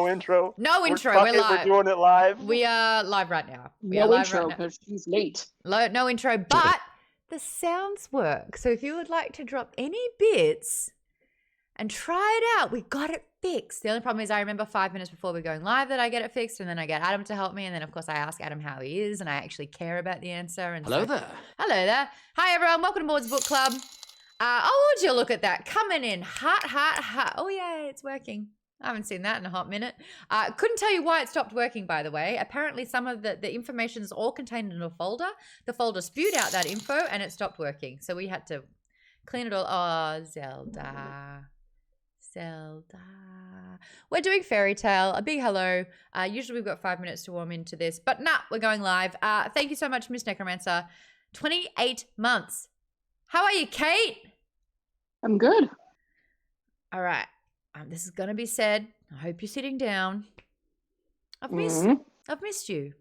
no intro. No intro. We're live. We're doing it live. We are live right now. No intro because she's late. No intro, but the sounds work. So if you would like to drop any bits and try it out, we got it fixed. The only problem is I remember 5 minutes before we're going live that I get it fixed, and then I get Adam to help me, and then of course I ask Adam how he is, and I actually care about the answer. And Hello there. Hello there. Hi everyone. Welcome to Maude's Book Club. Oh, would you look at that? Coming in hot. Oh yeah, it's working. I haven't seen that in a hot minute. Couldn't tell you why it stopped working, by the way. Apparently some of the information is all contained in a folder. The folder spewed out that info and it stopped working. So we had to clean it all. Oh, Zelda. We're doing Fairy Tale. A big hello. Usually we've got 5 minutes to warm into this, but nah, we're going live. Thank you so much, Miss Necromancer. 28 months. How are you, Kate? I'm good. All right. This is going to be said. I hope you're sitting down. I've missed you.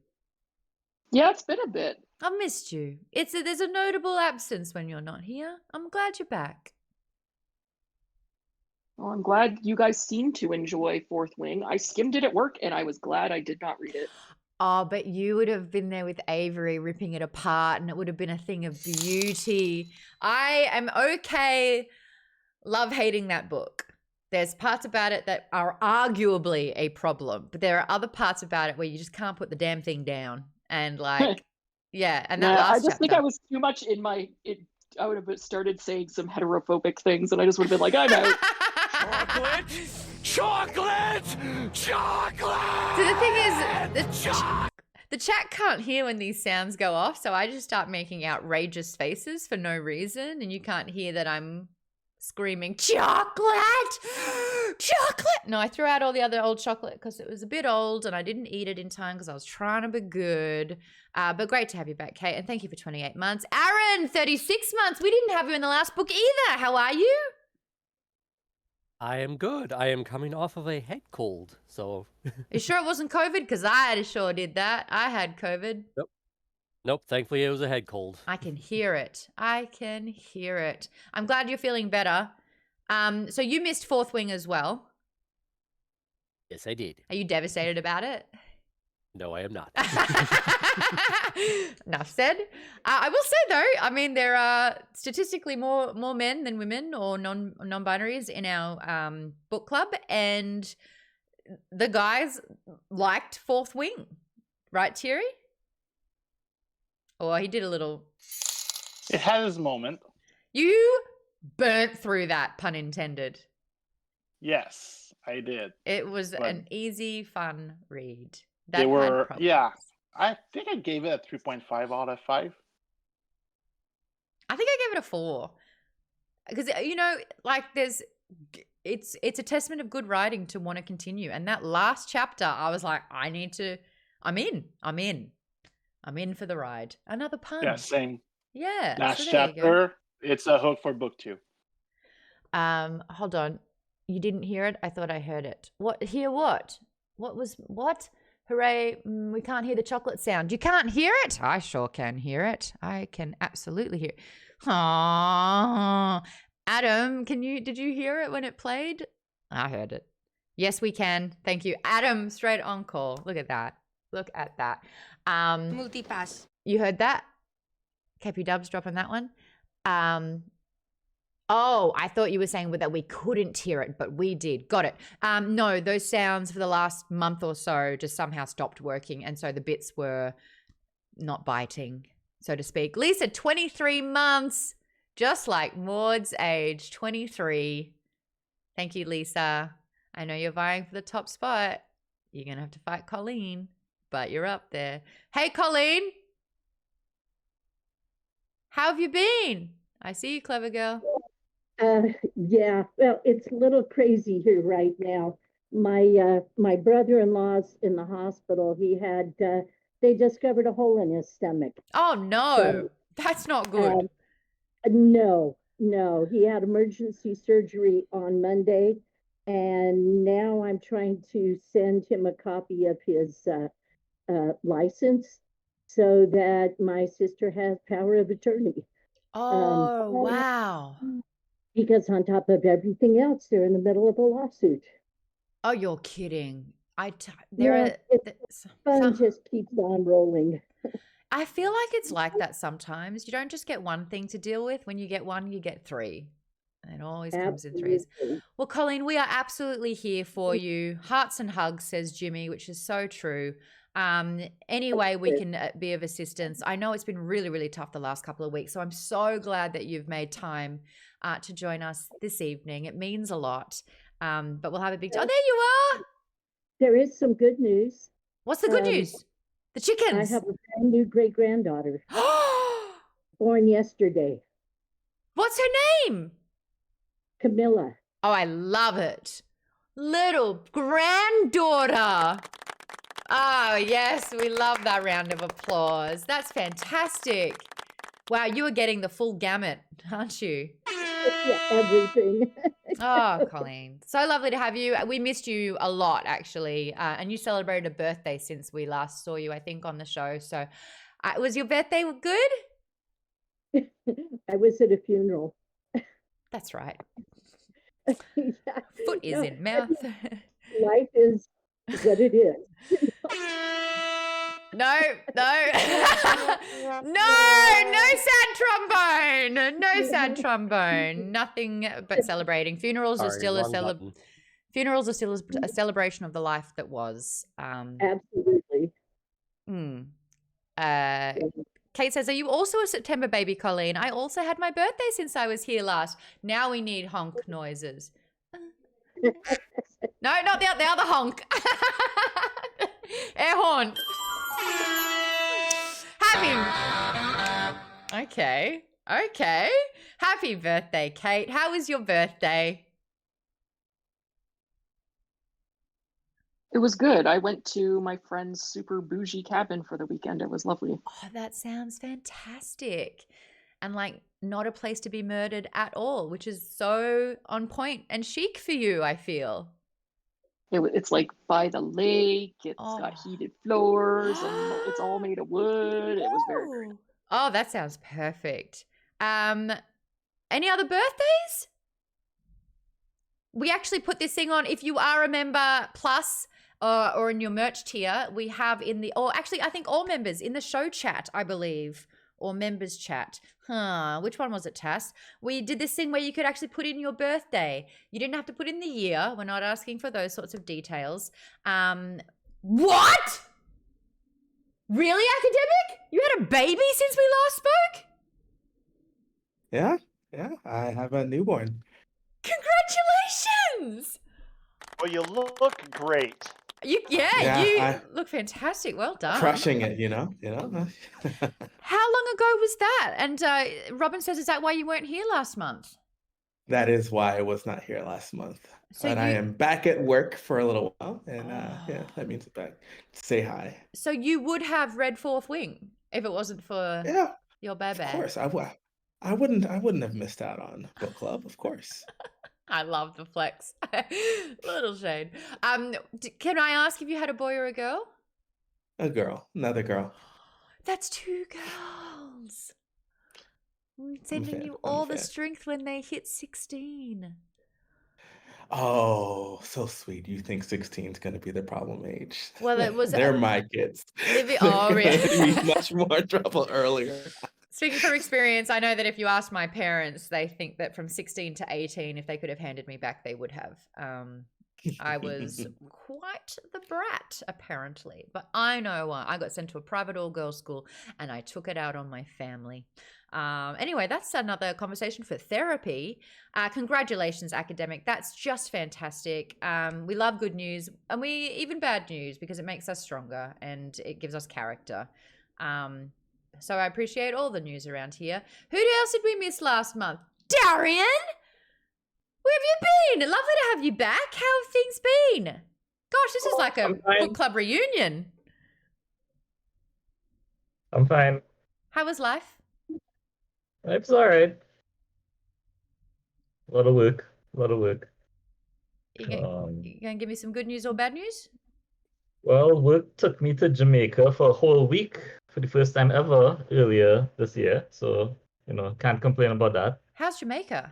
Yeah, it's been a bit. I've missed you. There's a notable absence when you're not here. I'm glad you're back. Well, I'm glad you guys seem to enjoy Fourth Wing. I skimmed it at work and I was glad I did not read it. Oh, but you would have been there with Avery ripping it apart and it would have been a thing of beauty. I am okay love hating that book. There's parts about it that are arguably a problem, but there are other parts about it where you just can't put the damn thing down. And like, yeah. And that last I just think I was too much in my, I would have started saying some heterophobic things and I just would have been like, I'm out. Chocolate! So the thing is, the chat can't hear when these sounds go off. So I just start making outrageous faces for no reason. And you can't hear that I'm screaming, chocolate! No, I threw out all the other old chocolate because it was a bit old and I didn't eat it in time because I was trying to be good. But great to have you back, Kate. And thank you for 28 months. Aaron, 36 months. We didn't have you in the last book either. How are you? I am good. I am coming off of a head cold, so. You sure it wasn't COVID? Because I sure did that. I had COVID. Nope. Thankfully, it was a head cold. I can hear it. I'm glad you're feeling better. So you missed Fourth Wing as well. Yes, I did. Are you devastated about it? No, I am not. Enough said. I will say though, I mean, there are statistically more men than women or non-binaries in our book club, and the guys liked Fourth Wing, right, Thierry? Oh, he did a little. It had his moment. You burnt through that, pun intended. Yes, I did. It was an easy, fun read. They were, yeah. I think I gave it a 3.5 out of 5. I think I gave it a 4. Because, you know, like it's a testament of good writing to want to continue. And that last chapter, I was like, I'm in for the ride. Another pun. Yeah, same. Yeah. Last chapter, it's a hook for book 2. Hold on. You didn't hear it? I thought I heard it. What? Hear what? What? Hooray, we can't hear the chocolate sound. You can't hear it? I sure can hear it. I can absolutely hear it. Aww. Adam, did you hear it when it played? I heard it. Yes, we can. Thank you. Adam, straight on call. Look at that. Multipass. You heard that? KP Dubs dropping that one. Oh, I thought you were saying that we couldn't hear it, but we did. Got it. No, those sounds for the last month or so just somehow stopped working, and so the bits were not biting, so to speak. Lisa, 23 months, just like Maude's age, 23. Thank you, Lisa. I know you're vying for the top spot. You're going to have to fight Colleen, but you're up there. Hey, Colleen. How have you been? I see you, clever girl. Yeah, well, it's a little crazy here right now. My brother-in-law's in the hospital. He had they discovered a hole in his stomach. Oh no, that's not good. No, he had emergency surgery on Monday, and now I'm trying to send him a copy of his license so that my sister has power of attorney. Oh, wow. Because on top of everything else, they're in the middle of a lawsuit. Oh, you're kidding. There No, are it's fun just keeps on rolling. I feel like it's like that sometimes. You don't just get one thing to deal with. When you get one, you get three. And it always comes in threes. Absolutely. Well, Colleen, we are absolutely here for you. Hearts and hugs, says Jimmy, which is so true. Any way we can be of assistance. I know it's been really, really tough the last couple of weeks. So I'm so glad that you've made time to join us this evening. It means a lot. But we'll have a big time. Oh, there you are. There is some good news. What's the good news? The chickens. I have a brand new great-granddaughter born yesterday. What's her name? Camilla. Oh, I love it. Little granddaughter. Oh, yes, we love that round of applause. That's fantastic. Wow, you are getting the full gamut, aren't you? Yeah, everything. Oh, Colleen, so lovely to have you. We missed you a lot, actually. And you celebrated a birthday since we last saw you, I think, on the show. So was your birthday good? I was at a funeral. That's right. Yeah. Foot is No, in mouth. Life is what it is. No, no sad trombone. No sad trombone. Nothing but celebrating. Funerals are Sorry, still wrong button. funerals are still a celebration of the life that was. Absolutely. Kate says, are you also a September baby, Colleen? I also had my birthday since I was here last. Now we need honk noises. No, not the other honk. Air horn. Okay. Happy birthday, Kate. How was your birthday? It was good. I went to my friend's super bougie cabin for the weekend. It was lovely. Oh, that sounds fantastic. And like not a place to be murdered at all, which is so on point and chic for you, I feel. It's like by the lake. It's got heated floors and it's all made of wood. It was very great. Oh, that sounds perfect. Any other birthdays? We actually put this thing on. If you are a member plus or in your merch tier, we have I think all members in the show chat, I believe, or members chat. Which one was it, Tass? We did this thing where you could actually put in your birthday. You didn't have to put in the year. We're not asking for those sorts of details. What? Really, Academic? You had a baby since we last spoke? Yeah, I have a newborn. Congratulations! Well, you look great. You I- look fantastic. Well done. Crushing it, you know. How long ago was that? And Robin says, is that why you weren't here last month? That is why I was not here last month. So But I am back at work for a little while, and that means I'm back to say hi. So you would have read Fourth Wing if it wasn't for your baby. Of course, I wouldn't have missed out on book club, of course. I love the flex. Little shade. Can I ask if you had a boy or a girl? A girl, another girl. That's two girls. We're sending you all the strength when they hit 16. Oh, so sweet. You think 16 is going to be the problem age? Well, it was. They're my kids. Oh, really? They're be much more trouble earlier. Speaking from experience, I know that if you ask my parents, they think that from 16 to 18, if they could have handed me back, they would have. I was quite the brat, apparently. But I know why. I got sent to a private all-girls school, and I took it out on my family. Anyway, that's another conversation for therapy. Congratulations, Academic. That's just fantastic. We love good news, and even bad news, because it makes us stronger and it gives us character. So I appreciate all the news around here. Who else did we miss last month? Darian! Where have you been? Lovely to have you back. How have things been? Gosh, this is like a book club reunion. I'm fine. How was life? It's all right. A lot of work. You gonna give me some good news or bad news? Well, work took me to Jamaica for a whole week for the first time ever earlier this year. So, can't complain about that. How's Jamaica?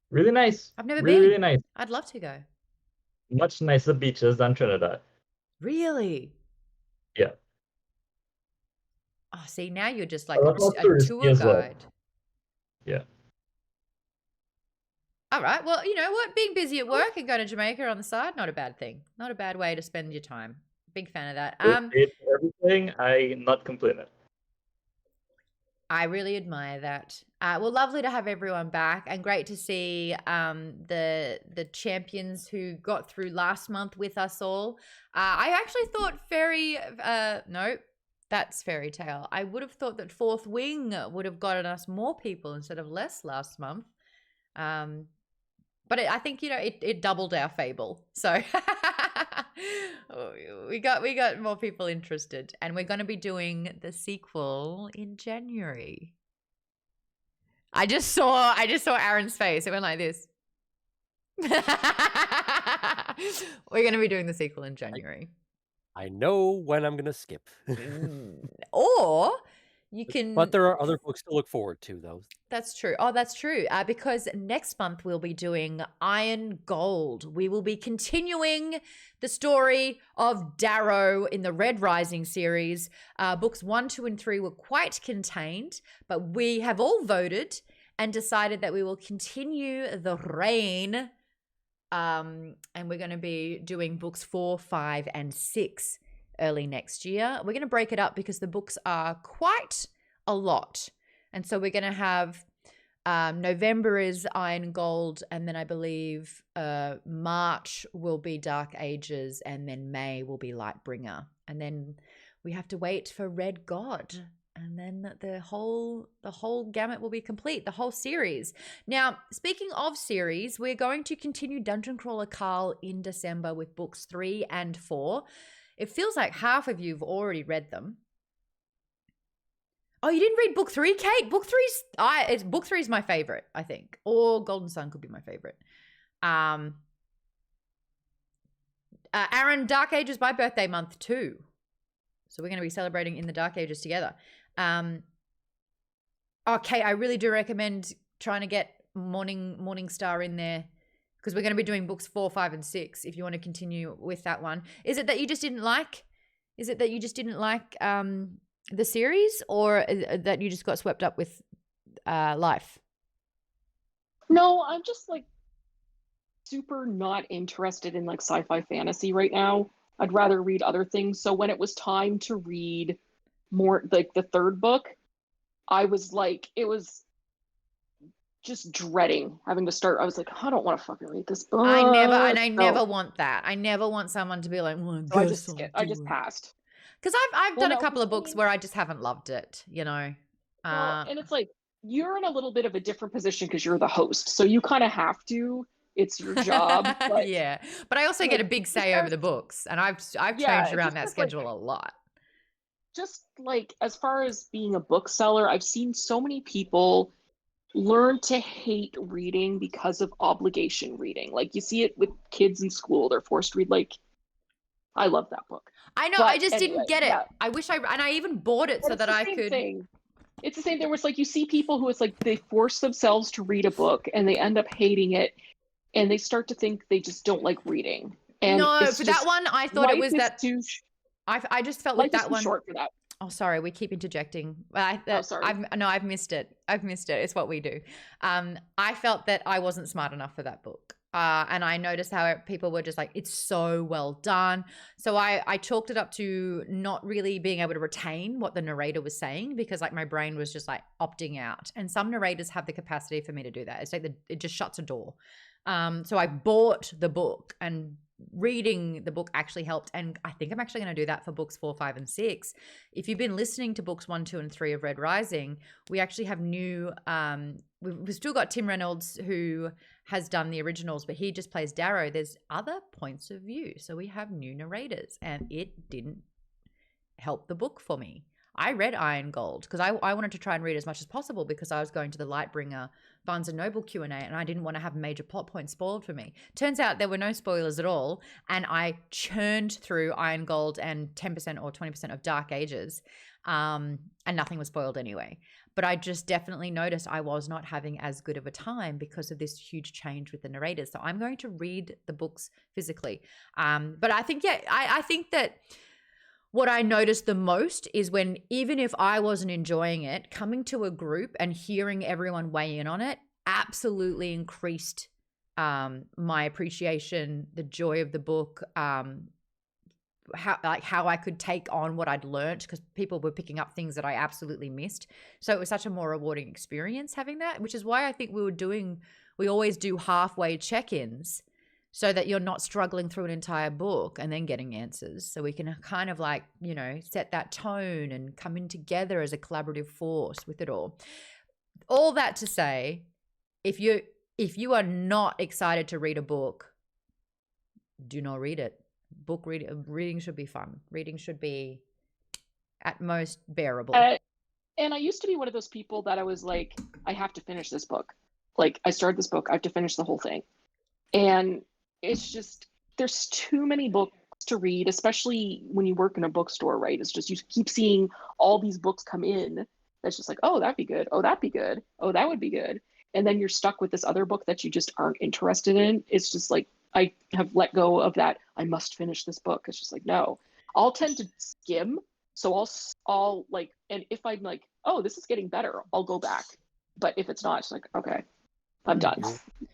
Really nice. I've never been. Really nice. I'd love to go. much nicer beaches than Trinidad. Really? Yeah. Oh, see, now you're just A like lot more a touristy tour as well. guide. Yeah. All right. Well, you know what? Being busy at work and going to Jamaica on the side, not a bad thing. Not a bad way to spend your time. Big fan of that. Paid for everything, I not complaining. I really admire that. Well, lovely to have everyone back, and great to see the champions who got through last month with us all. I actually thought no, that's Fairy Tale. I would have thought that Fourth Wing would have gotten us more people instead of less last month. But I think, you know, it doubled our fable. So we got more people interested, and we're going to be doing the sequel in January. I just saw Aaron's face. It went like this. We're going to be doing the sequel in January. I know when I'm going to skip. Or you can... But there are other books to look forward to, though. That's true. Oh, that's true. Because next month we'll be doing Iron Gold. We will be continuing the story of Darrow in the Red Rising series. Books 1, 2, and 3 were quite contained, but we have all voted and decided that we will continue the reign. And we're going to be doing books 4, 5, and 6 early next year. We're going to break it up because the books are quite a lot. And so we're going to have November is Iron Gold, and then I believe March will be Dark Ages, and then May will be Lightbringer. And then we have to wait for Red God, and then the whole gamut will be complete, the whole series. Now, speaking of series, we're going to continue Dungeon Crawler Carl in December with books 3 and 4. It feels like half of you've already read them. Oh, you didn't read book 3, Kate? Book 3 is my favorite, I think. Or Golden Sun could be my favorite. Aaron, Dark Ages my birthday month too. So we're going to be celebrating in the Dark Ages together. Okay, I really do recommend trying to get Morning Star in there, because we're going to be doing books 4, 5, and 6 if you want to continue with that one. Is it that you just didn't like? The series, or that you just got swept up with life? No, I'm just like super not interested in like sci-fi fantasy right now. I'd rather read other things. So when it was time to read more, like the third book, I was like, it was just dreading having to start. I was like, I don't want to fucking read this book. I never want that. I never want someone to be like, well, I just passed. Because I've done a couple of books where I just haven't loved it, you know. Well, and it's like, you're in a little bit of a different position because you're the host, so you kind of have to. It's your job. But, yeah, but I also get a big say over the books, and I've changed around that schedule a lot. Just like, as far as being a bookseller, I've seen so many people learn to hate reading because of obligation reading. Like, you see it with kids in school; they're forced to read. Like, I love that book. I know. I just didn't get it. Yeah. I wish and I even bought it so that I could. It's the same thing where it's like, you see people who it's like they force themselves to read a book and they end up hating it, and they start to think they just don't like reading. And no, for that one, I thought it was that. I just felt like that one. Short for that. Oh, sorry, we keep interjecting. Sorry. I've missed it. It's what we do. I felt that I wasn't smart enough for that book. And I noticed how people were just like, it's so well done. So I chalked it up to not really being able to retain what the narrator was saying, because like my brain was just like opting out. And some narrators have the capacity for me to do that. It's like it just shuts a door. So I bought the book, and reading the book actually helped. And I think I'm actually going to do that for books 4, 5, and 6. If you've been listening to books 1, 2, and 3 of Red Rising, we actually have new, we've still got Tim Reynolds, who has done the originals, but he just plays Darrow. There's other points of view. So we have new narrators, and it didn't help the book for me. I read Iron Gold because I wanted to try and read as much as possible, because I was going to the Lightbringer Barnes & Noble Q&A, and I didn't want to have major plot points spoiled for me. Turns out there were no spoilers at all, and I churned through Iron Gold and 10% or 20% of Dark Ages, and nothing was spoiled anyway. but I just definitely noticed I was not having as good of a time because of this huge change with the narrators. So I'm going to read the books physically. But I think, I think that what I noticed the most is when, even if I wasn't enjoying it, coming to a group and hearing everyone weigh in on it absolutely increased my appreciation, the joy of the book, how I could take on what I'd learned, because people were picking up things that I absolutely missed. So it was such a more rewarding experience having that, which is why I think we always do halfway check-ins, so that you're not struggling through an entire book and then getting answers. So we can kind of like, set that tone and come in together as a collaborative force with it all. All that to say, if you are not excited to read a book, do not read it. Reading should be fun. Reading should be at most bearable. And I used to be one of those people that I was like, I have to finish this book. Like, I started this book, I have to finish the whole thing. And it's just, there's too many books to read, especially when you work in a bookstore, right? It's just, you keep seeing all these books come in. That's just like, oh, that'd be good. Oh, that'd be good. Oh, that would be good. And then you're stuck with this other book that you just aren't interested in. It's just like, I have let go of that. I must finish this book. It's just like, no, I'll tend to skim. So I'll like, and if I'm like, oh, this is getting better, I'll go back. But if it's not, it's like, okay, I'm done.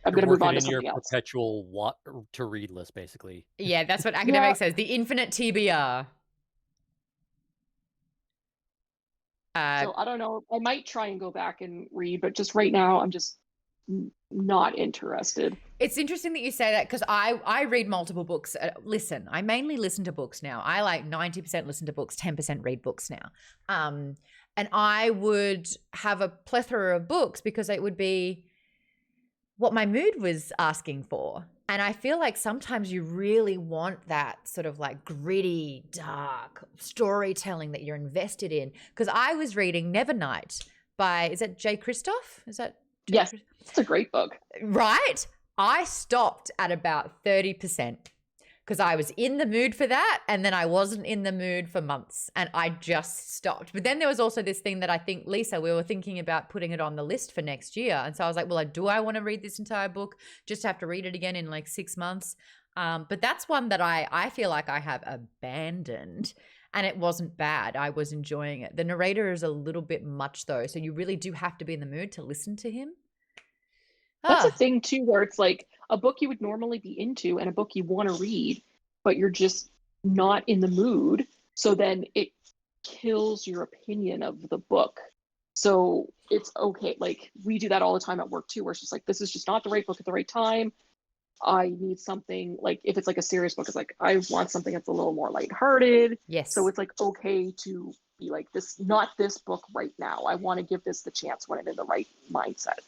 I'm going to move on to something else. Perpetual what to read list, basically. Yeah, that's what academic says. The infinite TBR. So I don't know. I might try and go back and read, but just right now, I'm just not interested. It's interesting that you say that, because I read multiple books. I mainly listen to books now. I like 90% listen to books, 10% read books now. And I would have a plethora of books because it would be what my mood was asking for. And I feel like sometimes you really want that sort of like gritty, dark storytelling that you're invested in. Because I was reading Nevernight by, is that Jay Kristoff? Is that? Yes, it's a great book. Right? I stopped at about 30% because I was in the mood for that, and then I wasn't in the mood for months, and I just stopped. But then there was also this thing that I think, Lisa, we were thinking about putting it on the list for next year. And so I was like, well, do I want to read this entire book? Just have to read it again in like 6 months. But that's one that I feel like I have abandoned. And it wasn't bad. I was enjoying it. The narrator is a little bit much though. So you really do have to be in the mood to listen to him. That's a thing too, where it's like a book you would normally be into and a book you want to read, but you're just not in the mood. So then it kills your opinion of the book. So it's okay. Like, we do that all the time at work too, where it's just like, this is just not the right book at the right time. I need something, like, if it's like a serious book, it's like, I want something that's a little more lighthearted. Yes. So it's like, okay to be like, this, not this book right now. I want to give this the chance when I'm in the right mindset.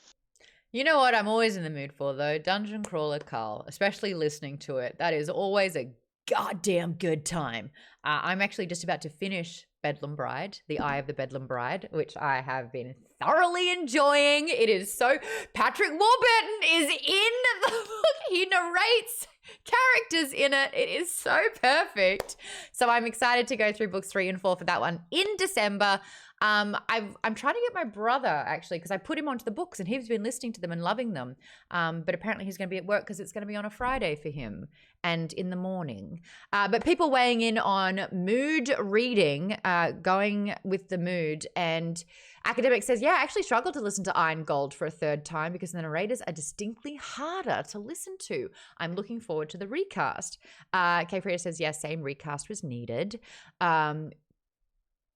You know what I'm always in the mood for though? Dungeon Crawler Carl, especially listening to it. That is always a goddamn good time. I'm actually just about to finish Bedlam Bride, The Eye of the Bedlam Bride, which I have been thoroughly enjoying. It is so... Patrick Warburton is in the book. He narrates characters in it. It is so perfect. So I'm excited to go through books 3 and 4 for that one in December. I'm trying to get my brother, actually, because I put him onto the books and he's been listening to them and loving them. But apparently he's going to be at work because it's going to be on a Friday for him and in the morning. But people weighing in on mood reading, going with the mood. And Academic says, yeah, I actually struggled to listen to Iron Gold for a third time because the narrators are distinctly harder to listen to. I'm looking forward to the recast. Kay Freya says, yeah, same recast was needed.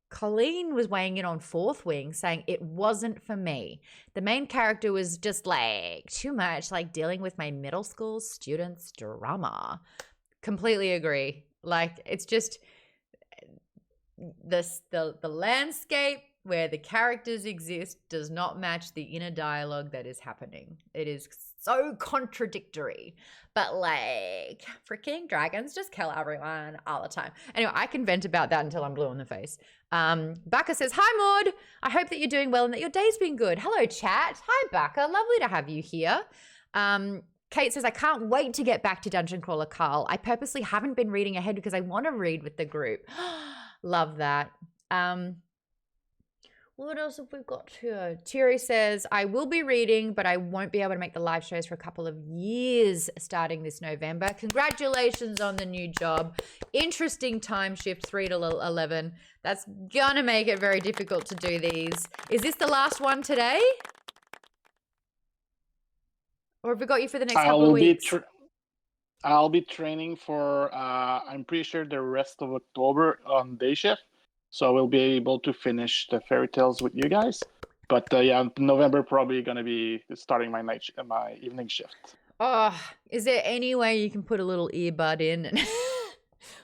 Colleen was weighing in on Fourth Wing, saying it wasn't for me. The main character was just like too much, like dealing with my middle school students' drama. Completely agree. Like, it's just the landscape where the characters exist does not match the inner dialogue that is happening. It is so contradictory. But like, freaking dragons just kill everyone all the time. Anyway, I can vent about that until I'm blue in the face. Baka says, hi, Maude. I hope that you're doing well and that your day's been good. Hello, chat. Hi, Baka. Lovely to have you here. Kate says, I can't wait to get back to Dungeon Crawler Carl. I purposely haven't been reading ahead because I want to read with the group. Love that. What else have we got here? Thierry says, I will be reading, but I won't be able to make the live shows for a couple of years starting this November. Congratulations on the new job. Interesting time shift, 3 to 11. That's going to make it very difficult to do these. Is this the last one today? Or have we got you for the next couple of weeks? I'll be training for, I'm pretty sure, the rest of October on day shift. So we'll be able to finish the fairy tales with you guys. But yeah, November probably going to be starting my my evening shift. Oh, is there any way you can put a little earbud in?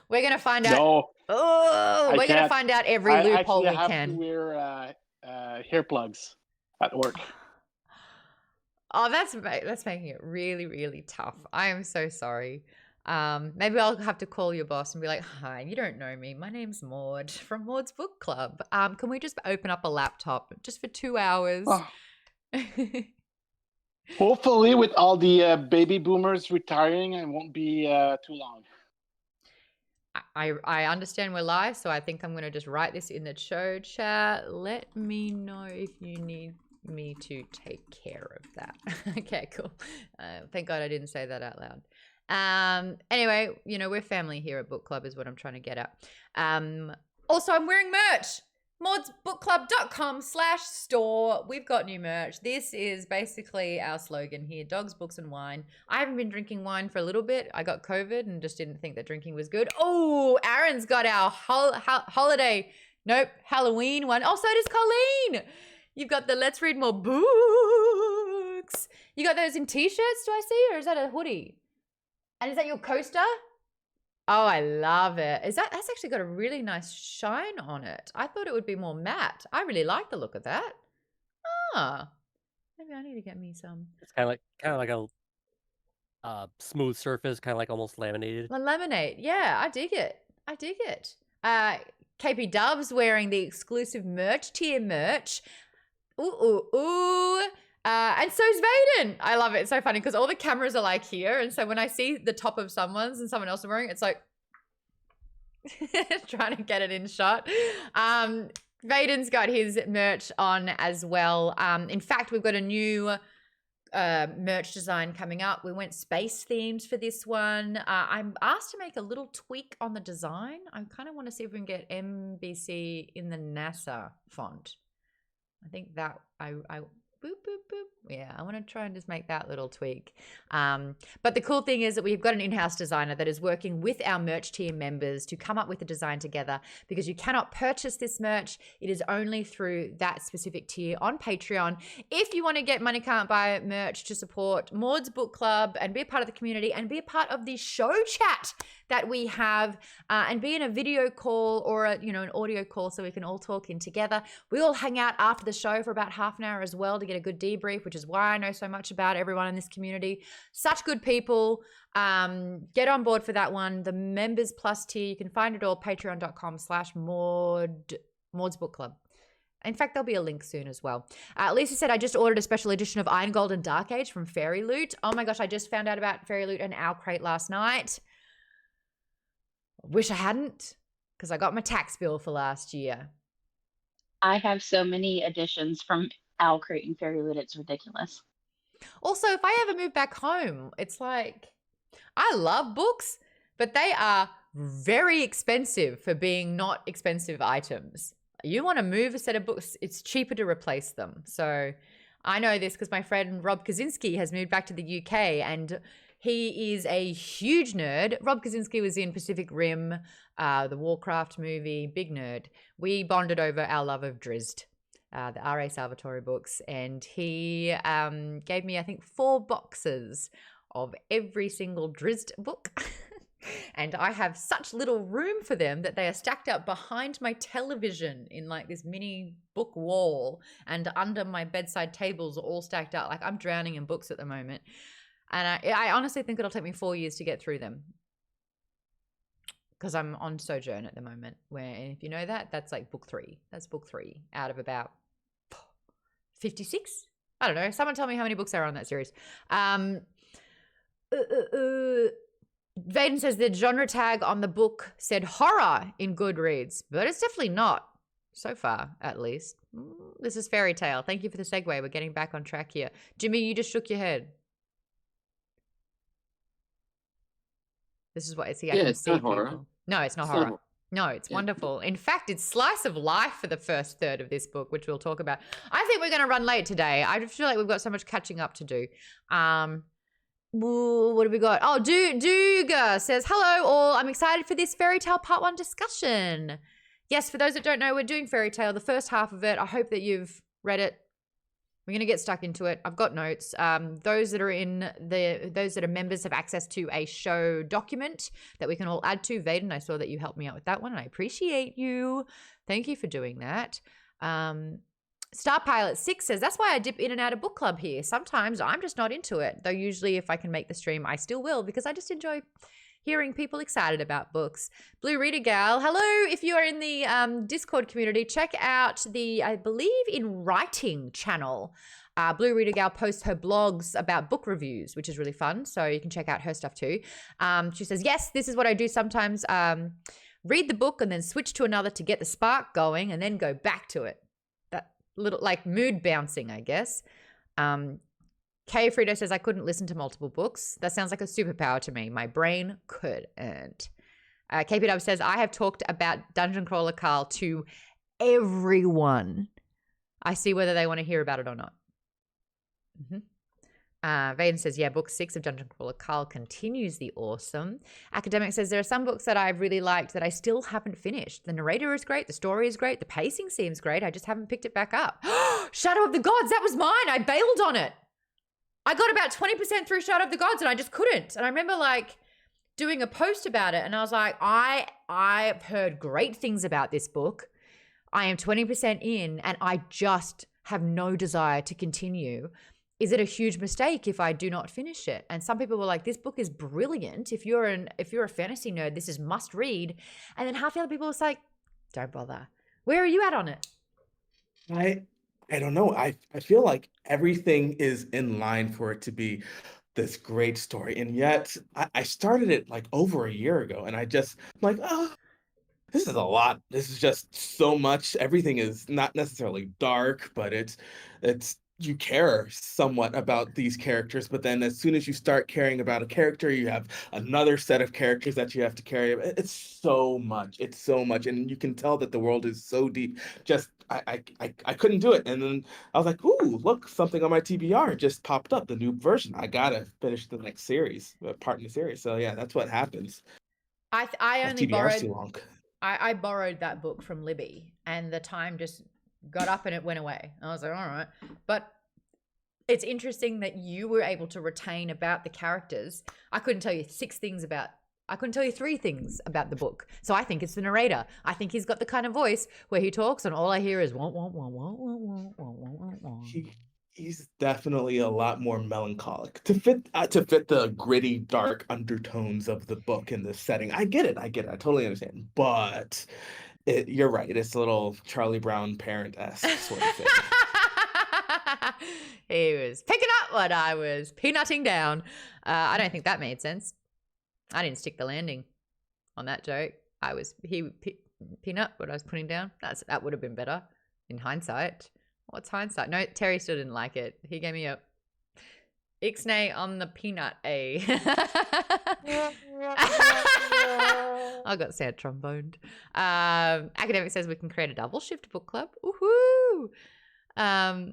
We're going to find out. No. Oh, we're going to find out every loophole we I have can. to wear hair plugs at work. Oh, that's making it really, really tough. I am so sorry. Maybe I'll have to call your boss and be like, hi, you don't know me. My name's Maude from Maude's Book Club. Can we just open up a laptop just for 2 hours? Oh. Hopefully with all the baby boomers retiring, it won't be too long. I understand we're live, so I think I'm going to just write this in the show chat. Let me know if you need me to take care of that. Okay, cool. Thank God I didn't say that out loud. Anyway, you know, we're family here at Book Club is what I'm trying to get at. Also, I'm wearing merch. modsbookclub.com/store. We've got new merch. This is basically our slogan here, dogs, books, and wine. I haven't been drinking wine for a little bit. I got COVID and just didn't think that drinking was good. Oh, Aaron's got our Halloween one. Oh, so does Colleen. You've got the Let's Read More Books. You got those in t-shirts, do I see? Or is that a hoodie? And is that your coaster? Oh, I love it. That's actually got a really nice shine on it. I thought it would be more matte. I really like the look of that. Ah, maybe I need to get me some. It's kind of like a smooth surface, kind of like almost laminated. A laminate. Yeah, I dig it. I dig it. KP Dub's wearing the exclusive merch tier merch. Ooh. And so's Vaden. I love it. It's so funny because all the cameras are like here. And so when I see the top of someone's and someone else is wearing it, it's like trying to get it in shot. Vaden's got his merch on as well. In fact, we've got a new merch design coming up. We went space themed for this one. I'm asked to make a little tweak on the design. I kind of want to see if we can get MBC in the NASA font. I think that boop, boop, boop. Yeah, I want to try and just make that little tweak. But the cool thing is that we've got an in-house designer that is working with our merch tier members to come up with a design together, because you cannot purchase this merch. It is only through that specific tier on Patreon. If you want to get Money Can't Buy merch to support Maude's Book Club and be a part of the community and be a part of the show chat that we have, and be in a video call or an audio call so we can all talk in together. We all hang out after the show for about half an hour as well to get a good debrief, which is why I know so much about everyone in this community. Such good people. Get on board for that one. The Members Plus tier, you can find it all patreon.com/Maude's Book Club. In fact, there'll be a link soon as well. Lisa said, I just ordered a special edition of Iron Gold and Dark Age from Fairy Loot. Oh my gosh, I just found out about Fairy Loot and Owl Crate last night. Wish I hadn't, because I got my tax bill for last year. I have so many editions from Owl Crate and Fairy Loot, it's ridiculous. Also, if I ever move back home, it's like, I love books, but they are very expensive for being not expensive items. You want to move a set of books, it's cheaper to replace them. So I know this because my friend Rob Kaczynski has moved back to the UK, and he is a huge nerd. Rob Kaczynski was in Pacific Rim, the Warcraft movie, big nerd. We bonded over our love of Drizzt, the R.A. Salvatore books, and he gave me, I think, 4 boxes of every single Drizzt book. And I have such little room for them that they are stacked up behind my television in like this mini book wall, and under my bedside tables are all stacked up. Like, I'm drowning in books at the moment. And I honestly think it'll take me 4 years to get through them, because I'm on Sojourn at the moment, where, if you know that, that's like book 3. That's book 3 out of about 56. I don't know. Someone tell me how many books are on that series. Vaden says the genre tag on the book said horror in Goodreads, but it's definitely not. so far, at least. This is Fairy Tale. Thank you for the segue. We're getting back on track here. Jimmy, you just shook your head. This is what I see. I Yeah, can it's see not people. horror. No, it's not It's horror. not No, it's Yeah. wonderful. In fact, it's slice of life for the first third of this book, which we'll talk about. I think we're going to run late today. I just feel like we've got so much catching up to do. What have we got? Oh, Duga says, hello all. I'm excited for this Fairy Tale Part 1 discussion. Yes, for those that don't know, we're doing Fairy Tale, the first half of it. I hope that you've read it. We're going to get stuck into it. I've got notes. Those that are members have access to a show document that we can all add to. Vaden, I saw that you helped me out with that one, and I appreciate you. Thank you for doing that. Star Pilot 6 says, that's why I dip in and out of book club here. Sometimes I'm just not into it, though usually if I can make the stream, I still will, because I just enjoy hearing people excited about books. Blue Reader Gal, hello. If you are in the Discord community, check out the, I believe, In Writing channel. Blue Reader Gal posts her blogs about book reviews, which is really fun. So you can check out her stuff too. She says, yes, this is what I do sometimes. Read the book and then switch to another to get the spark going and then go back to it. That little, like, mood bouncing, I guess. Kay Frito says, I couldn't listen to multiple books. That sounds like a superpower to me. My brain couldn't. KPW says, I have talked about Dungeon Crawler Carl to everyone. I see whether they want to hear about it or not. Vaden says, yeah, book 6 of Dungeon Crawler Carl continues the awesome. Academic says, there are some books that I've really liked that I still haven't finished. The narrator is great. The story is great. The pacing seems great. I just haven't picked it back up. Shadow of the Gods, that was mine. I bailed on it. I got about 20% through Shadow of the Gods and I just couldn't. And I remember like doing a post about it and I was like, I've heard great things about this book. I am 20% in and I just have no desire to continue. Is it a huge mistake if I do not finish it? And some people were like, this book is brilliant. If you're a fantasy nerd, this is must read. And then half the other people was like, don't bother. Where are you at on it? I don't know. I feel like everything is in line for it to be this great story. And yet I started it like over a year ago and I'm like, oh, this is a lot. This is just so much. Everything is not necessarily dark, but it's you care somewhat about these characters, but then as soon as you start caring about a character, you have another set of characters that you have to carry. It's so much. It's so much. And you can tell that the world is so deep. Just I couldn't do it. And then I was like, ooh, look, something on my TBR just popped up, the new version. I gotta finish the next series, part in the series. So yeah, that's what happens. I only TBR's too borrowed long. I borrowed that book from Libby and the time just got up and it went away. I was like, all right. But it's interesting that you were able to retain about the characters. I couldn't tell you 3 things about the book. So I think it's the narrator. I think he's got the kind of voice where he talks and all I hear is wah, wah, wah, wah, wah, wah, wah, wah, wah. He's definitely a lot more melancholic to fit the gritty, dark undertones of the book in this setting. I get it. I totally understand. But you're right. It's a little Charlie Brown parent-esque sort of thing. He was picking up what I was peanutting down. I don't think that made sense. I didn't stick the landing on that joke. Peanut what I was putting down. That would have been better in hindsight. What's hindsight? No, Terry still didn't like it. He gave me a ixnay on the peanut A. I got sad tromboned. Academic says we can create a double shift book club. Woohoo! I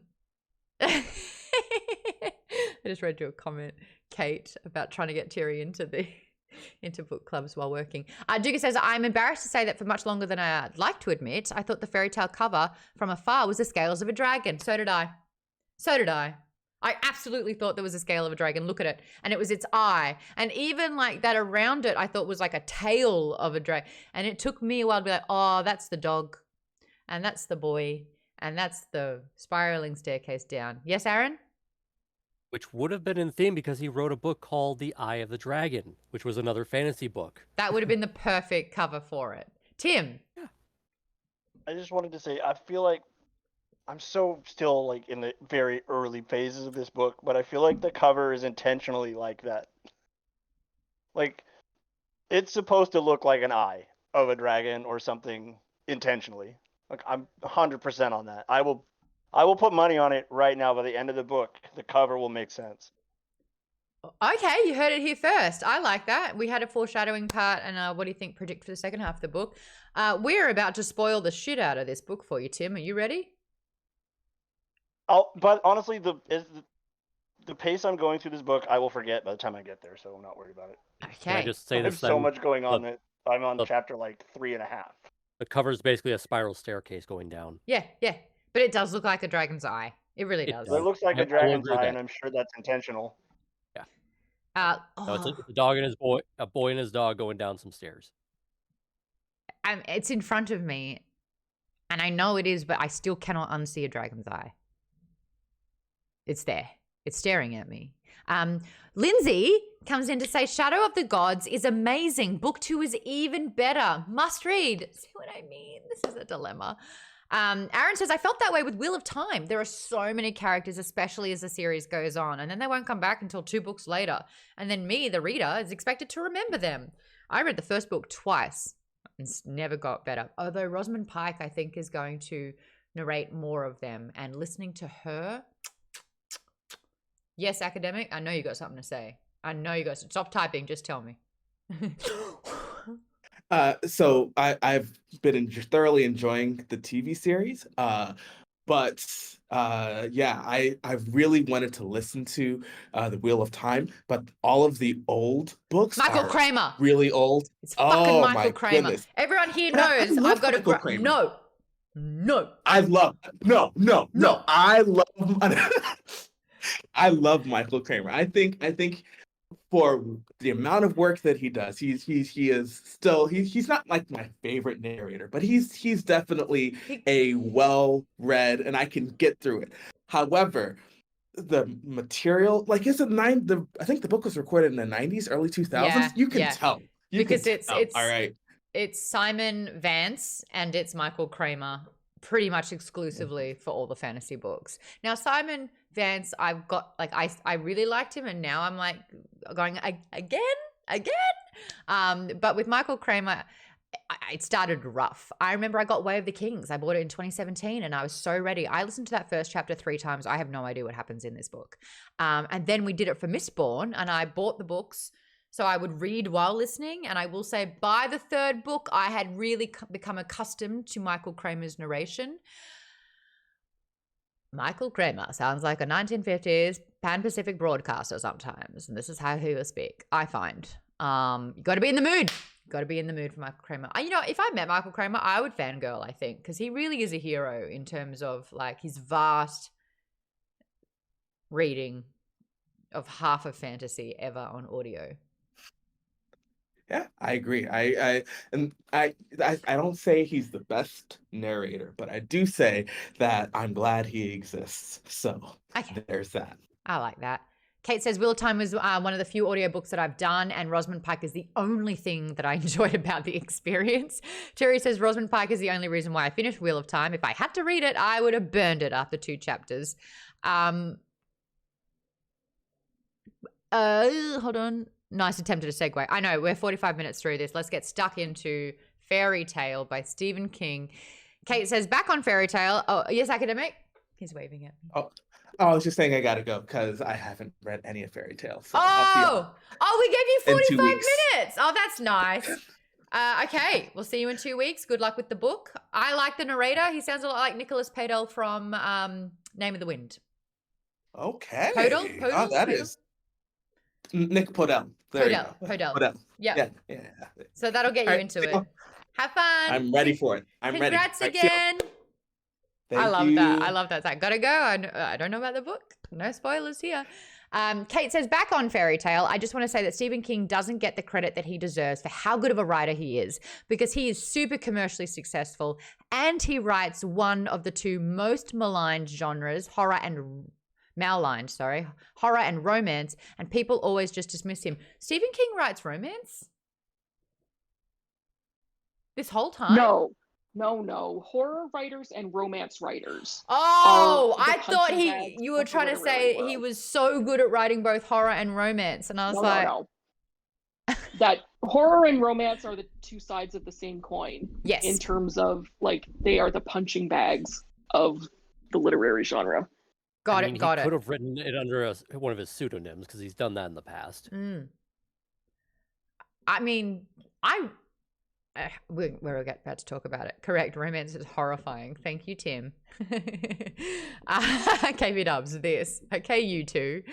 just read you a comment, Kate, about trying to get Terry into book clubs while working. Duga says, I'm embarrassed to say that for much longer than I'd like to admit, I thought the fairy tale cover from afar was the scales of a dragon. So did I. I absolutely thought there was a scale of a dragon. Look at it. And it was its eye. And even like that around it, I thought was like a tail of a dragon. And it took me a while to be like, oh, that's the dog. And that's the boy. And that's the spiraling staircase down. Yes, Aaron? Which would have been in theme because he wrote a book called The Eye of the Dragon, which was another fantasy book. That would have been the perfect cover for it. Tim? Yeah. I just wanted to say, I feel like I'm still like in the very early phases of this book, but I feel like the cover is intentionally like that. Like, it's supposed to look like an eye of a dragon or something intentionally. Like I'm 100% on that. I will put money on it right now. By the end of the book, the cover will make sense. Okay, you heard it here first. I like that. We had a foreshadowing part, and what do you think? Predict for the second half of the book. We're about to spoil the shit out of this book for you, Tim. Are you ready? But honestly, the pace I'm going through this book, I will forget by the time I get there, so I'm not worried about it. Can I Okay. just say I have this so then? much going on that I'm on the- chapter like 3.5. The cover is basically a spiral staircase going down. Yeah. But it does look like a dragon's eye. It really It does. It looks like I a will dragon's agree with eye, that. and I'm sure that's intentional. No, it's a dog and his boy, a boy and his dog going down some stairs. It's in front of me, and I know it is, but I still cannot unsee a dragon's eye. It's there. It's staring at me. Lindsay comes in to say, Shadow of the Gods is amazing. Book 2 is even better. Must read. See what I mean? This is a dilemma. Aaron says, I felt that way with Wheel of Time. There are so many characters, especially as the series goes on, and then they won't come back until 2 books later. And then me, the reader, is expected to remember them. I read the first book twice and never got better. Although Rosamund Pike, I think, is going to narrate more of them, and listening to her. Yes, academic, I know you got something to say. I know you got to stop typing. Just tell me. So I've been thoroughly enjoying the TV series, but yeah, I really wanted to listen to the Wheel of Time, but all of the old books Michael are Kramer. really old. It's fucking Oh Michael my Kramer. goodness. Everyone here But I knows love I've got Michael a Kramer. No. I love no. I love Michael Kramer. I think for the amount of work that he does, he is still he's not like my favorite narrator, but he's definitely a well-read, and I can get through it. However, the material, like I think the book was recorded in the 90s, early 2000s. Yeah, You can yeah. tell. Because it's all right. It's Simon Vance and it's Michael Kramer pretty much exclusively for all the fantasy books. Now, Simon Vance, I've got like I really liked him, and now I'm like going again. But with Michael Kramer, it started rough. I remember I got Way of the Kings. I bought it in 2017 and I was so ready. I listened to that first chapter 3 times. I have no idea what happens in this book. And then we did it for Mistborn, and I bought the books so I would read while listening. And I will say by the 3rd book, I had really become accustomed to Michael Kramer's narration. Michael Kramer sounds like a 1950s Pan-Pacific broadcaster sometimes. And this is how he will speak, I find. You got to be in the mood. Got to be in the mood for Michael Kramer. You know, if I met Michael Kramer, I would fangirl, I think, because he really is a hero in terms of like his vast reading of half of fantasy ever on audio. Yeah, I agree. I don't say he's the best narrator, but I do say that I'm glad he exists. So there's that. I like that. Kate says, Wheel of Time was one of the few audiobooks that I've done, and Rosamund Pike is the only thing that I enjoyed about the experience. Terry says, Rosamund Pike is the only reason why I finished Wheel of Time. If I had to read it, I would have burned it after 2 chapters. Hold on. Nice attempt at a segue. I know, we're 45 minutes through this. Let's get stuck into Fairy Tale by Stephen King. Kate says, back on Fairy Tale. Oh, yes, academic? He's waving at me. Oh, I was just saying I gotta go because I haven't read any of Fairy Tale. So we gave you in 2 45 weeks. minutes. Oh, that's nice. Okay, we'll see you in 2 weeks. Good luck with the book. I like the narrator. He sounds a lot like Nicholas Padel from Name of the Wind. Okay. Podell? Oh, that is Nick Podell. There you go. Podell. Yeah. So that'll get you into it. Have fun. I'm ready for it. I'm ready. Congrats again. I love that. I love that. Gotta go. I don't know about the book. No spoilers here. Kate says, back on Fairy Tale, I just want to say that Stephen King doesn't get the credit that he deserves for how good of a writer he is, because he is super commercially successful and he writes one of the 2 most maligned genres, horror and romance, and people always just dismiss him. Stephen King writes romance? This whole time? No. Horror writers and romance writers. Oh, I thought you were trying to say he was so good at writing both horror and romance. And I was No. That horror and romance are the two sides of the same coin. Yes. In terms of like they are the punching bags of the literary genre. Got I it. mean, Got he it. could have written it under one of his pseudonyms because he's done that in the past. I mean, we're about to talk about it. Correct. Romance is horrifying. Thank you, Tim. KB Dubs, this. Okay, you two.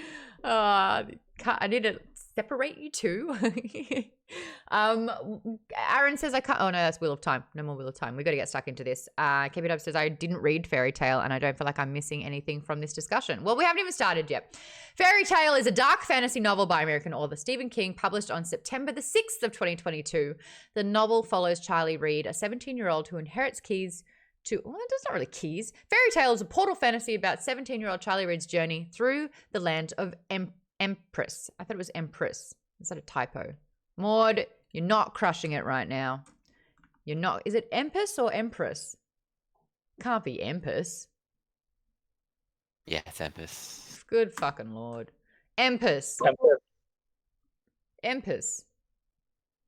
I need to separate you two. Aaron says I can't. Oh no, that's Wheel of Time. No more Wheel of Time. We got to get stuck into this. KB Dub says I didn't read Fairy Tale and I don't feel like I'm missing anything from this discussion. Well, we haven't even started yet. Fairy Tale is a dark fantasy novel by American author Stephen King, published on September the 6th of 2022. The novel follows Charlie Reed, a 17-year-old who inherits keys to, well, that's not really keys. Fairy Tale is a portal fantasy about 17-year-old Charlie Reed's journey through the land of Empis. I thought it was Empress. Is that a typo? Maude, you're not crushing it right now. You're not. Is it Empis or Empress? Can't be Empis. Yeah, it's Empis. Good fucking Lord. Empis. Empis.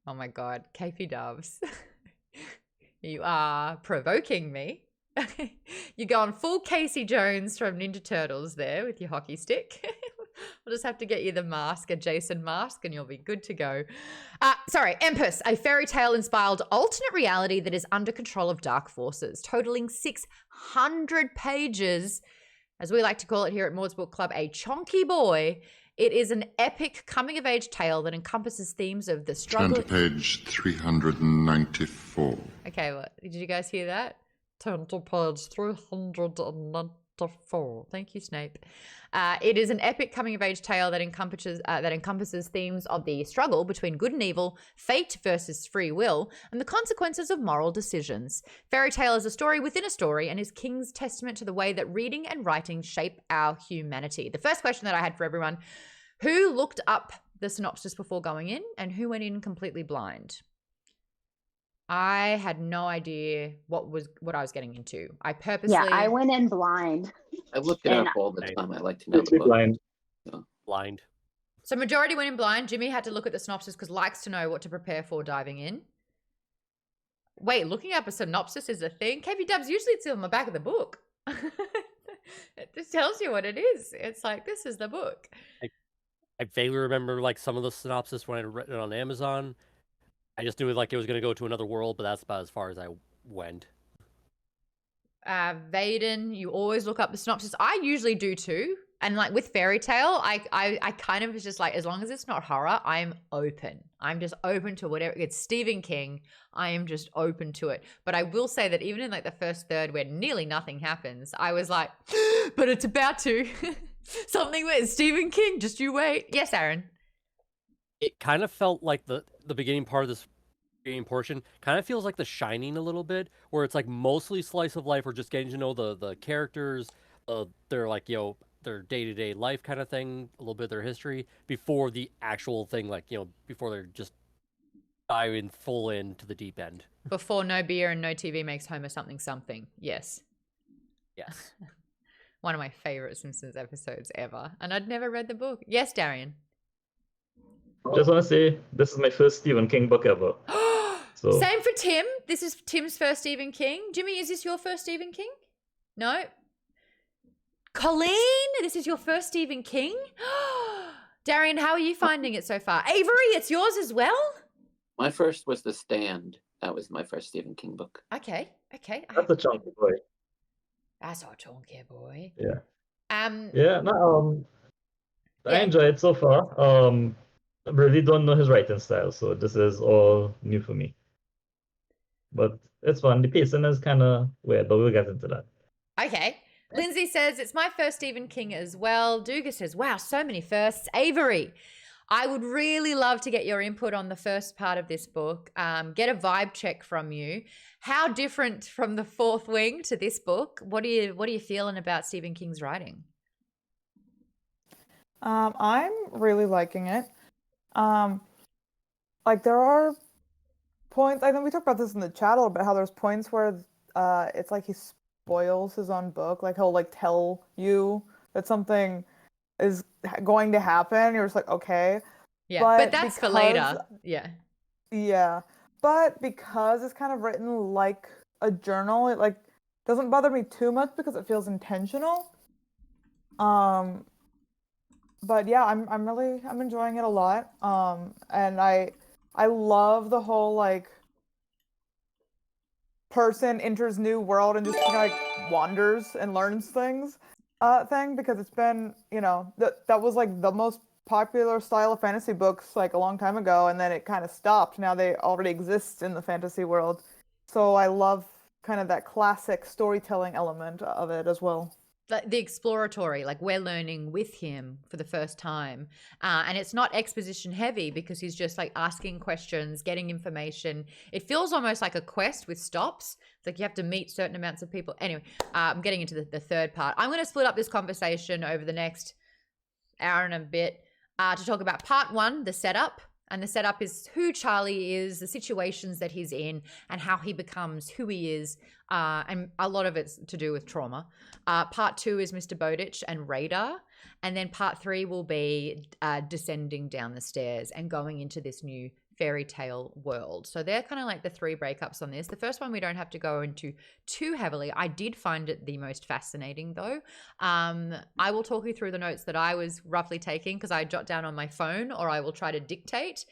Oh my God. KP Doves. You are provoking me. You're going full Casey Jones from Ninja Turtles there with your hockey stick. We'll just have to get you the mask, a Jason mask, and you'll be good to go. Sorry, Empis, a fairy tale inspired alternate reality that is under control of dark forces, totaling 600 pages, as we like to call it here at Maud's Book Club, a chonky boy. It is an epic coming-of-age tale that encompasses themes of the struggle. Turn to page 394. Okay, well, did you guys hear that? Turn to page 394. Thank you, Snape. It is an epic coming-of-age tale that encompasses themes of the struggle between good and evil, fate versus free will, and the consequences of moral decisions. Fairy Tale is a story within a story and is King's testament to the way that reading and writing shape our humanity. The first question that I had for everyone, who looked up the synopsis before going in and who went in completely blind? I had no idea what I was getting into. I purposely... Yeah, I went in blind. I looked it up all the time. I like to know the book. Blind. Blind. So majority went in blind. Jimmy had to look at the synopsis because likes to know what to prepare for diving in. Wait, looking up a synopsis is a thing? KV Dubs, usually it's on the back of the book. It just tells you what it is. It's like, this is the book. I vaguely remember like some of the synopsis when I read it on Amazon. I just knew like it was going to go to another world, but that's about as far as I went. Vaden, you always look up the synopsis. I usually do too. And like with Fairy Tale, I kind of was just like, as long as it's not horror, I'm open. I'm just open to whatever. It's Stephen King. I am just open to it. But I will say that even in like the first third where nearly nothing happens, I was like, but it's about to. Something with Stephen King, just you wait. Yes, Aaron. It kind of felt like the beginning part of this beginning portion kind of feels like The Shining a little bit, where it's like mostly slice of life or just getting to know the characters, their like, you know, their day-to-day life kind of thing, a little bit of their history before the actual thing, like, you know, before they're just diving full into the deep end. Before no beer and no TV makes Homer something. Yes. Yes. One of my favorite Simpsons episodes ever. And I'd never read the book. Yes, Darian. Just want to say, this is my first Stephen King book ever. So. Same for Tim. This is Tim's first Stephen King. Jimmy, is this your first Stephen King? No? Colleen, this is your first Stephen King? Darian, how are you finding it so far? Avery, it's yours as well? My first was The Stand. That was my first Stephen King book. Okay. That's a chunky boy. That's a chunky boy. Yeah. Yeah, I enjoy it so far. I really don't know his writing style, so this is all new for me. But it's fun. The pacing is kind of weird, but we'll get into that. Okay. Lindsay says, it's my first Stephen King as well. Duga says, wow, so many firsts. Avery, I would really love to get your input on the first part of this book. Get a vibe check from you. How different from The Fourth Wing to this book? What are you feeling about Stephen King's writing? I'm really liking it. Like there are points, I know we talked about this in the chat a little bit, how there's points where it's like he spoils his own book. Like he'll like tell you that something is going to happen. You're just like, okay. Yeah, but that's for later. Yeah. Yeah, but because it's kind of written like a journal, it like doesn't bother me too much because it feels intentional. But yeah, I'm enjoying it a lot. And I love the whole like person enters new world and just kind of like wanders and learns things thing, because it's been, that was like the most popular style of fantasy books like a long time ago, and then it kind of stopped. Now they already exist in the fantasy world. So I love kind of that classic storytelling element of it as well. The exploratory, like we're learning with him for the first time, and it's not exposition heavy because he's just like asking questions, getting information. It feels almost like a quest with stops. It's like you have to meet certain amounts of people. Anyway, I'm getting into the third part. I'm going to split up this conversation over the next hour and a bit to talk about part one, the setup. And the setup is who Charlie is, the situations that he's in, and how he becomes who he is. And a lot of it's to do with trauma. Part two is Mr. Bowditch and Radar. And then part three will be descending down the stairs and going into this new fairy tale world. So they're kind of like the three breakups on this. The first one we don't have to go into too heavily. I did find it the most fascinating though. I will talk you through the notes that I was roughly taking because I jot down on my phone, or I will try to dictate.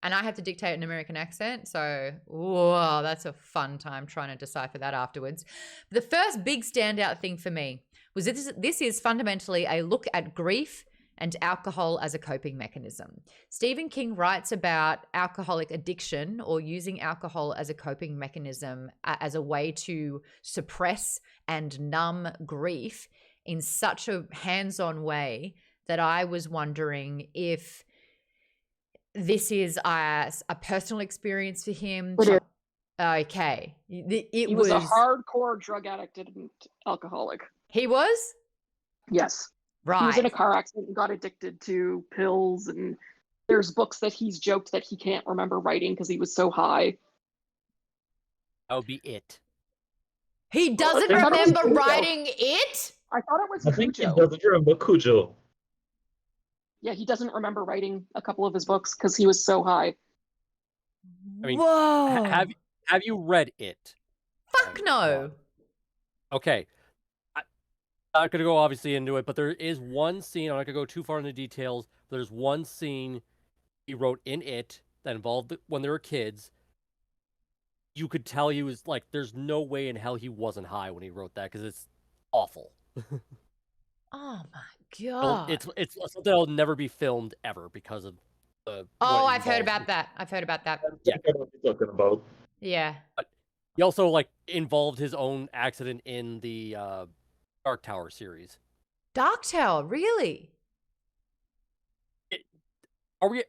And I have to dictate an American accent. So, whoa, that's a fun time trying to decipher that afterwards. The first big standout thing for me was this is fundamentally a look at grief and alcohol as a coping mechanism. Stephen King writes about alcoholic addiction, or using alcohol as a coping mechanism, as a way to suppress and numb grief in such a hands-on way that I was wondering if this is a personal experience for him. Okay. He was a hardcore drug addict and alcoholic. He was? Yes. Right. He was in a car accident and got addicted to pills, and there's books that he's joked that he can't remember writing because he was so high. That would be it. He doesn't remember writing it? I thought it was I think he Cujo. doesn't remember Cujo. Yeah, he doesn't remember writing a couple of his books because he was so high. I mean, whoa. Have you read it? Fuck no. Okay. I'm not going to go obviously into it, but there is one scene, I'm not going to go too far into details, but there's one scene he wrote in it that involved when they were kids. You could tell he was like, there's no way in hell he wasn't high when he wrote that, because it's awful. Oh my God. It's something that'll never be filmed ever because of the... Oh, I've heard about that. Yeah. I know what you're talking about. Yeah. But he also like involved his own accident in the Dark Tower series. Dark Tower, really? Are we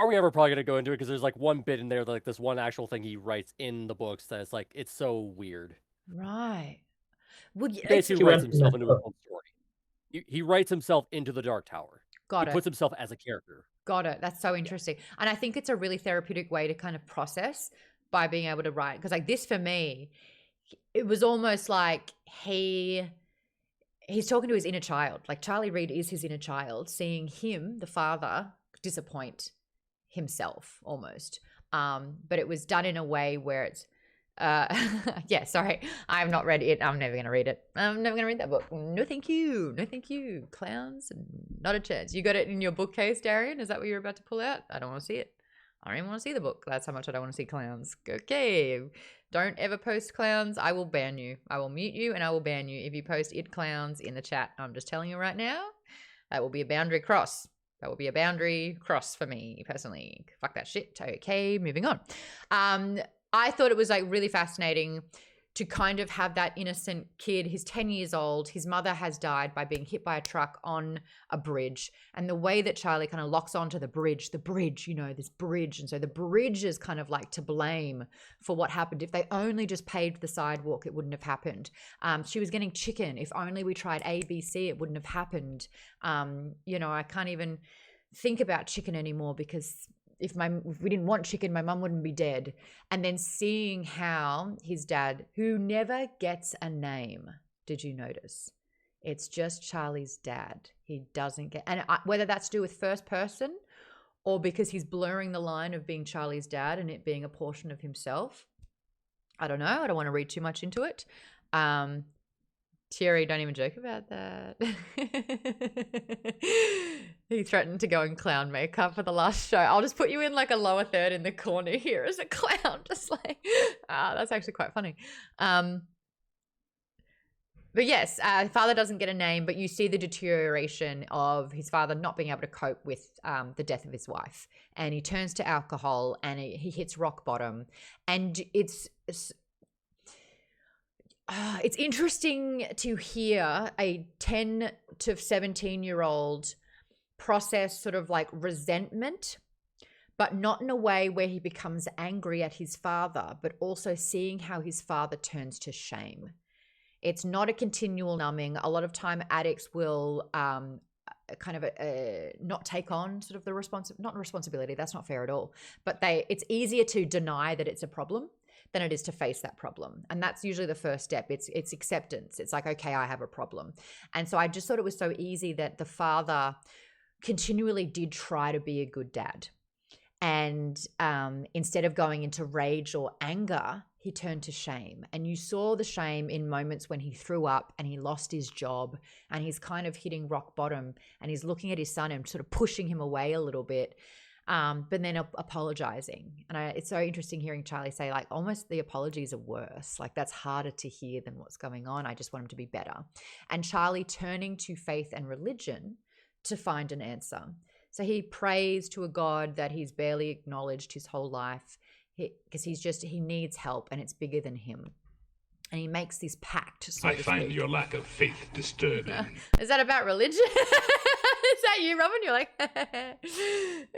ever probably going to go into it? Because there's like one bit in there, like this one actual thing he writes in the books that is like, it's so weird. Right. Well, He basically writes himself into his own story. He writes himself into the Dark Tower. He puts himself as a character. Got it. That's so interesting. And I think it's a really therapeutic way to kind of process by being able to write. Because like this for me, it was almost like he's talking to his inner child. Like Charlie Reed is his inner child, seeing him, the father, disappoint himself almost. But it was done in a way where it's yeah, sorry. I've not read it. I'm never going to read it. I'm never going to read that book. No, thank you. No, thank you. Clowns, not a chance. You got it in your bookcase, Darian? Is that what you're about to pull out? I don't want to see it. I don't even want to see the book. That's how much I don't want to see clowns. Okay. Don't ever post clowns. I will ban you. I will mute you and I will ban you if you post it clowns in the chat. I'm just telling you right now. That will be a boundary cross. That will be a boundary cross for me personally. Fuck that shit. Okay, moving on. I thought it was like really fascinating to kind of have that innocent kid. He's 10 years old. His mother has died by being hit by a truck on a bridge. And the way that Charlie kind of locks onto the bridge, you know, this bridge. And so the bridge is kind of like to blame for what happened. If they only just paved the sidewalk, it wouldn't have happened. She was getting chicken. If only we tried A, B, C, it wouldn't have happened. You know, I can't even think about chicken anymore because if we didn't want chicken, my mum wouldn't be dead. And then seeing how his dad, who never gets a name, did you notice? It's just Charlie's dad. He doesn't get, and whether that's to do with first person or because he's blurring the line of being Charlie's dad and it being a portion of himself. I don't know. I don't want to read too much into it. Thierry, don't even joke about that. He threatened to go in clown makeup for the last show. I'll just put you in like a lower third in the corner here as a clown. Just like, that's actually quite funny. But yes, father doesn't get a name, but you see the deterioration of his father not being able to cope with the death of his wife. And he turns to alcohol and he hits rock bottom. And it's interesting to hear a 10 to 17-year-old process sort of like resentment, but not in a way where he becomes angry at his father, but also seeing how his father turns to shame. It's not a continual numbing. A lot of time addicts will kind of not take on sort of the responsibility. That's not fair at all. But it's easier to deny that it's a problem than it is to face that problem. And that's usually the first step. It's acceptance. It's like, okay, I have a problem. And so I just thought it was so easy that the father continually did try to be a good dad. And instead of going into rage or anger, he turned to shame. And you saw the shame in moments when he threw up and he lost his job and he's kind of hitting rock bottom and he's looking at his son and sort of pushing him away a little bit, but then apologizing. And it's so interesting hearing Charlie say, like, almost the apologies are worse. Like, that's harder to hear than what's going on. I just want him to be better. And Charlie turning to faith and religion to find an answer. So he prays to a God that he's barely acknowledged his whole life, because he needs help and it's bigger than him. And he makes this pact. So I find your lack of faith disturbing. Is that about religion? Is that you, Robin? You're like,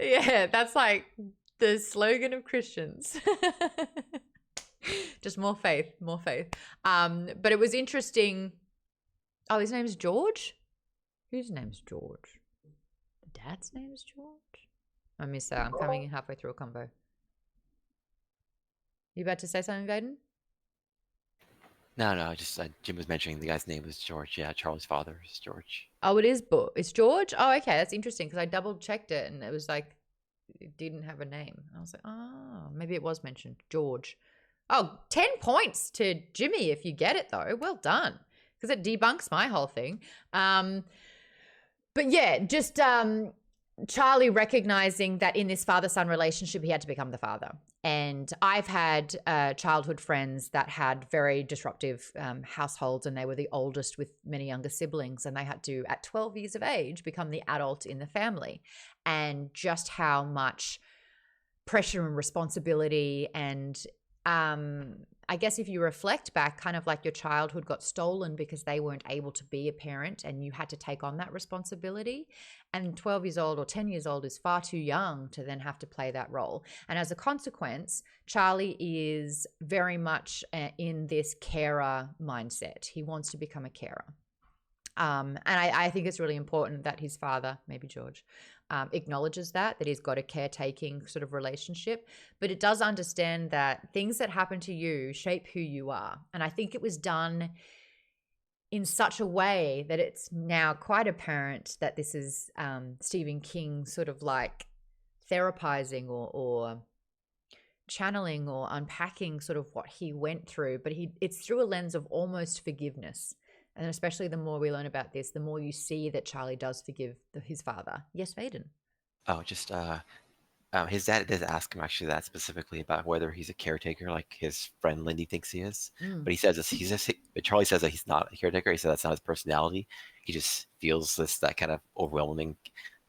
yeah, that's like the slogan of Christians. Just more faith, more faith. But it was interesting. Oh, his name's George? Whose name's George? The dad's name's George? I missed that. I'm coming in halfway through a combo. You about to say something, Vaden? No, just Jim was mentioning the guy's name was George. Yeah, Charlie's father is George. Oh, it is it's George? Oh, okay, that's interesting because I double checked it and it was like, it didn't have a name. I was like, oh, maybe it was mentioned. George. Oh, 10 points to Jimmy if you get it though. Well done. Because it debunks my whole thing. But yeah, just Charlie recognizing that in this father-son relationship, he had to become the father. And I've had childhood friends that had very disruptive households, and they were the oldest with many younger siblings, and they had to, at 12 years of age, become the adult in the family. And just how much pressure and responsibility and I guess if you reflect back, kind of like your childhood got stolen because they weren't able to be a parent and you had to take on that responsibility. And 12 years old or 10 years old is far too young to then have to play that role. And as a consequence, Charlie is very much in this carer mindset. He wants to become a carer. And I think it's really important that his father, maybe George, acknowledges that he's got a caretaking sort of relationship, but it does understand that things that happen to you shape who you are. And I think it was done in such a way that it's now quite apparent that this is Stephen King sort of like therapizing or channeling or unpacking sort of what he went through, but it's through a lens of almost forgiveness. And especially the more we learn about this, the more you see that Charlie does forgive his father. Yes, Vaden? Oh, just his dad did ask him actually that specifically about whether he's a caretaker like his friend Lindy thinks he is. But he says Charlie says that he's not a caretaker. He said that's not his personality. He just feels that kind of overwhelming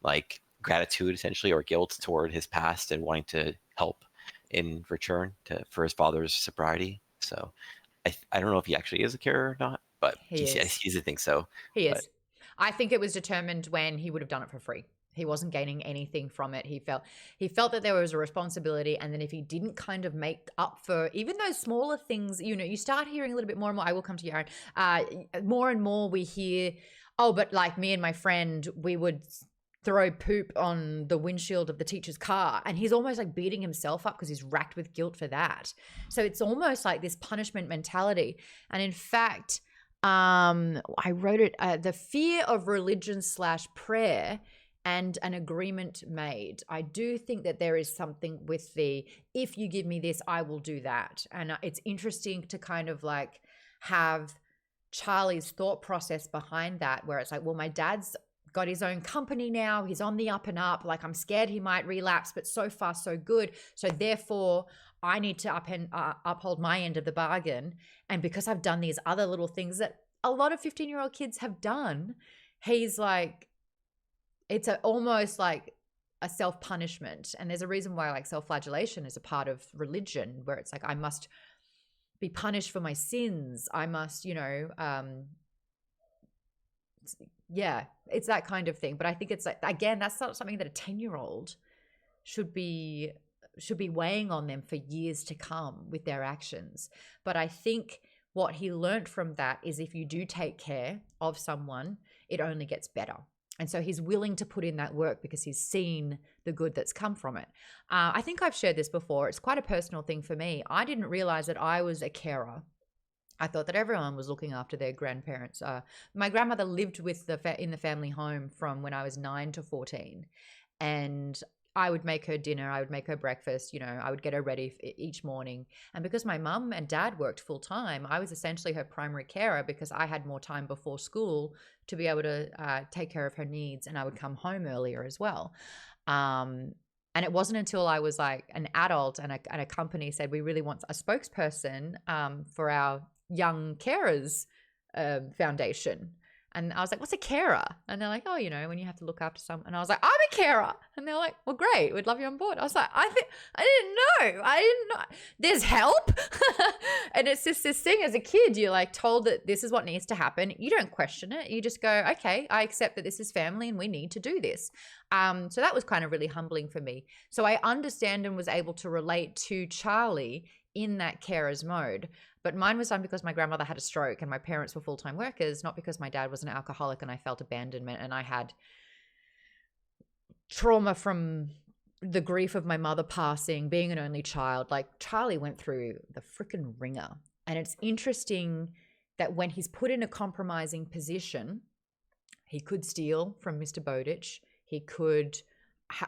like gratitude essentially or guilt toward his past and wanting to help in return for his father's sobriety. So I don't know if he actually is a carer or not. But he seems to think so. He is. I think it was determined when he would have done it for free. He wasn't gaining anything from it. He felt that there was a responsibility, and then if he didn't kind of make up for even those smaller things, you start hearing a little bit more and more. I will come to you, Aaron. More and more we hear, oh, but like me and my friend, we would throw poop on the windshield of the teacher's car, and he's almost like beating himself up because he's racked with guilt for that. So it's almost like this punishment mentality. And in fact, I wrote it, the fear of religion / prayer and an agreement made. I do think that there is something with the, if you give me this, I will do that. And it's interesting to kind of like have Charlie's thought process behind that, where it's like, well, my dad's got his own company now. He's on the up and up. Like, I'm scared he might relapse, but so far so good. So therefore I need to uphold my end of the bargain. And because I've done these other little things that a lot of 15-year-old kids have done, he's like, it's almost like a self-punishment. And there's a reason why like self-flagellation is a part of religion, where it's like, I must be punished for my sins. I must, yeah, it's that kind of thing. But I think it's like, again, that's not something that a 10-year-old should be weighing on them for years to come with their actions. But I think what he learned from that is if you do take care of someone, it only gets better. And so he's willing to put in that work because he's seen the good that's come from it. I think I've shared this before. It's quite a personal thing for me. I didn't realize that I was a carer. I thought that everyone was looking after their grandparents. My grandmother lived with in the family home from when I was 9 to 14. And I would make her dinner. I would make her breakfast. I would get her ready each morning. And because my mum and dad worked full time, I was essentially her primary carer because I had more time before school to be able to take care of her needs. And I would come home earlier as well. And it wasn't until I was like an adult and a company said, we really want a spokesperson for our young carers foundation. And I was like, what's a carer? And they're like, oh, when you have to look after someone. And I was like, I'm a carer. And they're like, well, great. We'd love you on board. I was like, I didn't know. There's help. And it's just this thing as a kid, you're like told that this is what needs to happen. You don't question it. You just go, okay, I accept that this is family and we need to do this. So that was kind of really humbling for me. So I understand and was able to relate to Charlie in that carer's mode. But mine was done because my grandmother had a stroke and my parents were full-time workers, not because my dad was an alcoholic and I felt abandonment and I had trauma from the grief of my mother passing, being an only child. Like, Charlie went through the freaking ringer. And it's interesting that when he's put in a compromising position, he could steal from Mr. Bowditch. He could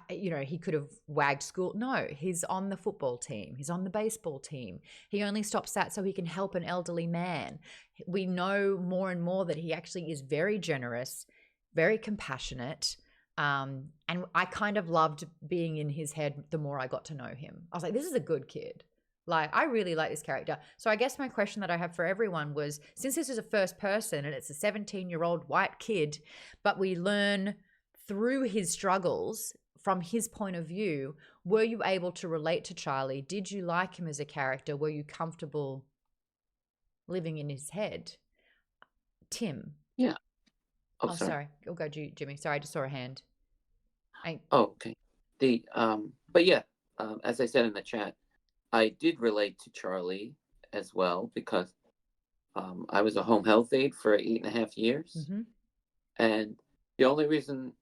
he could have wagged school. No, he's on the football team. He's on the baseball team. He only stops that so he can help an elderly man. We know more and more that he actually is very generous, very compassionate. And I kind of loved being in his head the more I got to know him. I was like, this is a good kid. Like, I really like this character. So I guess my question that I have for everyone was, since this is a first person and it's a 17-year-old white kid, but we learn through his struggles from his point of view, were you able to relate to Charlie? Did you like him as a character? Were you comfortable living in his head? Tim? Yeah. Oh, sorry. I'll go Jimmy. Sorry, I just saw a hand. Okay. But yeah, as I said in the chat, I did relate to Charlie as well because I was a home health aide for 8.5 years. Mm-hmm. And the only reason,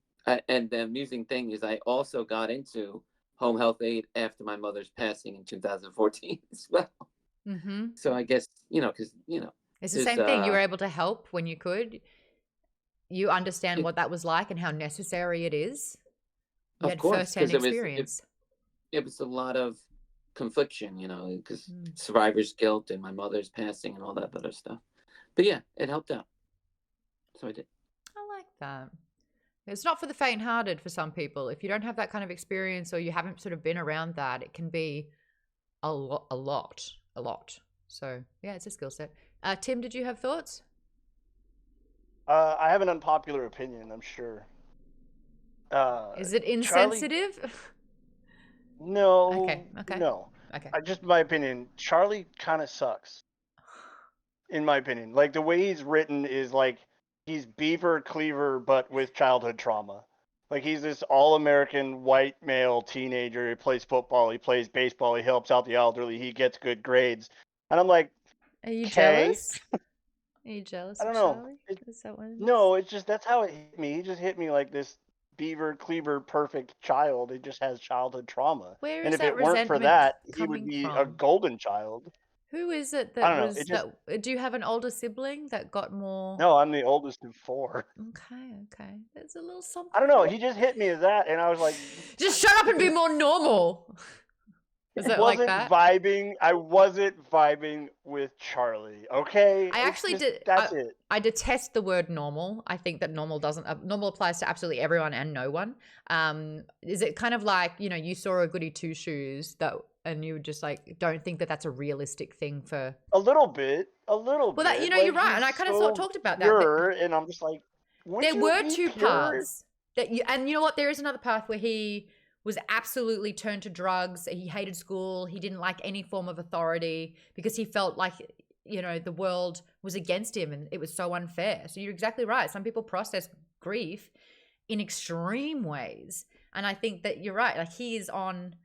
and the amusing thing is I also got into home health aide after my mother's passing in 2014 as well. Mm-hmm. So I guess, because, it's the same thing. You were able to help when you could. You understand what that was like and how necessary it is. You had first-hand experience. It was a lot of confliction, because survivor's guilt and my mother's passing and all that other stuff. But yeah, it helped out. So I did. I like that. It's not for the faint-hearted for some people. If you don't have that kind of experience or you haven't sort of been around that, it can be a lot. So yeah, it's a skill set. Tim, did you have thoughts? I have an unpopular opinion, I'm sure. Is it insensitive? Charlie... No. Okay. No. Okay. Just my opinion, Charlie kind of sucks. In my opinion. Like, the way he's written is like he's Beaver Cleaver, but with childhood trauma. Like, he's this all-American white male teenager. He plays football, he plays baseball, he helps out the elderly, he gets good grades. And I'm like, are you jealous? Are you jealous? I don't know. know. Is that what it is? No, it's just that's how it hit me. He just hit me like this Beaver Cleaver perfect child. He just has childhood trauma. Where is and if that it weren't for resentment that, he would coming be from? a golden child. Who is it I that don't know. was It just that? Do you have an older sibling that got more? no. I'm the oldest of 4. Okay. There's a little something. I don't know. He just hit me as that, and I was like, Just shut up and be more normal. Is it like that? I wasn't vibing with Charlie. Okay. I actually did. That's it. I detest the word normal. I think that normal doesn't. Normal applies to absolutely everyone and no one. Is it kind of like, you saw a goody two shoes and you just like don't think that that's a realistic thing for A little bit. Well, bit. that you're right, and I kind of talked about that. Pure, and I'm just like, would There you were be two pure? paths and you know what? There is another path where he was absolutely turned to drugs. He hated school. He didn't like any form of authority because he felt like, the world was against him and it was so unfair. So you're exactly right. Some people process grief in extreme ways. And I think that you're right. Like he is on,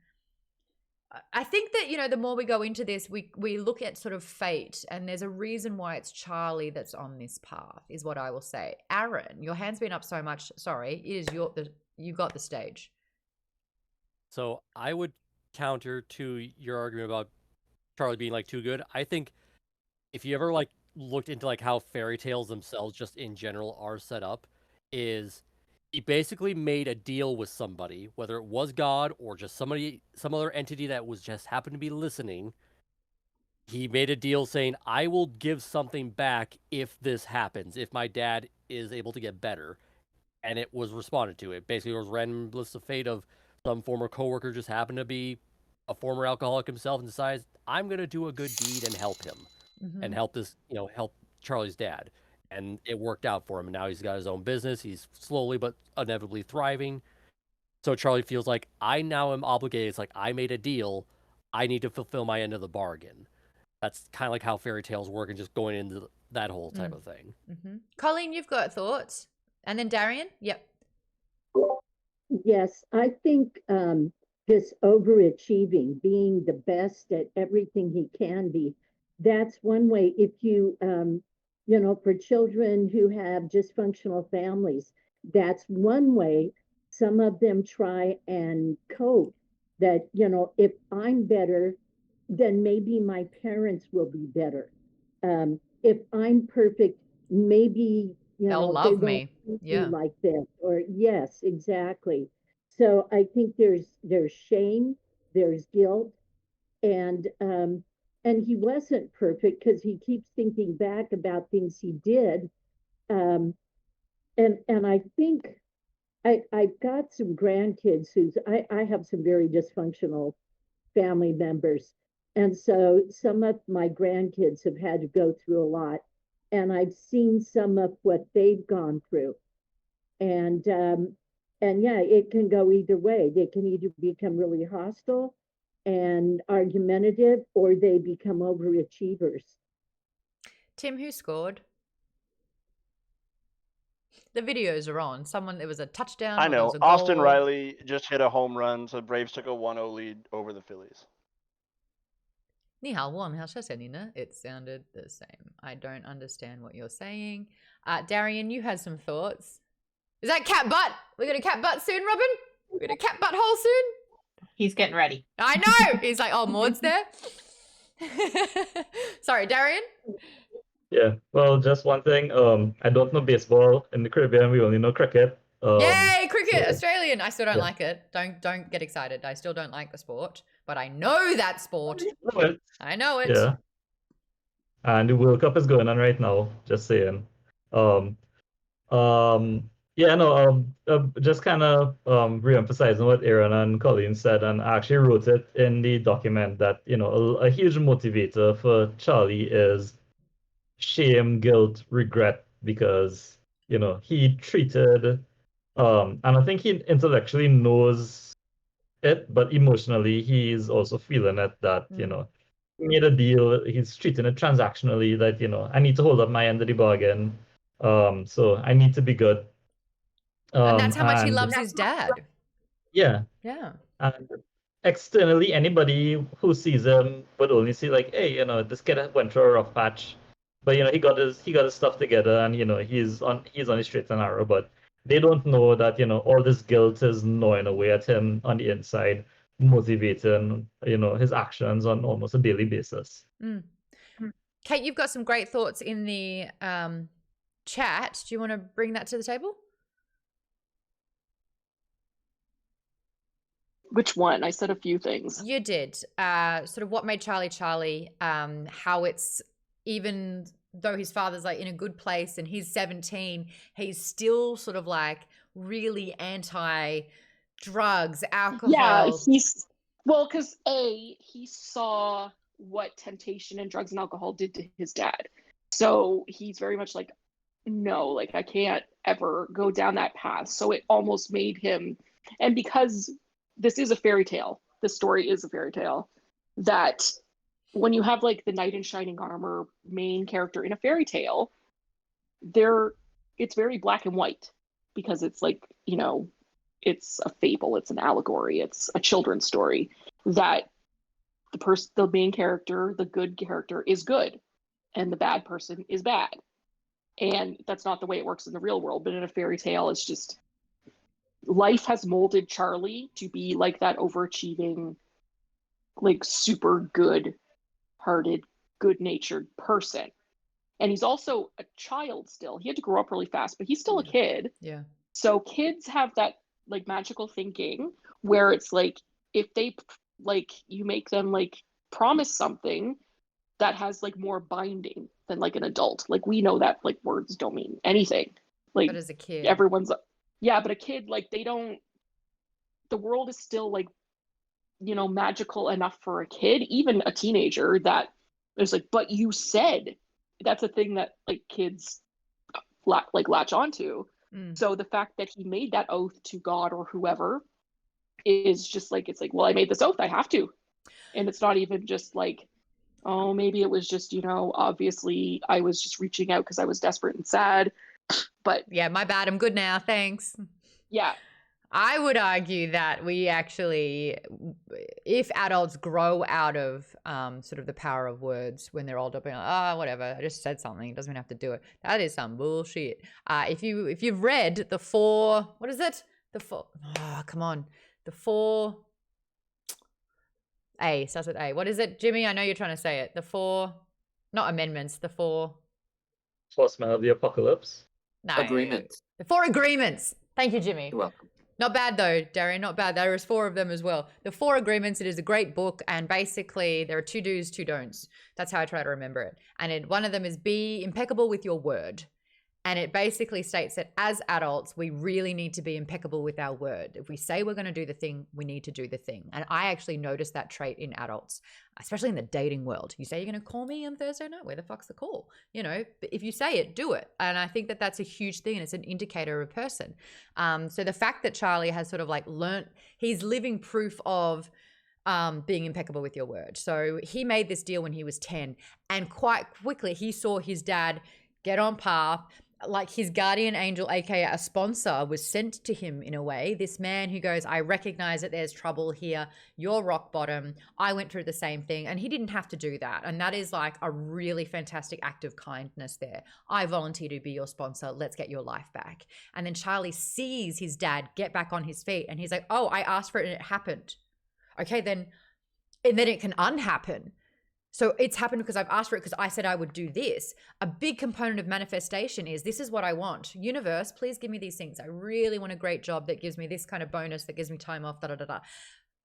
I think that, the more we go into this, we look at sort of fate, and there's a reason why it's Charlie that's on this path, is what I will say. Aaron, your hand's been up so much. Sorry, you got the stage. So I would counter to your argument about Charlie being like too good. I think if you ever like looked into like how fairy tales themselves just in general are set up, is he basically made a deal with somebody, whether it was God or just some other entity that was just happened to be listening. He made a deal saying, I will give something back if this happens, if my dad is able to get better. And it was responded to. It basically was random list of fate of some former coworker just happened to be a former alcoholic himself and decides, I'm going to do a good deed and help him and help help Charlie's dad. And it worked out for him. And now he's got his own business. He's slowly but inevitably thriving. So Charlie feels like I now am obligated. It's like I made a deal. I need to fulfill my end of the bargain. That's kind of like how fairy tales work, and just going into that whole type of thing. Colleen, you've got thoughts. And then Darian? Yep. Yes, I think this overachieving, being the best at everything he can be, that's one way. If you, for children who have dysfunctional families, that's one way. Some of them try and cope that, if I'm better, then maybe my parents will be better. If I'm perfect, maybe they'll they love won't me. treat Yeah. me like this. Or yes, exactly. So I think there's shame, there's guilt, and he wasn't perfect because he keeps thinking back about things he did. And I think I've got some grandkids I have some very dysfunctional family members. And so some of my grandkids have had to go through a lot. And I've seen some of what they've gone through. And yeah, it can go either way. They can either become really hostile and argumentative, or they become overachievers. Tim, who scored? The videos are on. There was a touchdown. I or there know. was a Austin goal. Riley just hit a home run, so Braves took a 1-0 lead over the Phillies. 你好，我们好谢谢你呢. It sounded the same. I don't understand what you're saying. Darian, you had some thoughts. Is that cat butt? We're going to cat butt soon, Robin? We're going to cat butt hole soon? He's getting ready. I know. He's like, oh, Maude's there. Sorry, Darian? Yeah, well, just one thing. I don't know baseball. In the Caribbean, we only know cricket. Yay, cricket, Australian. I still don't yeah. like it. Don't get excited. I still don't like the sport, but I know that sport. I know it. Yeah. And the World Cup is going on right now. Just saying. Just kind of re-emphasizing what Aaron and Colleen said, and I actually wrote it in the document that a huge motivator for Charlie is shame, guilt, regret, because he treated and I think he intellectually knows it, but emotionally he's also feeling it that he made a deal, he's treating it transactionally, that I need to hold up my end of the bargain, so I need to be good, and that's how much he loves his dad. Yeah And externally, anybody who sees him would only see like, hey, this kid went through a rough patch, but he got his stuff together, and he's on his straight and narrow. But they don't know that all this guilt is gnawing away at him on the inside, motivating his actions on almost a daily basis. Kate, you've got some great thoughts in the chat. Do you want to bring that to the table? Which one? I said a few things. You did. Sort of what made Charlie Charlie, how it's, even though his father's like in a good place and he's 17, he's still sort of like really anti drugs, alcohol. Yeah, because he saw what temptation and drugs and alcohol did to his dad. So he's very much like, no, like I can't ever go down that path. So it almost made him, and because this is a fairy tale, the story is a fairy tale, that when you have like the knight in shining armor main character in a fairy tale, it's very black and white, because it's like, it's a fable, it's an allegory, it's a children's story, that the main character, the good character, is good and the bad person is bad. And that's not the way it works in the real world, but in a fairy tale, it's just life has molded Charlie to be like that overachieving, like super good-hearted, good-natured person. And he's also a child still. He had to grow up really fast, but he's still a kid. Yeah. So kids have that like magical thinking where it's like, if they like, you make them like promise something that has like more binding than like an adult. Like we know that like words don't mean anything. Like, but as a kid, but a kid, like the world is still like, magical enough for a kid, even a teenager, that there's like, but you said, that's a thing that like kids latch onto. So the fact that he made that oath to God or whoever is just like, it's like, well, I made this oath, I have to. And it's not even just like, oh, maybe it was just, obviously I was just reaching out because I was desperate and sad. But yeah, my bad, I'm good now, thanks. Yeah. I would argue that we actually, if adults grow out of sort of the power of words when they're older, being like, whatever, I just said something, it doesn't mean I have to do it. That is some bullshit. If you've read the four, what is it? Come on. The four, starts with A. What is it, Jimmy? I know you're trying to say it. The four, not amendments, the four. Horsemen of the Apocalypse. No. Agreements. The four agreements. Thank you, Jimmy. You're welcome. Not bad though, Darian, not bad. There is 4 of them as well. The 4 agreements, it is a great book, and basically there are 2 do's, 2 don'ts. That's how I try to remember it. And one of them is be impeccable with your word. And it basically states that as adults, we really need to be impeccable with our word. If we say we're going to do the thing, we need to do the thing. And I actually noticed that trait in adults, especially in the dating world. You say you're going to call me on Thursday night, where the fuck's the call? But if you say it, do it. And I think that that's a huge thing, and it's an indicator of a person. So the fact that Charlie has sort of like learnt, he's living proof of being impeccable with your word. So he made this deal when he was 10, and quite quickly he saw his dad get on path. Like his guardian angel, aka a sponsor, was sent to him in a way. This man who goes, I recognize that there's trouble here. You're rock bottom. I went through the same thing. And he didn't have to do that. And that is like a really fantastic act of kindness there. I volunteer to be your sponsor. Let's get your life back. And then Charlie sees his dad get back on his feet, and he's like, oh, I asked for it and it happened. Okay, and then it can unhappen. So it's happened because I've asked for it, because I said I would do this. A big component of manifestation is, this is what I want. Universe, please give me these things. I really want a great job that gives me this kind of bonus, that gives me time off, da-da-da-da.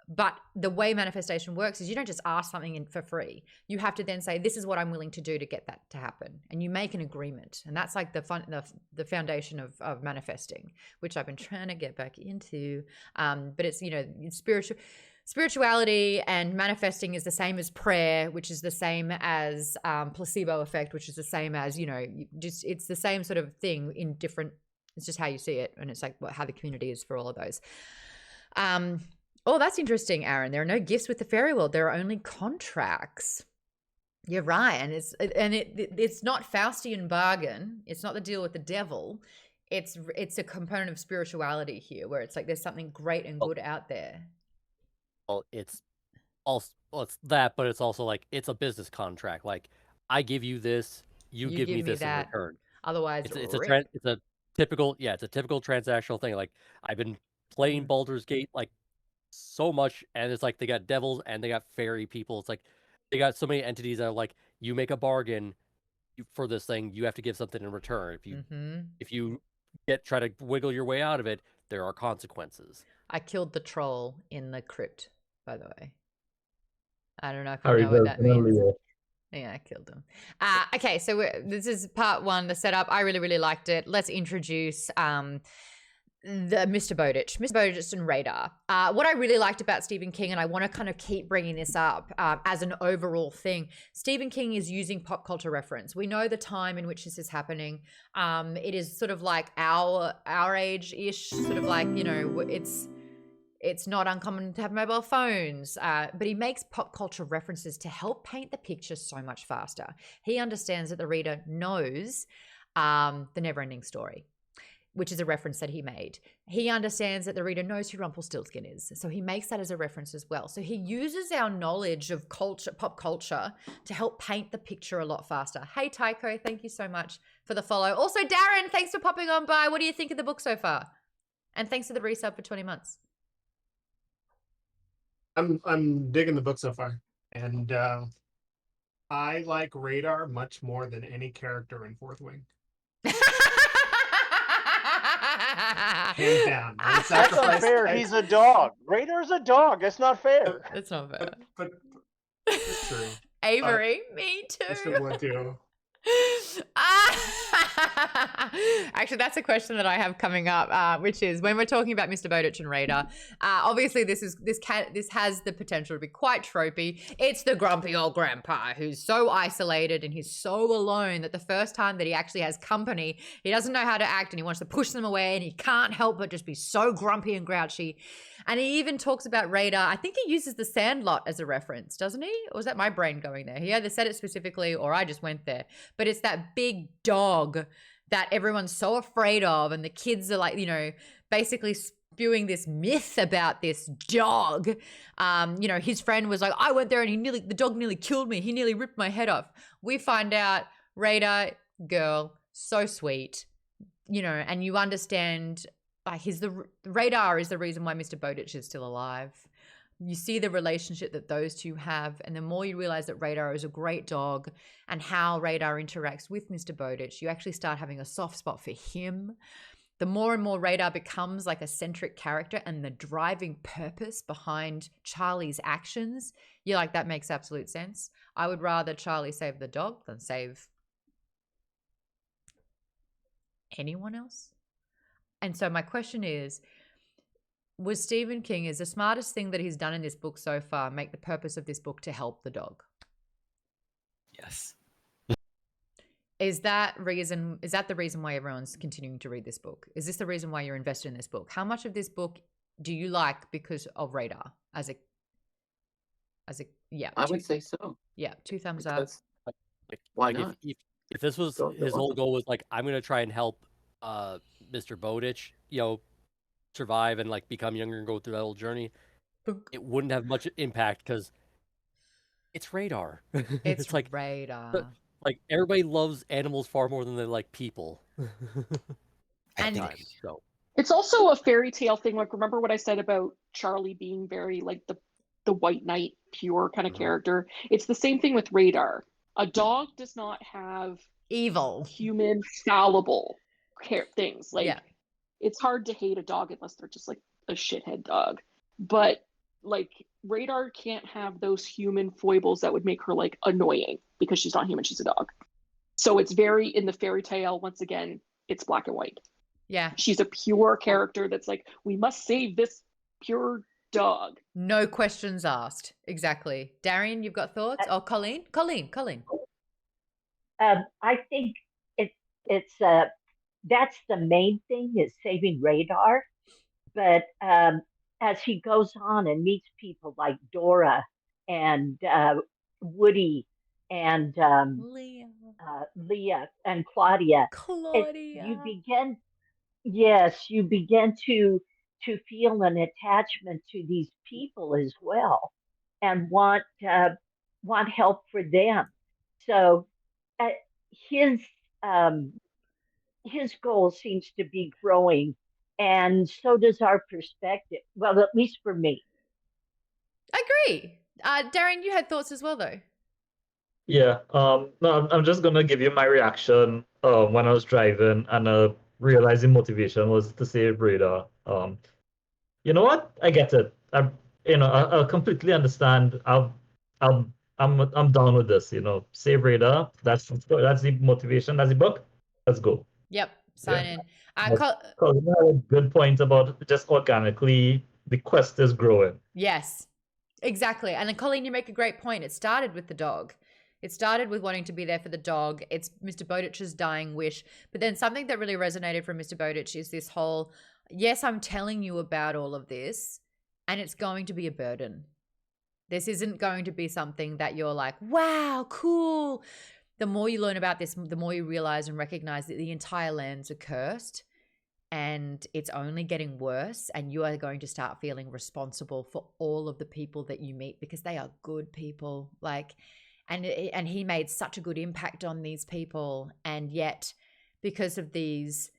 But the way manifestation works is you don't just ask something for free. You have to then say, this is what I'm willing to do to get that to happen. And you make an agreement. And that's like the foundation of manifesting, which I've been trying to get back into. But it's, it's spirituality and manifesting is the same as prayer, which is the same as placebo effect, which is the same as, it's the same sort of thing in different, it's just how you see it. And it's like how the community is for all of those. Oh, that's interesting, Aaron. There are no gifts with the fairy world. There are only contracts. You're right. And it's not Faustian bargain. It's not the deal with the devil. It's a component of spirituality here, where it's like there's something great and good out there. Well, it's that, but it's also like it's a business contract. Like, I give you this, you give me this in return. Otherwise, it's a typical transactional thing. Like, I've been playing Baldur's Gate like so much, and it's like they got devils and they got fairy people. It's like they got so many entities that are like, you make a bargain for this thing, you have to give something in return. If you try to wiggle your way out of it, there are consequences. I killed the troll in the crypt, by the way. I don't know if you Harry know what does that means. finally, Yeah, I killed him. Okay, so this is part one, the setup. I really, really liked it. Let's introduce the Mr. Bowditch. Mr. Bowditch and Radar. What I really liked about Stephen King, and I want to kind of keep bringing this up as an overall thing, Stephen King is using pop culture reference. We know the time in which this is happening. It is sort of like our age-ish, sort of like, you know, it's not uncommon to have mobile phones, but he makes pop culture references to help paint the picture so much faster. He understands that the reader knows the Neverending Story, which is a reference that he made. He understands that the reader knows who Rumpelstiltskin is, so he makes that as a reference as well. So he uses our knowledge of culture, pop culture, to help paint the picture a lot faster. Hey, Tycho, thank you so much for the follow. Also, Darren, thanks for popping on by. What do you think of the book so far? And thanks for the resub for 20 months. I'm digging the book so far, and I like Radar much more than any character in Fourth Wing. Hands down. That's unfair. He's a dog. Radar's a dog. That's not fair. That's not fair. But it's true. Avery, me too. That's the one too. Actually, that's a question that I have coming up, which is when we're talking about Mr. Bowditch and Radar. Obviously, this has the potential to be quite tropey. It's the grumpy old grandpa who's so isolated and he's so alone that the first time that he actually has company, he doesn't know how to act and he wants to push them away and he can't help but just be so grumpy and grouchy. And he even talks about Radar. I think he uses the Sandlot as a reference, doesn't he? Or was that my brain going there? He either said it specifically or I just went there. But it's that big dog that everyone's so afraid of, and the kids are like, you know, basically spewing this myth about this dog. You know, his friend was like, I went there and the dog nearly killed me. He nearly ripped my head off. We find out Radar, girl, so sweet, you know, and you understand the Radar is the reason why Mr. Bowditch is still alive. You see the relationship that those two have, and the more you realize that Radar is a great dog and how Radar interacts with Mr. Bowditch, you actually start having a soft spot for him. The more and more Radar becomes like a centric character and the driving purpose behind Charlie's actions, you're like, that makes absolute sense. I would rather Charlie save the dog than save anyone else. And so my question is, was Stephen King, is the smartest thing that he's done in this book so far make the purpose of this book to help the dog? Yes. Is that the reason why everyone's continuing to read this book? Is this the reason why you're invested in this book? How much of this book do you like because of Radar as a yeah? I would say so. Yeah, 2 thumbs up. Why not? If this was his whole goal was like, I'm gonna try and help Mr. Bowditch, you know, survive and like become younger and go through that whole journey, it wouldn't have much impact because it's Radar. It's like Radar. Like everybody loves animals far more than they like people. And so it's also a fairy tale thing. Like, remember what I said about Charlie being very like the white knight, pure kind of character? It's the same thing with Radar. A dog does not have evil, human, fallible things. Like, yeah. It's hard to hate a dog unless they're just like a shithead dog. But like Radar can't have those human foibles that would make her like annoying because she's not human, she's a dog. So it's very, in the fairy tale, once again, it's black and white. Yeah. She's a pure character that's like, we must save this pure dog. No questions asked. Exactly. Darian, you've got thoughts? Oh, Colleen. I think it's that's the main thing, is saving Radar. But as he goes on and meets people like Dora and Woody and Leah and Claudia, you begin to feel an attachment to these people as well, and want help for them. So his goal seems to be growing, and so does our perspective. Well, at least for me. I agree. Darren, you had thoughts as well, though. Yeah. No, I'm just gonna give you my reaction when I was driving and realizing motivation was to save Radar. You know what? I get it. I completely understand. I'm down with this. Save Radar. That's the motivation. That's the book. Let's go. Yep, Yeah. sign in. But Colin had a good point about just organically the quest is growing. Yes, exactly. And then, Colleen, you make a great point. It started with the dog. It started with wanting to be there for the dog. It's Mr. Bowditch's dying wish. But then something that really resonated from Mr. Bowditch is this whole, yes, I'm telling you about all of this, and it's going to be a burden. This isn't going to be something that you're like, wow, cool. The more you learn about this, the more you realize and recognize that the entire lands are cursed. And it's only getting worse, and you are going to start feeling responsible for all of the people that you meet because they are good people. And he made such a good impact on these people, and yet because of these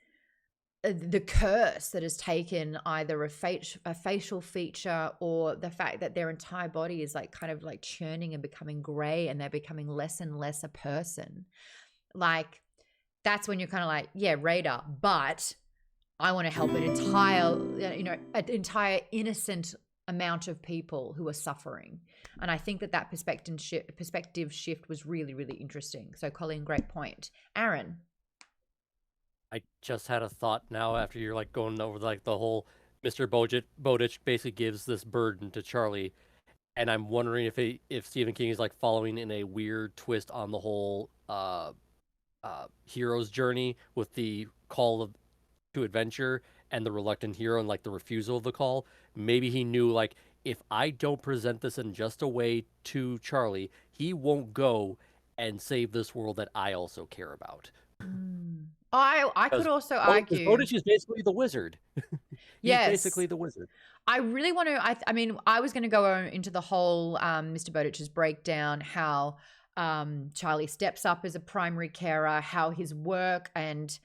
the curse that has taken either a facial feature or the fact that their entire body is like kind of like churning and becoming gray, and they're becoming less and less a person. Like, that's when you're kind of like, yeah, Radar, but I want to help an entire innocent amount of people who are suffering. And I think that perspective shift was really, really interesting. So, Colleen, great point. Aaron. I just had a thought now after you're like going over like the whole Mr. Bowditch basically gives this burden to Charlie. And I'm wondering if Stephen King is like following in a weird twist on the whole hero's journey with the call to adventure and the reluctant hero and like the refusal of the call. Maybe he knew like, if I don't present this in just a way to Charlie, he won't go and save this world that I also care about. I could also argue Bowditch is basically the wizard. Yes, basically the wizard. I really want to. I mean, I was going to go into the whole Mr. Bowditch's breakdown, how Charlie steps up as a primary carer, how his work and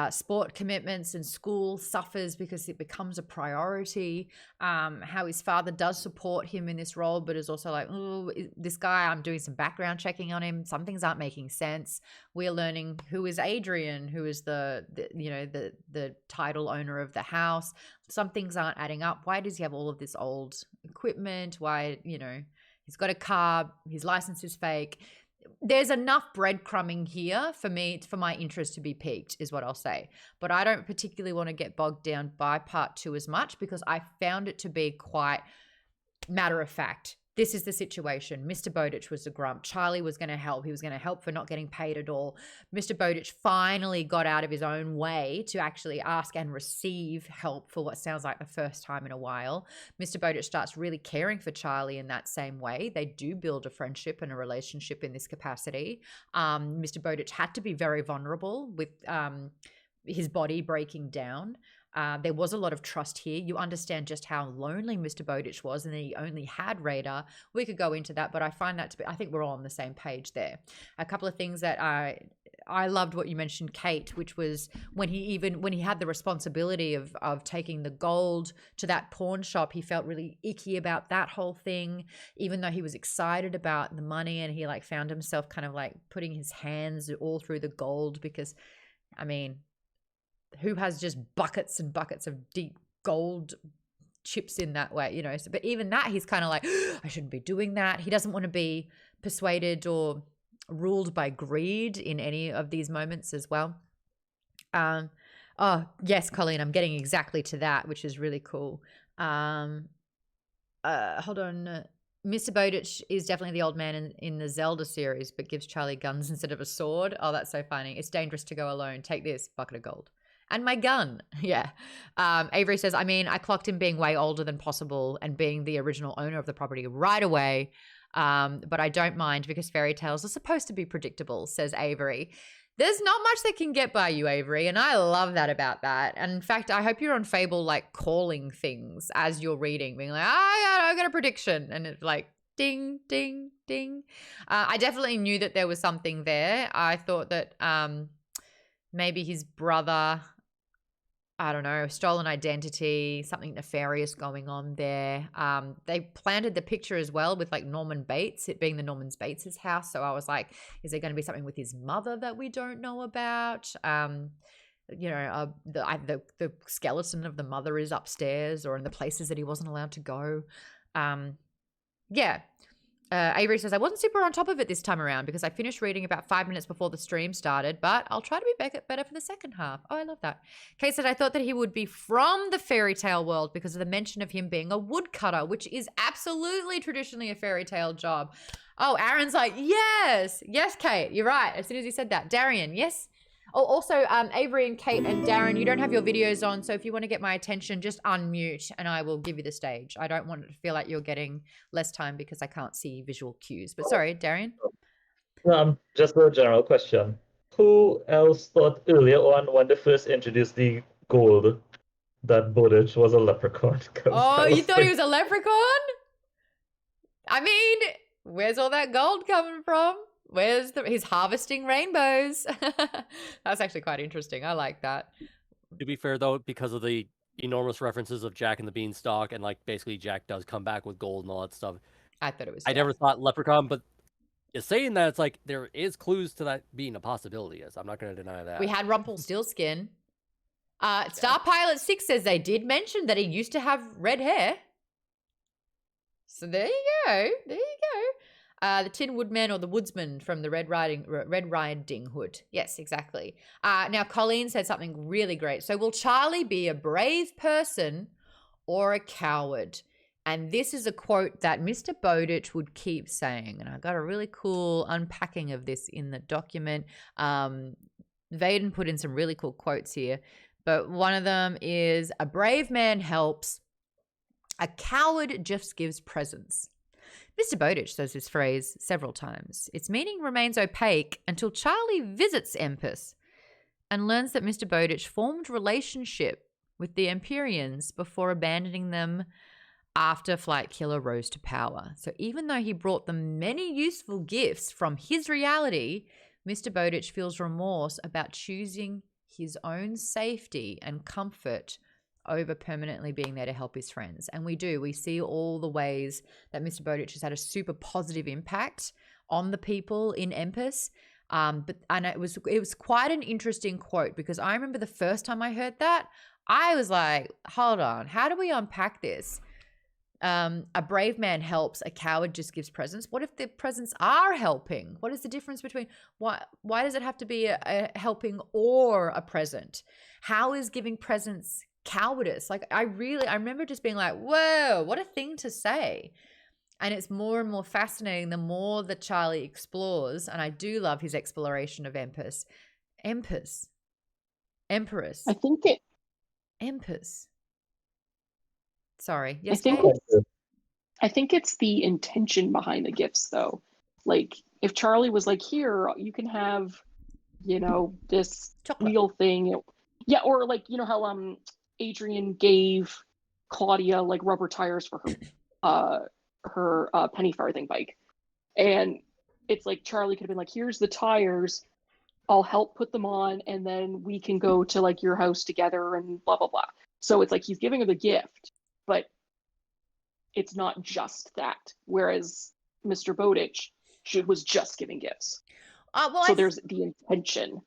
sport commitments and school suffers because it becomes a priority, how his father does support him in this role, but is also like, oh, this guy, I'm doing some background checking on him. Some things aren't making sense. We're learning who is Adrian, who is the title owner of the house. Some things aren't adding up. Why does he have all of this old equipment? Why, he's got a car, his license is fake. There's enough breadcrumbing here for my interest to be piqued, is what I'll say. But I don't particularly want to get bogged down by part 2 as much, because I found it to be quite matter of fact. This is the situation. Mr. Bowditch was a grump. Charlie was going to help. He was going to help for not getting paid at all. Mr. Bowditch finally got out of his own way to actually ask and receive help for what sounds like the first time in a while. Mr. Bowditch starts really caring for Charlie in that same way. They do build a friendship and a relationship in this capacity. Mr. Bowditch had to be very vulnerable with his body breaking down. There was a lot of trust here. You understand just how lonely Mr. Bowditch was, and that he only had Radar. We could go into that, but I find that to be, I think we're all on the same page there. A couple of things that I loved what you mentioned, Kate, which was when he had the responsibility of taking the gold to that pawn shop, he felt really icky about that whole thing, even though he was excited about the money, and he like found himself kind of like putting his hands all through the gold, because, I mean, who has just buckets and buckets of deep gold chips in that way, So, but even that, he's kind of like, I shouldn't be doing that. He doesn't want to be persuaded or ruled by greed in any of these moments as well. Oh, yes, Colleen, I'm getting exactly to that, which is really cool. Hold on. Mr. Bowditch is definitely the old man in the Zelda series, but gives Charlie guns instead of a sword. Oh, that's so funny. It's dangerous to go alone. Take this bucket of gold. And my gun. Yeah. Avery says, I mean, I clocked him being way older than possible and being the original owner of the property right away. But I don't mind because fairy tales are supposed to be predictable, says Avery. There's not much that can get by you, Avery, and I love that about that. And in fact, I hope you're on Fable like calling things as you're reading, being like, I got a prediction. And it's like, ding, ding, ding. I definitely knew that there was something there. I thought that maybe his brother I don't know, stolen identity, something nefarious going on there. They planted the picture as well with like Norman Bates, it being the Norman Bates' house. So I was like, is there going to be something with his mother that we don't know about? The skeleton of the mother is upstairs or in the places that he wasn't allowed to go. Avery says, I wasn't super on top of it this time around because I finished reading about 5 minutes before the stream started, but I'll try to be better for the second half. Oh, I love that. Kate said, I thought that he would be from the fairy tale world because of the mention of him being a woodcutter, which is absolutely traditionally a fairy tale job. Oh, Aaron's like, yes, Kate, you're right. As soon as you said that. Darian, yes. Oh, also, Avery and Kate and Darren, you don't have your videos on, so if you want to get my attention, just unmute and I will give you the stage. I don't want it to feel like you're getting less time because I can't see visual cues. But sorry, Darian. Just a general question. Who else thought earlier on when they first introduced the gold that Bowditch was a leprechaun? Oh, you thought he was a leprechaun? I mean, where's all that gold coming from? He's harvesting rainbows. That's actually quite interesting. I like that. To be fair, though, because of the enormous references of Jack and the Beanstalk, and like basically Jack does come back with gold and all that stuff. I thought it was. I never thought leprechaun, but saying that, it's like there is clues to that being a possibility. Yes, I'm not going to deny that. We had Rumpelstiltskin. Star Pilot 6 says they did mention that he used to have red hair. So there you go. The Tin Woodman or the Woodsman from the Red Riding Hood. Yes, exactly. Now, Colleen said something really great. So will Charlie be a brave person or a coward? And this is a quote that Mr. Bowditch would keep saying. And I got a really cool unpacking of this in the document. Vaden put in some really cool quotes here. But one of them is, a brave man helps, a coward just gives presents. Mr. Bowditch says this phrase several times. Its meaning remains opaque until Charlie visits Empis and learns that Mr. Bowditch formed relationship with the Empyreans before abandoning them after Flight Killer rose to power. So even though he brought them many useful gifts from his reality, Mr. Bowditch feels remorse about choosing his own safety and comfort over permanently being there to help his friends. And we see all the ways that Mr. Bowditch has had a super positive impact on the people in Empis. And it was quite an interesting quote because I remember the first time I heard that, I was like, hold on, how do we unpack this? A brave man helps, a coward just gives presents. What if the presents are helping? What is the difference between why does it have to be a helping or a present? How is giving presents cowardice? Like I remember just being like, whoa, what a thing to say. And it's more and more fascinating the more that Charlie explores, and I do love his exploration of Empis. Empress. I think it. Empis. Sorry. Yes, I think it's the intention behind the gifts, though. Like, if Charlie was like, here, you can have, this chocolate wheel thing. Yeah, or like, how Adrian gave Claudia like rubber tires for her penny farthing bike. And it's like Charlie could have been like, here's the tires, I'll help put them on, and then we can go to like your house together and blah, blah, blah. So it's like he's giving her the gift, but it's not just that. Whereas Mr. Bowditch was just giving gifts. So there's the intention.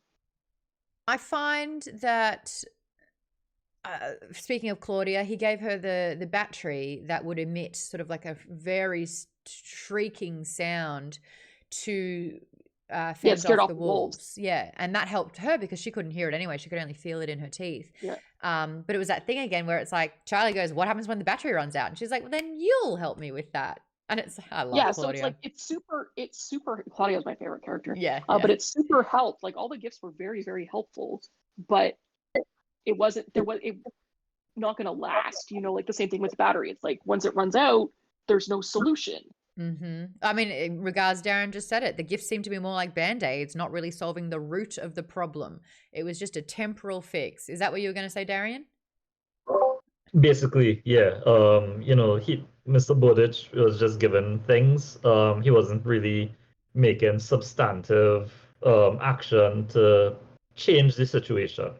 I find that, speaking of Claudia, he gave her the battery that would emit sort of like a very shrieking sound to fend off the wolves. Yeah, and that helped her because she couldn't hear it anyway. She could only feel it in her teeth. Yeah. But it was that thing again where it's like Charlie goes, "What happens when the battery runs out?" And she's like, "Well, then you'll help me with that." And it's I love Claudia. So it's like it's super. Claudia's my favorite character. Yeah. But it's super helped. Like all the gifts were very, very helpful, but it wasn't. It not going to last. Like the same thing with battery. It's like once it runs out, there's no solution. Mm-hmm. I mean, in regards, Darren just said it. The gifts seem to be more like Band-Aids, not really solving the root of the problem. It was just a temporal fix. Is that what you were going to say, Darian? Basically, yeah. Mr. Bowditch was just given things. He wasn't really making substantive action to change the situation.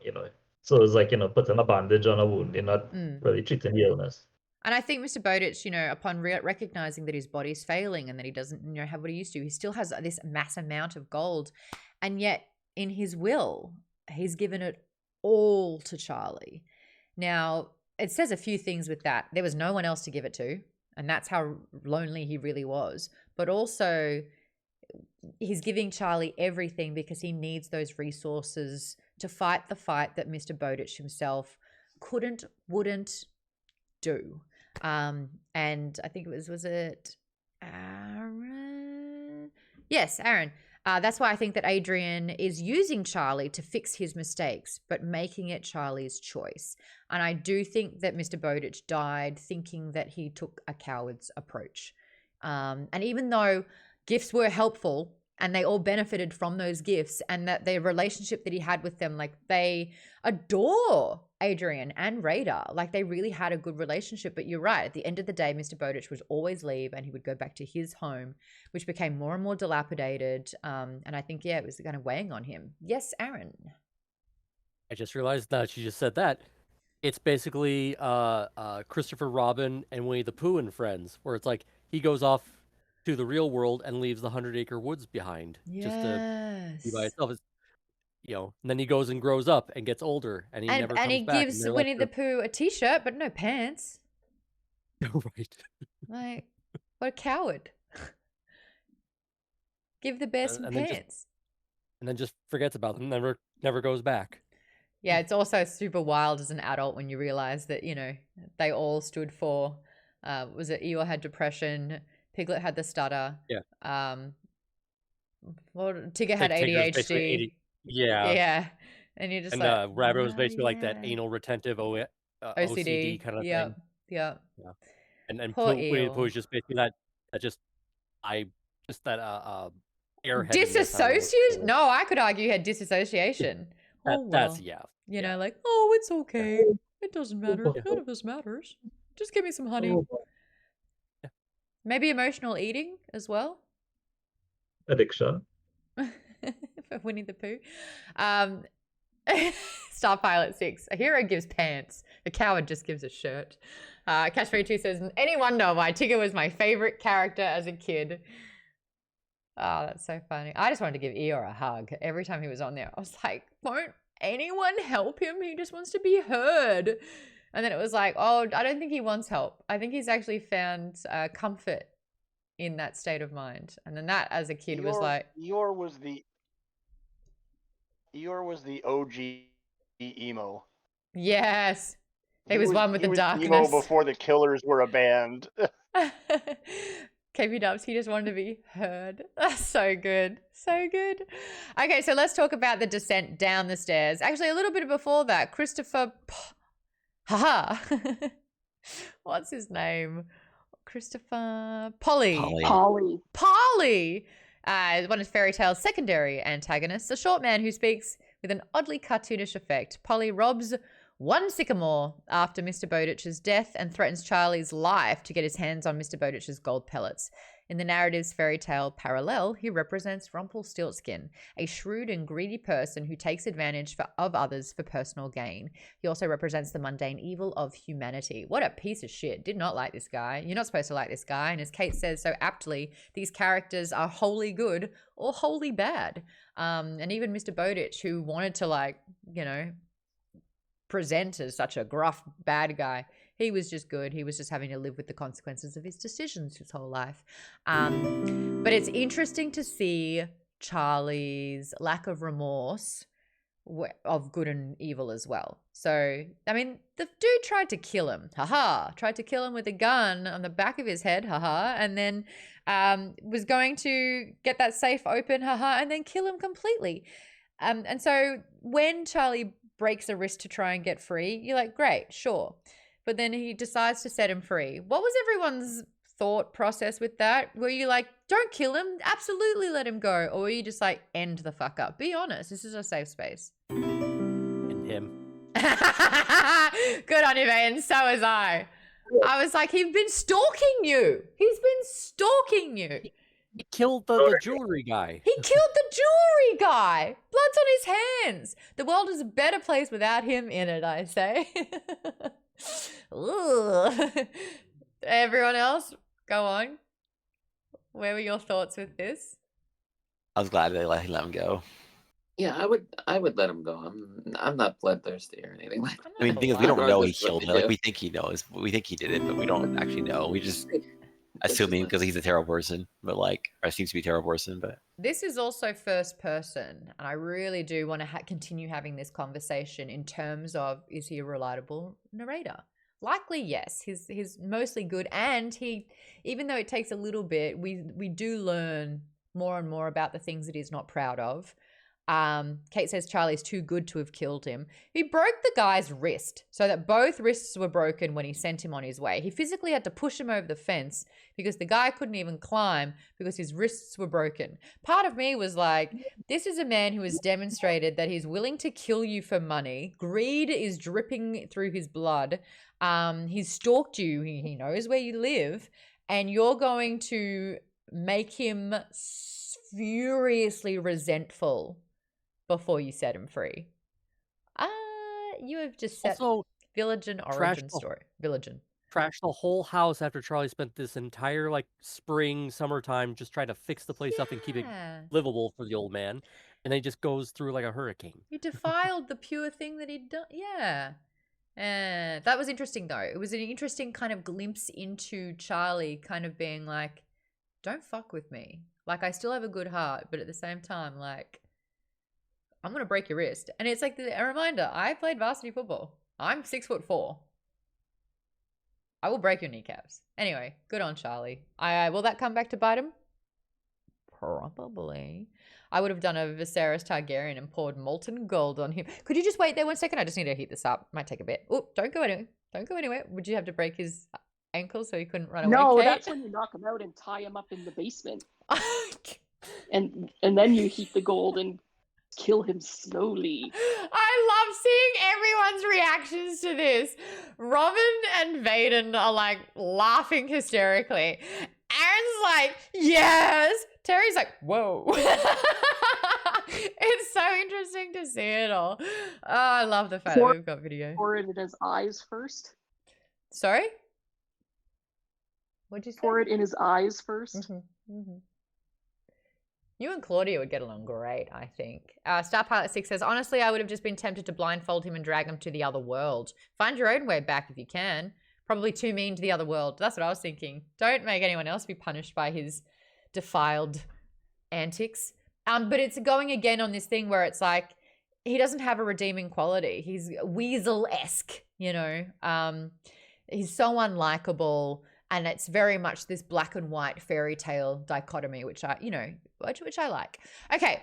So it's like, putting a bandage on a wound. You're not Mm. really treating the illness. And I think Mr. Bowditch, upon recognizing that his body's failing and that he doesn't, have what he used to, he still has this mass amount of gold. And yet in his will, he's given it all to Charlie. Now, it says a few things with that. There was no one else to give it to. And that's how lonely he really was. But also, he's giving Charlie everything because he needs those resources to fight the fight that Mr. Bowditch himself wouldn't do. And I think was it Aaron? Yes, Aaron. That's why I think that Adrian is using Charlie to fix his mistakes, but making it Charlie's choice. And I do think that Mr. Bowditch died thinking that he took a coward's approach. And even though gifts were helpful and they all benefited from those gifts, and that the relationship that he had with them, like they adore Adrian and Radar, like they really had a good relationship. But you're right, at the end of the day, Mr. Bowditch would always leave and he would go back to his home, which became more and more dilapidated. And I think, it was kind of weighing on him. Yes, Aaron. I just realized that she just said that. It's basically Christopher Robin and Winnie the Pooh and Friends, where it's like he goes off to the real world and leaves the 100-acre woods behind just to be by itself. It's, and then he goes and grows up and gets older, and he never comes back. And he gives Winnie the Pooh a t-shirt, but no pants. Right. Like, what a coward. Give the bear some pants. And then just forgets about them, never goes back. Yeah, it's also super wild as an adult when you realize that, they all stood for, was it Eeyore had depression, Piglet had the stutter. Yeah. Tigger had ADHD. Yeah. Yeah. And you're just Rabbit was basically like that anal retentive OCD kind of thing. Yeah. Yeah. And Poor Pooh is just basically that airhead. Disassociation? No, I could argue he had disassociation. That's like, oh, it's okay. It doesn't matter. None of this matters. Just give me some honey. Maybe emotional eating as well. Addiction. For Winnie the Pooh. Star Pilot 6. A hero gives pants. A coward just gives a shirt. Cash32 says, any wonder why Tigger was my favorite character as a kid. Oh, that's so funny. I just wanted to give Eeyore a hug every time he was on there. I was like, won't anyone help him? He just wants to be heard. And then it was like, oh, I don't think he wants help. I think he's actually found comfort in that state of mind. And then that, as a kid, was like... Eeyore was the OG emo. Yes. He was one with the darkness. Emo before the Killers were a band. KP Dubs, he just wanted to be heard. That's so good. So good. Okay, so let's talk about the descent down the stairs. Actually, a little bit before that, Christopher... What's his name? Christopher... Polley. Polley. One of Fairy Tale's secondary antagonists, a short man who speaks with an oddly cartoonish effect. Polley robs one sycamore after Mr. Bowditch's death and threatens Charlie's life to get his hands on Mr. Bowditch's gold pellets. In the narrative's fairy tale parallel, he represents Rumpelstiltskin, a shrewd and greedy person who takes advantage of others for personal gain. He also represents the mundane evil of humanity. What a piece of shit. Did not like this guy. You're not supposed to like this guy. And as Kate says so aptly, these characters are wholly good or wholly bad. And even Mr. Bowditch, who wanted to present as such a gruff bad guy, he was just good. He was just having to live with the consequences of his decisions his whole life. But it's interesting to see Charlie's lack of remorse of good and evil as well. So, I mean, the dude tried to kill him. Tried to kill him with a gun on the back of his head. And then was going to get that safe open. And then kill him completely. And so when Charlie breaks a wrist to try and get free, you're like, great, sure. But then he decides to set him free. What was everyone's thought process with that? Were you like, don't kill him, absolutely let him go? Or were you just like, end the fuck up? Be honest, this is a safe space. And him. Good on you, man. So was I. I was like, he's been stalking you. He's been stalking you. He killed the jewelry guy. He killed the jewelry guy. Blood on his hands. The world is a better place without him in it, I say. Everyone else, go on. Where were your thoughts with this? I was glad they let him go. Yeah, I would let him go. I'm not bloodthirsty or anything like that. I mean, the thing is, we don't know he Regardless of what killed they it. Like, do. we think he knows. We think he did it, but we don't actually know. We just assuming because he's a terrible person, but like, or seems to be a terrible person, but. This is also first person, and I really do want to continue having this conversation in terms of, is he a reliable narrator? Likely, yes. He's mostly good, and he, even though it takes a little bit, we do learn more and more about the things that he's not proud of. Kate says Charlie's too good to have killed him. He broke the guy's wrist so that both wrists were broken when he sent him on his way. He physically had to push him over the fence because the guy couldn't even climb because his wrists were broken. Part of me was like, this is a man who has demonstrated that he's willing to kill you for money. Greed is dripping through his blood. He's stalked you. He knows where you live, and you're going to make him furiously resentful before you set him free. You have just set Village and origin story. Village and trashed the whole house after Charlie spent this entire like spring, summertime just trying to fix the place up and keep it livable for the old man, and then he just goes through like a hurricane. He defiled the pure thing that he'd done. Yeah. That was interesting though. It was an interesting kind of glimpse into Charlie kind of being like, don't fuck with me. Like, I still have a good heart, but at the same time, like, I'm going to break your wrist. And it's like a reminder, I played varsity football. I'm 6'4". I will break your kneecaps. Anyway, good on Charlie. Will that come back to bite him? Probably. I would have done a Viserys Targaryen and poured molten gold on him. Could you just wait there 1 second? I just need to heat this up. Might take a bit. Oh, don't go anywhere. Don't go anywhere. Would you have to break his ankle so he couldn't run away? No, Kate? that's when you knock him out and tie him up in the basement. and then you heat the gold and kill him slowly. I love seeing everyone's reactions to this. Robin and Vaden are like laughing hysterically. Aaron's like, yes. Terry's like, whoa. It's so interesting to see it all. Oh, I love the fact that we've got video. Pour it in his eyes first. Sorry? What'd you say? Pour it in his eyes first. Mm-hmm. You and Claudia would get along great, I think. Star Pilot 6 says, honestly, I would have just been tempted to blindfold him and drag him to the other world. Find your own way back if you can. Probably too mean to the other world. That's what I was thinking. Don't make anyone else be punished by his defiled antics. But it's going again on this thing where it's like, he doesn't have a redeeming quality. He's Weasel-esque, you know. He's so unlikable. And it's very much this black and white fairy tale dichotomy, which I like. Okay,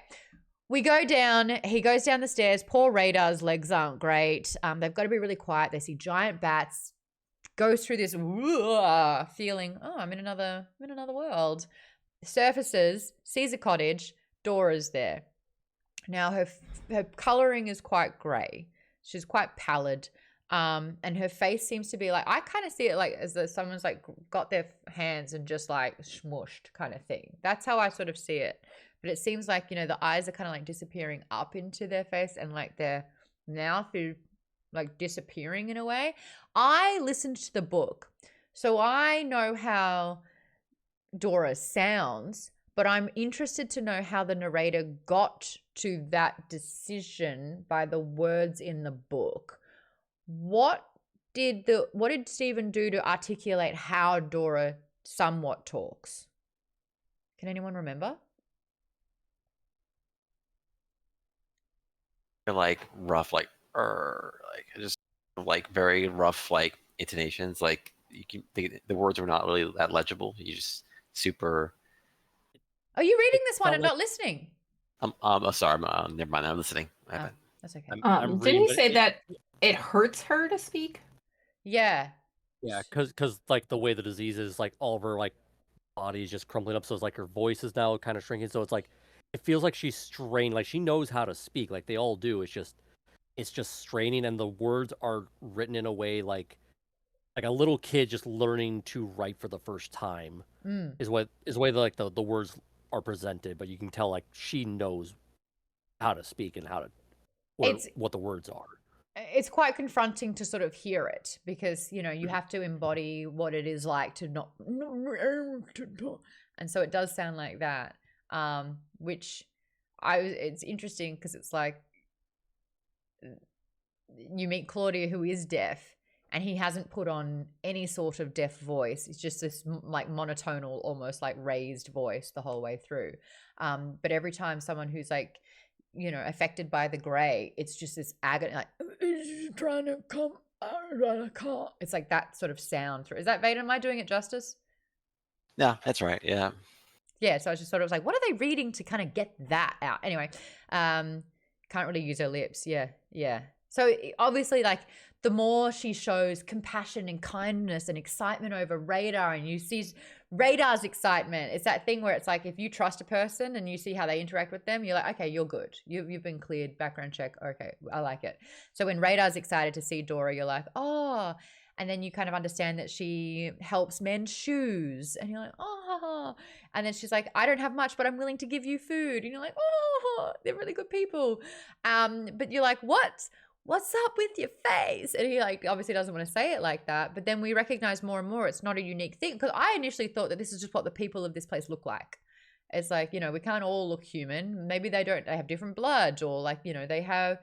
we go down. He goes down the stairs. Poor Radar's legs aren't great. They've got to be really quiet. They see giant bats. Goes through this feeling. Oh, I'm in another world. Surfaces, sees a cottage. Dora's there. Now her coloring is quite grey. She's quite pallid. And her face seems to be like, I kind of see it like as though someone's like got their hands and just like smushed kind of thing. That's how I sort of see it. But it seems like, you know, the eyes are kind of like disappearing up into their face and like their mouth is like disappearing in a way. I listened to the book, so I know how Dora sounds, but I'm interested to know how the narrator got to that decision by the words in the book. What did Stephen do to articulate how Dora somewhat talks? Can anyone remember? Like rough, like just like very rough, like intonations. Like you can, the words are not really that legible. You just super. Are you reading this one and not listening? Oh, sorry. Never mind. I'm listening. That's okay. Didn't he say that it hurts her to speak? Yeah. Yeah, because like the way the disease is, like all of her like body is just crumbling up, so it's like her voice is now kind of shrinking. So it's like it feels like she's strained. Like she knows how to speak, like they all do. It's just straining, and the words are written in a way like a little kid just learning to write for the first time. Is the way like the words are presented, but you can tell like she knows how to speak and what the words are. It's quite confronting to sort of hear it because, you know, you have to embody what it is like to not, and so it does sound like that, which it's interesting because it's like you meet Claudia, who is deaf, and he hasn't put on any sort of deaf voice. It's just this like monotonal, almost like raised voice the whole way through. But every time someone who's like, you know, affected by the gray, it's just this agony, like trying to come out. It's like that sort of sound through. Is that Vader? Am I doing it justice? No, that's right. Yeah. Yeah. So I was just sort of like, what are they reading to kind of get that out? Anyway, can't really use her lips. Yeah. Yeah. So obviously, like, the more she shows compassion and kindness and excitement over Radar, and you see Radar's excitement, it's that thing where it's like if you trust a person and you see how they interact with them, you're like, okay, you're good. You've been cleared, background check. Okay, I like it. So when Radar's excited to see Dora, you're like, oh. And then you kind of understand that she helps mend shoes. And you're like, oh. And then she's like, I don't have much, but I'm willing to give you food. And you're like, oh, they're really good people. But you're like, what? What's up with your face? And he like obviously doesn't want to say it like that, but then we recognize more and more it's not a unique thing, because I initially thought that this is just what the people of this place look like. It's like, you know, we can't all look human. Maybe they have different blood, or like, you know, they have,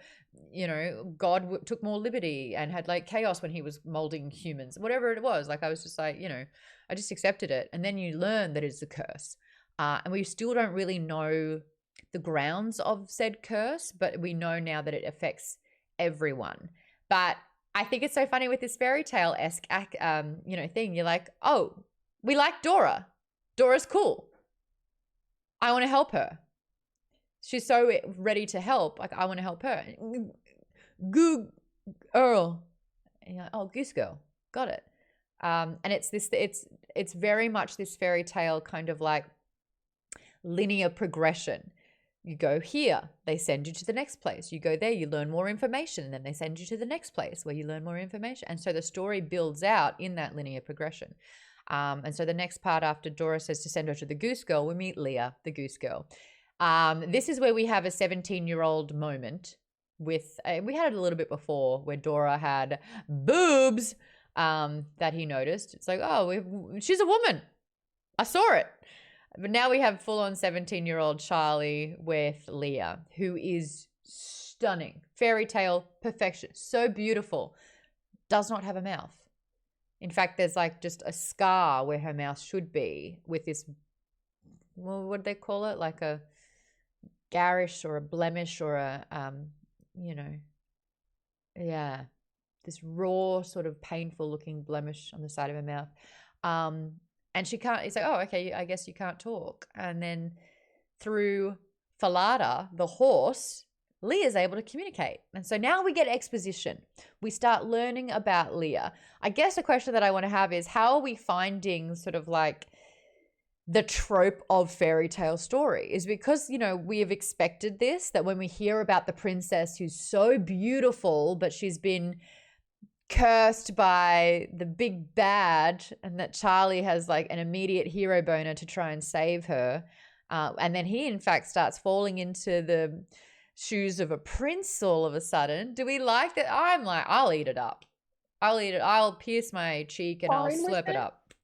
you know, God took more liberty and had like chaos when he was molding humans, whatever it was. Like I was just like, you know, I just accepted it. And then you learn that it's a curse. And we still don't really know the grounds of said curse, but we know now that it affects everyone. But I think it's so funny with this fairy tale-esque you know, thing. You're like, oh, we like Dora. Dora's cool. I want to help her. She's so ready to help. Like, I want to help her. Goo Earl. And you're like, oh, Goose Girl. Got it. And it's very much this fairy tale kind of like linear progression. You go here, they send you to the next place. You go there, you learn more information, and then they send you to the next place where you learn more information. And so the story builds out in that linear progression. And so the next part, after Dora says to send her to the Goose Girl, we meet Leah, the Goose Girl. This is where we have a 17-year-old moment with, we had it a little bit before, where Dora had boobs that he noticed. It's like, oh, she's a woman. I saw it. But now we have full-on 17-year-old Charlie with Leah, who is stunning. Fairy tale perfection. So beautiful. Does not have a mouth. In fact, there's like just a scar where her mouth should be with this, well, what do they call it? Like a garish or a blemish or a, you know, yeah, this raw sort of painful looking blemish on the side of her mouth. And she can't, it's like, oh, okay, I guess you can't talk. And then through Falada, the horse, Leah's able to communicate. And so now we get exposition. We start learning about Leah. I guess a question that I want to have is, how are we finding sort of like the trope of fairy tale story? Is because, you know, we have expected this, that when we hear about the princess who's so beautiful, but she's been cursed by the big bad, and that Charlie has like an immediate hero boner to try and save her. And then he in fact starts falling into the shoes of a prince all of a sudden. Do we like that? I'm like, I'll eat it up. I'll eat it. I'll pierce my cheek and I'll slurp it up.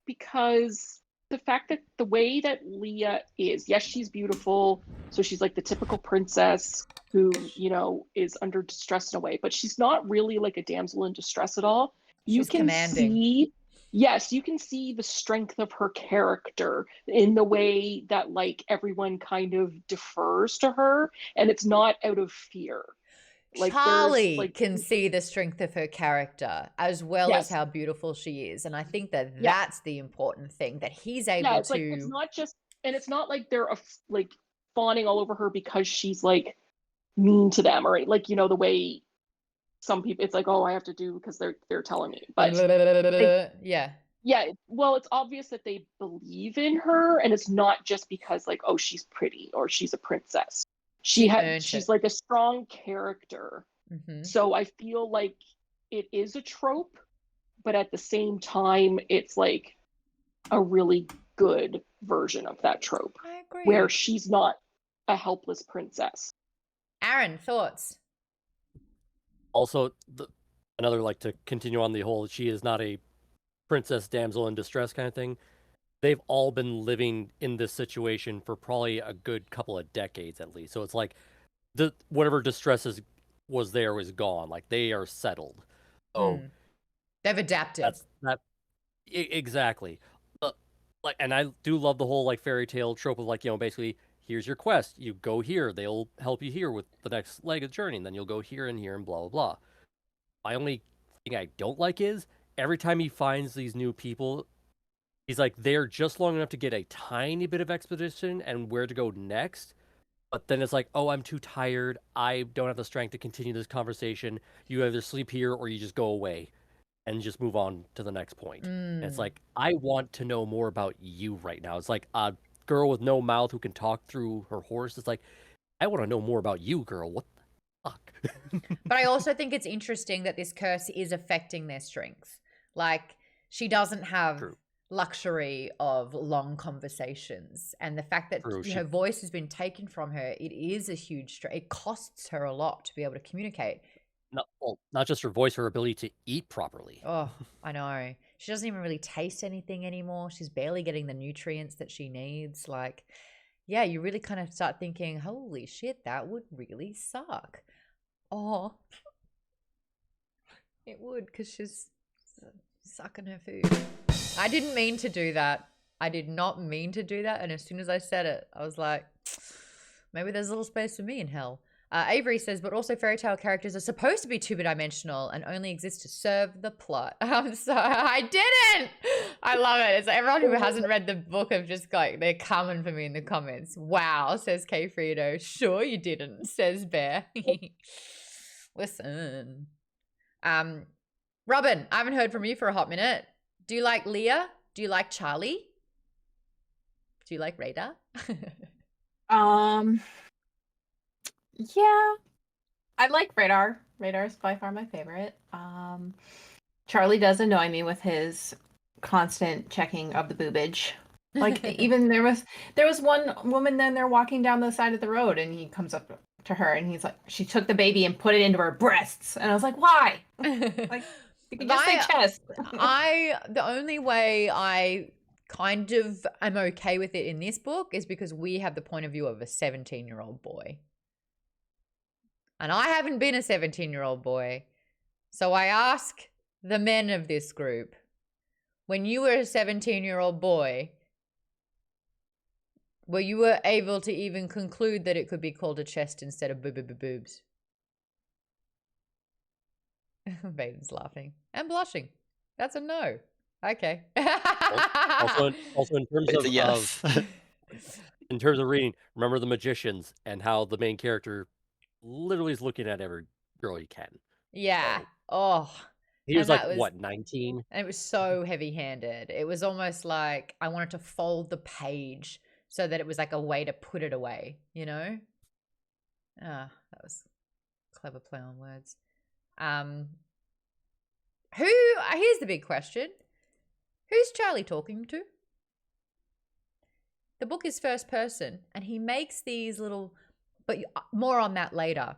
Because the fact that the way that Leah is, yes, she's beautiful. So she's like the typical princess who, you know, is under distress in a way, but she's not really like a damsel in distress at all. You She's can commanding. see, yes, you can see the strength of her character in the way that like everyone kind of defers to her, and it's not out of fear. Like Charlie like can see the strength of her character as well as Yes. how beautiful she is. And I think that Yeah. that's the important thing, that he's able Yeah, it's to. like it's not just, and it's not like they're like fawning all over her because she's like mean to them, or like, you know, the way some people, it's like, oh, I have to do because they're telling me. But yeah. yeah, well, it's obvious that they believe in her, and it's not just because like, oh, she's pretty or she's a princess. She earned She's it. like a strong character. Mhm. So I feel like it is a trope, but at the same time, it's like a really good version of that trope, I agree. where she's not a helpless princess. Aaron, thoughts? Also, another, like, to continue on the whole, she is not a princess damsel in distress kind of thing. They've all been living in this situation for probably a good couple of decades at least. So it's like whatever distress was there is gone. Like, they are settled. So they've adapted. Exactly. Like, and I do love the whole, like, fairy tale trope of, like, basically, here's your quest. You go here. They'll help you here with the next leg of the journey. And then you'll go here and here and blah, blah, blah. My only thing I don't like is every time he finds these new people, he's like, they're just long enough to get a tiny bit of exposition and where to go next. But then it's like, oh, I'm too tired. I don't have the strength to continue this conversation. You either sleep here or you just go away and just move on to the next point. And it's like, I want to know more about you right now. It's like a girl with no mouth who can talk through her horse. It's like, I want to know more about you, girl. What the fuck? But I also think it's interesting that this curse is affecting their strength. Like, she doesn't have luxury of long conversations, and the fact that her voice has been taken from her, it is a huge it costs her a lot to be able to communicate. Not just her voice, her ability to eat properly. Oh, I know. She doesn't even really taste anything anymore. She's barely getting the nutrients that she needs. Like, yeah, you really kind of start thinking, holy shit, that would really suck. Oh, it would, because she's sucking her food. I didn't mean to do that. I did not mean to do that. And as soon as I said it, I was like, maybe there's a little space for me in hell. Avery says, but also fairy tale characters are supposed to be two-dimensional and only exist to serve the plot. I'm sorry, I didn't. I love it. It's everyone who hasn't read the book have just got, they're coming for me in the comments. Wow, says K Frito. Sure you didn't, says Bear. Listen. Robin, I haven't heard from you for a hot minute. Do you like Leah? Do you like Charlie? Do you like Radar? Yeah, I like Radar. Radar is by far my favorite. Charlie does annoy me with his constant checking of the boobage. Like, even there was one woman then they're walking down the side of the road and he comes up to her and he's like, she took the baby and put it into her breasts, and I was like, why? Like, you can just say chest. The only way I kind of am okay with it in this book is because we have the point of view of a 17-year-old boy. And I haven't been a 17-year-old boy. So I ask the men of this group, when you were a 17-year-old boy, were you able to even conclude that it could be called a chest instead of boobs? Baden's laughing and blushing. That's a no. Okay. also in terms It's of a yes. in terms of reading, remember the magicians and how the main character literally is looking at every girl he can. Yeah. Oh. He was like, what, 19? And it was so heavy-handed. It was almost like I wanted to fold the page so that it was like a way to put it away, you know? Ah, that was a clever play on words. Here's the big question. Who's Charlie talking to? The book is first person, and he makes these little, but more on that later.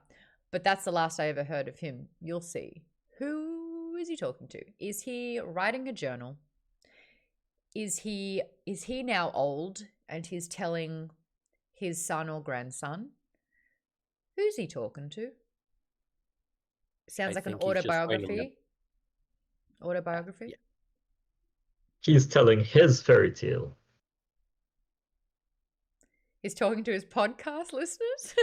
But that's the last I ever heard of him. You'll see. Who is he talking to? Is he writing a journal? Is he now old and he's telling his son or grandson? Who's he talking to? Sounds like an autobiography. Autobiography? Yeah. He's telling his fairy tale. He's talking to his podcast listeners.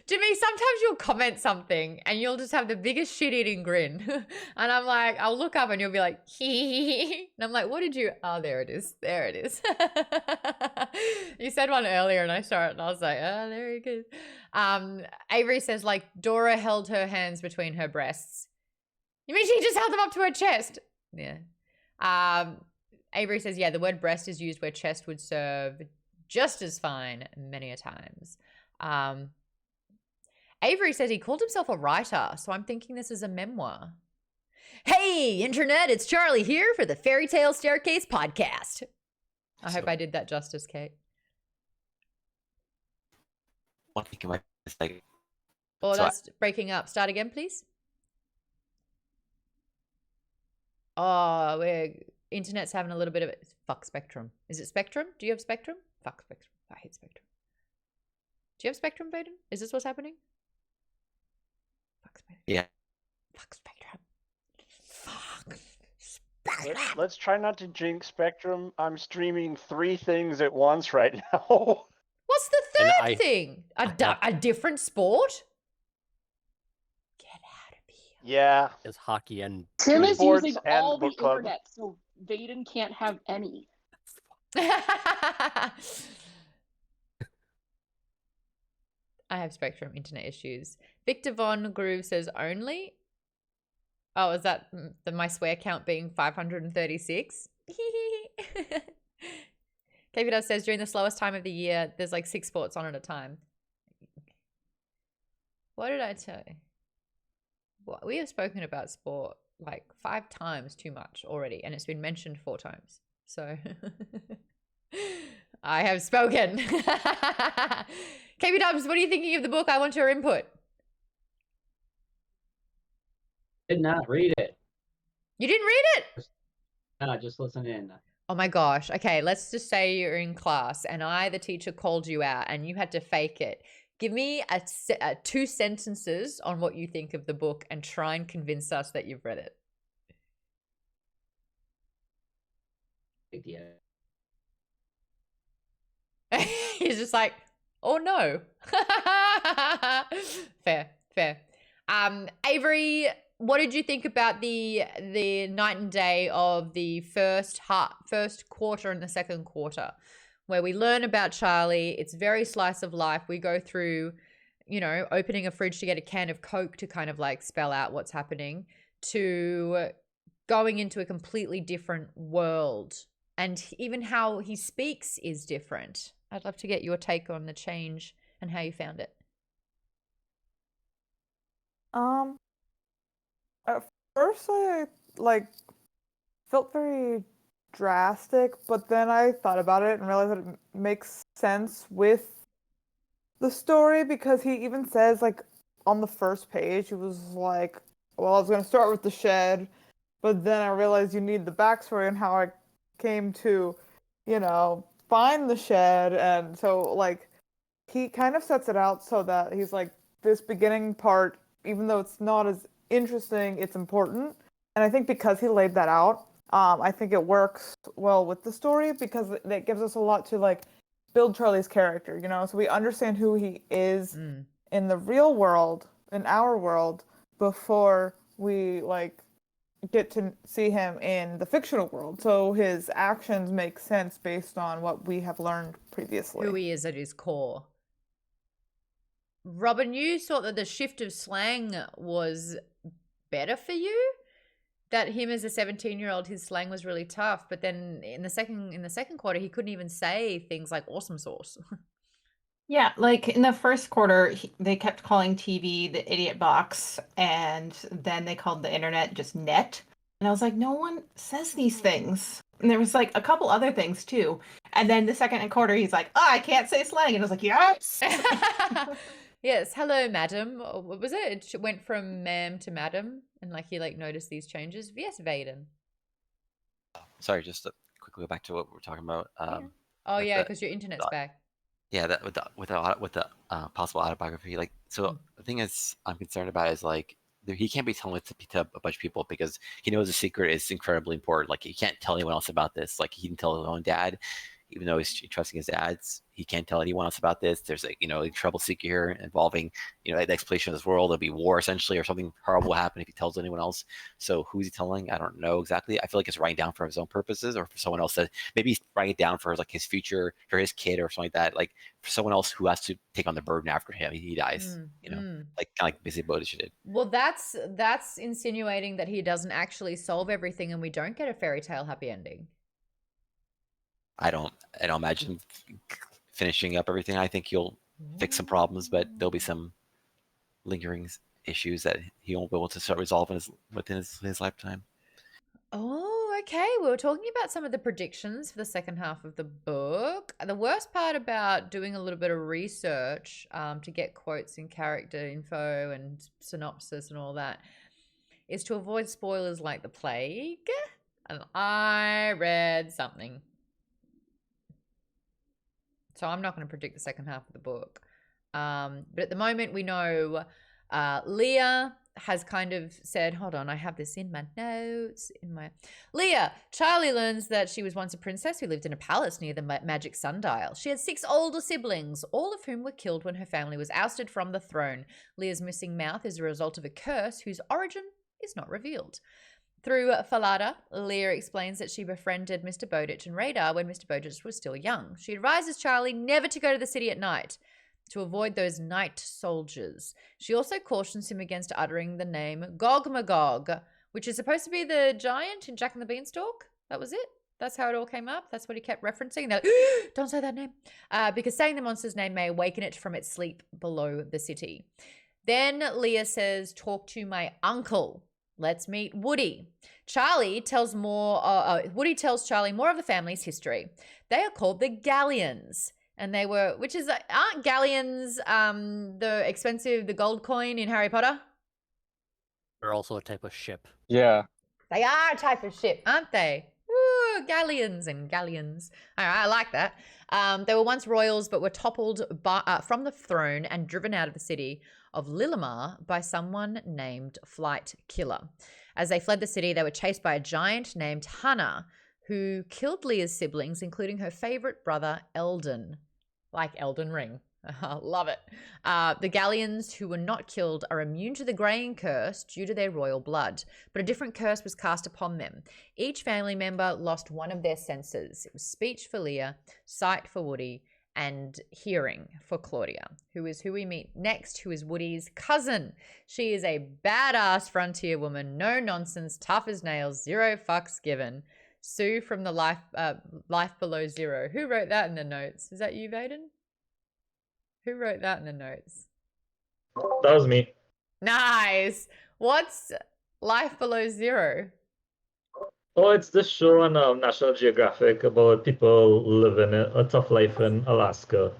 Jimmy, sometimes you'll comment something and you'll just have the biggest shit-eating grin. And I'm like, I'll look up and you'll be like, hee. And I'm like, what did you? Oh, there it is. There it is. You said one earlier and I saw it and I was like, oh, there it is. Avery says, like, Dora held her hands between her breasts. You mean she just held them up to her chest? Yeah. Avery says, yeah, the word breast is used where chest would serve just as fine many a times. Avery says he called himself a writer, so I'm thinking this is a memoir. Hey, internet, it's Charlie here for the Fairy Tale Staircase podcast. I hope I did that justice, Kate. One thing it's like Oh, So that's breaking up. Start again, please. Oh, internet's having a little bit of it. Fuck Spectrum. Is it Spectrum? Do you have Spectrum? Fuck Spectrum. I hate Spectrum. Do you have Spectrum, Baden? Is this what's happening? Fuck Spectrum. Yeah. Fuck Spectrum. Fuck. Let's try not to jinx Spectrum. I'm streaming 3 things at once right now. What's the third thing? A different sport? Yeah. Is hockey and Tim is sports using and all the book club. internet, so Vaden can't have any. I have Spectrum internet issues. Victor Von Groove says only. Oh, is that my swear count being 536? KV says during the slowest time of the year, there's like 6 sports on at a time. What did I tell you? Well, we have spoken about sport like 5 times too much already, and it's been mentioned 4 times. So I have spoken. KB Dubs, what are you thinking of the book? I want your input. Did not read it. You didn't read it? No, just listen in. Oh my gosh. Okay, let's just say you're in class and I, the teacher, called you out and you had to fake it. Give me 2 sentences on what you think of the book and try and convince us that you've read it. Yeah. He's just like, oh no. Fair. Avery, what did you think about the night and day of the first quarter and the second quarter, where we learn about Charlie? It's very slice of life. We go through, opening a fridge to get a can of Coke to kind of like spell out what's happening, to going into a completely different world. And even how he speaks is different. I'd love to get your take on the change and how you found it. At first I felt very drastic, but then I thought about it and realized that it makes sense with the story, because he even says on the first page, he was like, well, I was going to start with the shed, but then I realized you need the backstory and how I came to, find the shed. And so he kind of sets it out so that he's like, this beginning part, even though it's not as interesting, it's important. And I think because he laid that out, I think it works well with the story, because it gives us a lot to build Charlie's character, so we understand who he is in the real world, in our world, before we get to see him in the fictional world. So his actions make sense based on what we have learned previously. Who he is at his core. Robin, you thought that the shift of slang was better for you? That him as a 17-year-old, his slang was really tough, but then in the second quarter, he couldn't even say things like awesome sauce. Yeah, in the first quarter, they kept calling TV the idiot box, and then they called the internet just net. And I was like, no one says these things. And there was a couple other things too. And then the second quarter, he's like, oh, I can't say slang. And I was like, yes. Yes, hello, madam. What was it? It went from ma'am to madam, and he noticed these changes. Yes, Vaden. Sorry, just to quickly go back to what we're talking about. Oh yeah, because your internet's back. Yeah, that with the possible autobiography. The thing is, I'm concerned about is he can't be telling it to a bunch of people, because he knows the secret is incredibly important. He can't tell anyone else about this. He can tell his own dad, even though he's trusting his dad's. He can't tell anyone else about this. There's a trouble seeker here involving the exploration of this world. There'll be war essentially, or something horrible will happen if he tells anyone else. So who's he telling? I don't know exactly. I feel like it's writing down for his own purposes, or for someone else that maybe he's writing it down for his future, for his kid or something like that. For someone else who has to take on the burden after him. He dies. Kind of like basically Bowditch did. Well, that's insinuating that he doesn't actually solve everything, and we don't get a fairy tale happy ending. I don't imagine finishing up everything. I think he'll fix some problems, but there'll be some lingering issues that he won't be able to start resolving within his lifetime. Oh, okay. We were talking about some of the predictions for the second half of the book. The worst part about doing a little bit of research to get quotes and character info and synopsis and all that is to avoid spoilers like the plague. And I read something. So I'm not going to predict the second half of the book. But at the moment we know Leah has kind of said, hold on, I have this in my notes. Leah, Charlie learns that she was once a princess who lived in a palace near the magic sundial. She had 6 older siblings, all of whom were killed when her family was ousted from the throne. Leah's missing mouth is a result of a curse whose origin is not revealed. Through Falada, Leah explains that she befriended Mr. Bowditch and Radar when Mr. Bowditch was still young. She advises Charlie never to go to the city at night, to avoid those night soldiers. She also cautions him against uttering the name Gog Magog, which is supposed to be the giant in Jack and the Beanstalk. That was it. That's how it all came up. That's what he kept referencing. They're like, don't say that name. Because saying the monster's name may awaken it from its sleep below the city. Then Leah says, talk to my uncle. Let's meet Woody. Woody tells Charlie more of the family's history. They are called the Galleons. And they were, aren't galleons the gold coin in Harry Potter? They're also a type of ship. Yeah. They are a type of ship, aren't they? Woo, galleons and galleons. All right, I like that. They were once royals, but were toppled from the throne and driven out of the city of Lilimar by someone named Flight Killer. As they fled the city, they were chased by a giant named Hannah, who killed Leah's siblings, including her favorite brother, Eldon. Like Elden Ring. Love it. The Galleons who were not killed are immune to the graying curse due to their royal blood, but a different curse was cast upon them. Each family member lost one of their senses. It was speech for Leah, sight for Woody, and hearing for Claudia, who is who we meet next, who is Woody's cousin. She is a badass frontier woman, no nonsense, tough as nails, 0 fucks given. Sue from the Life Below Zero. Who wrote that in the notes? Is that you, Vaden? Who wrote that in the notes? That was me. Nice. What's Life Below Zero? Oh, it's this show on National Geographic about people living a tough life in Alaska.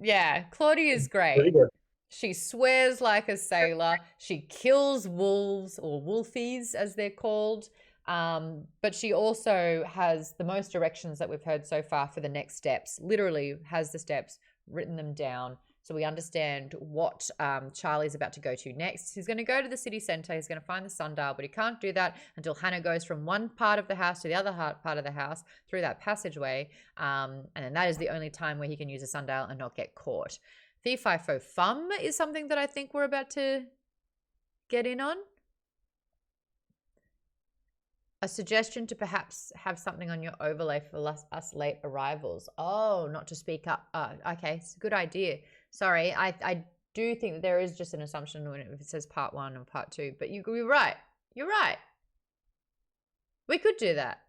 Yeah. Claudia is great. Really good. She swears like a sailor. She kills wolves, or wolfies as they're called. But she also has the most directions that we've heard so far for the next steps. Literally has the steps, written them down, so we understand what Charlie's about to go to next. He's going to go to the city centre. He's going to find the sundial, but he can't do that until Hannah goes from one part of the house to the other part of the house through that passageway. And then that is the only time where he can use a sundial and not get caught. Fee Fi Fo Fum is something that I think we're about to get in on. A suggestion to perhaps have something on your overlay for us late arrivals. Oh, not to speak up. Okay, it's a good idea. Sorry, I do think that there is just an assumption when it says part 1 or part 2, but you're right. You're right. We could do that.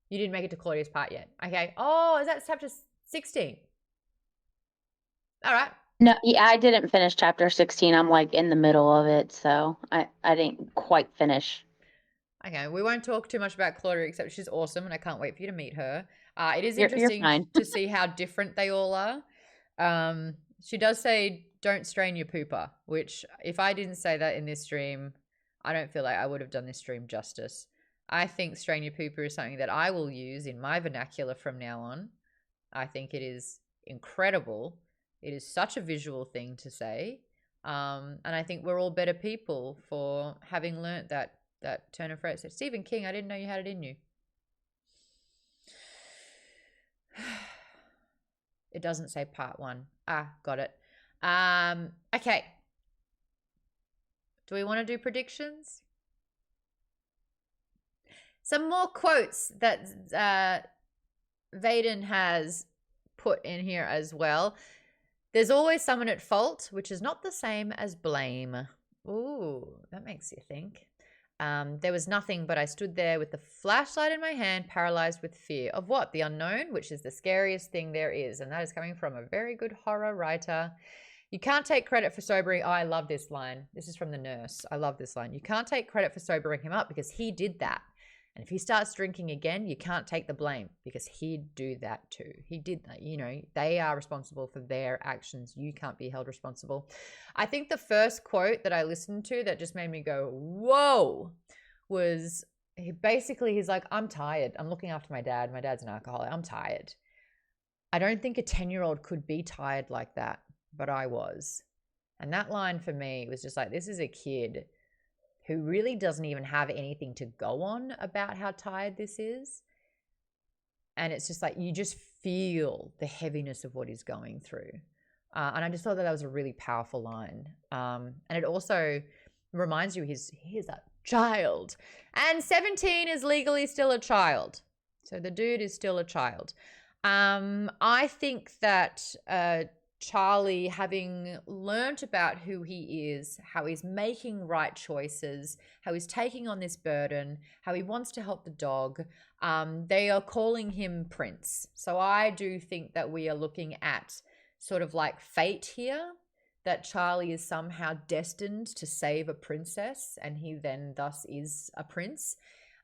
You didn't make it to Claudia's part yet. Okay. Oh, is that chapter 16? All right. No, yeah, I didn't finish chapter 16. I'm like in the middle of it, so I didn't quite finish. Okay, we won't talk too much about Claudia, except she's awesome, and I can't wait for you to meet her. It is You're interesting fine. to see how different they all are. She does say, don't strain your pooper, which if I didn't say that in this stream, I don't feel like I would have done this stream justice. I think strain your pooper is something that I will use in my vernacular from now on. I think it is incredible. It is such a visual thing to say. And I think we're all better people for having learnt that turn of phrase. So Stephen King, I didn't know you had it in you. It doesn't say part 1. Got it. Okay. Do we want to do predictions? Some more quotes that Vaden has put in here as well. There's always someone at fault, which is not the same as blame. Ooh, that makes you think. There was nothing, but I stood there with the flashlight in my hand, paralyzed with fear. Of what? The unknown, which is the scariest thing there is. And that is coming from a very good horror writer. You can't take credit for sobering. Oh, I love this line. This is from the nurse. I love this line. You can't take credit for sobering him up because he did that. And if he starts drinking again, you can't take the blame because he'd do that too. He did that. You know, they are responsible for their actions. You can't be held responsible. I think the first quote that I listened to that just made me go, whoa, was he's like, I'm tired. I'm looking after my dad. My dad's an alcoholic. I'm tired. I don't think a 10-year-old could be tired like that, but I was. And that line for me was just like, this is a kid who really doesn't even have anything to go on about how tired this is. And it's just like, you just feel the heaviness of what he's going through. And I just thought that was a really powerful line. And it also reminds you he's a child. And 17 is legally still a child. So the dude is still a child. I think that Charlie, having learnt about who he is, how he's making right choices, how he's taking on this burden, how he wants to help the dog, they are calling him Prince. So I do think that we are looking at sort of like fate here, that Charlie is somehow destined to save a princess, and he then thus is a prince.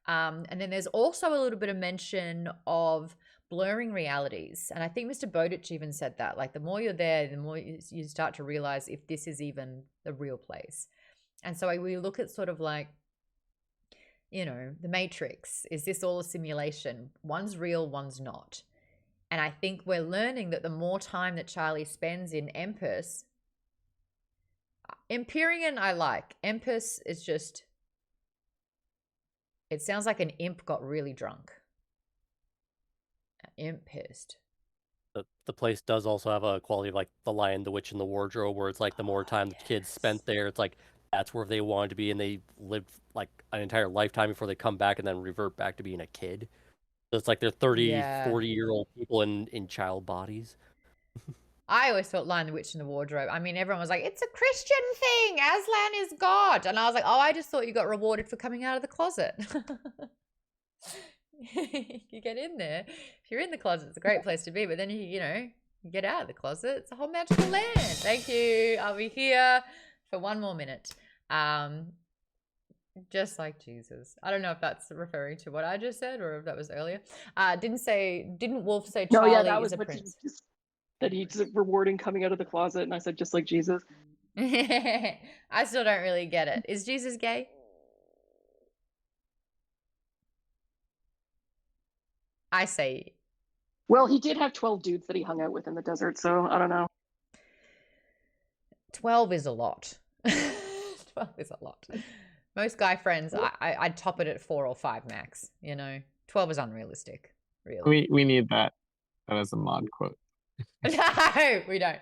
And then there's also a little bit of mention of blurring realities. And I think Mr. Bowditch even said that, like, the more you're there, the more you start to realize if this is even the real place. And so we look at sort of like, you know, the Matrix. Is this all a simulation? One's real, one's not. And I think we're learning that the more time that Charlie spends in Empis, Empyrean I like. Empis is just, it sounds like an imp got really drunk. Imp pissed. The place does also have a quality of like The Lion, the Witch, and the Wardrobe, where it's like the more time the kids spent there, it's like that's where they wanted to be, and they lived like an entire lifetime before they come back and then revert back to being a kid. So it's like they're 30, 40-year-old people in child bodies. I always thought Lion, the Witch, and the Wardrobe. I mean, everyone was like, it's a Christian thing. Aslan is God. And I was like, oh, I just thought you got rewarded for coming out of the closet. You get in there. If you're in the closet, it's a great place to be. But then you get out of the closet. It's a whole magical land. Thank you. I'll be here for one more minute. Just like Jesus. I don't know if that's referring to what I just said or if that was earlier. Didn't Wolf say Charlie is a prince? That he's rewarding coming out of the closet, and I said just like Jesus. I still don't really get it. Is Jesus gay? I say. Well, he did have 12 dudes that he hung out with in the desert, so I don't know. 12 is a lot. 12 is a lot. Most guy friends, I'd top it at 4 or 5 max. 12 is unrealistic. Really. We need that as a mod quote. No, we don't.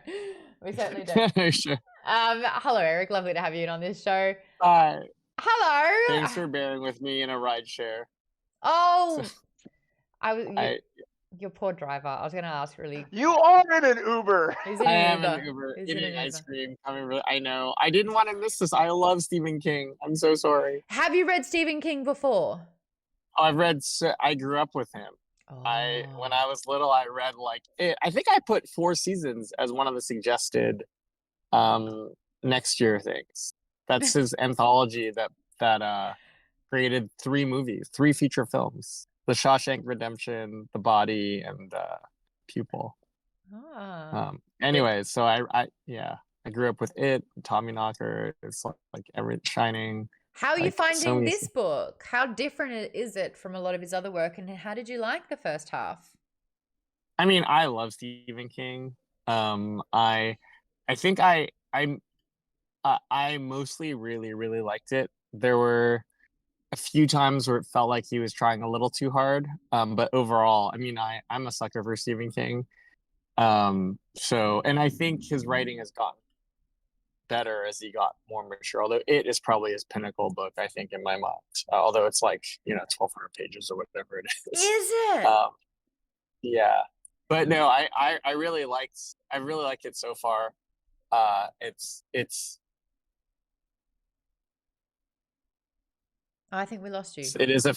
We certainly don't. Sure. Hello, Eric. Lovely to have you in on this show. Hi. Hello. Thanks for bearing with me in a ride share. Oh, your poor driver. I was going to ask really. You are in an Uber. He's in I an am Uber. in Uber He's eating in an ice Uber. cream. I know. I didn't want to miss this. I love Stephen King. I'm so sorry. Have you read Stephen King before? I grew up with him. When I was little, I read I think I put 4 seasons as one of the suggested next year things. That's his anthology that created 3 feature films: The Shawshank Redemption, The Body, and Pupil. Anyway, so I grew up with it, Tommyknocker. It's like every Shining. How are you finding this book? How different is it from a lot of his other work, and how did you like the first half? I mean, I love Stephen King. I think I mostly really, really liked it. There were a few times where it felt like he was trying a little too hard. But overall, I mean, I'm a sucker for Stephen King. And I think his writing has gotten better as he got more mature, although it is probably his pinnacle book, I think, in my mind, although it's like 1,200 pages or whatever it is. Is it? Yeah, but no, I really liked it so far. It's I think we lost you. It is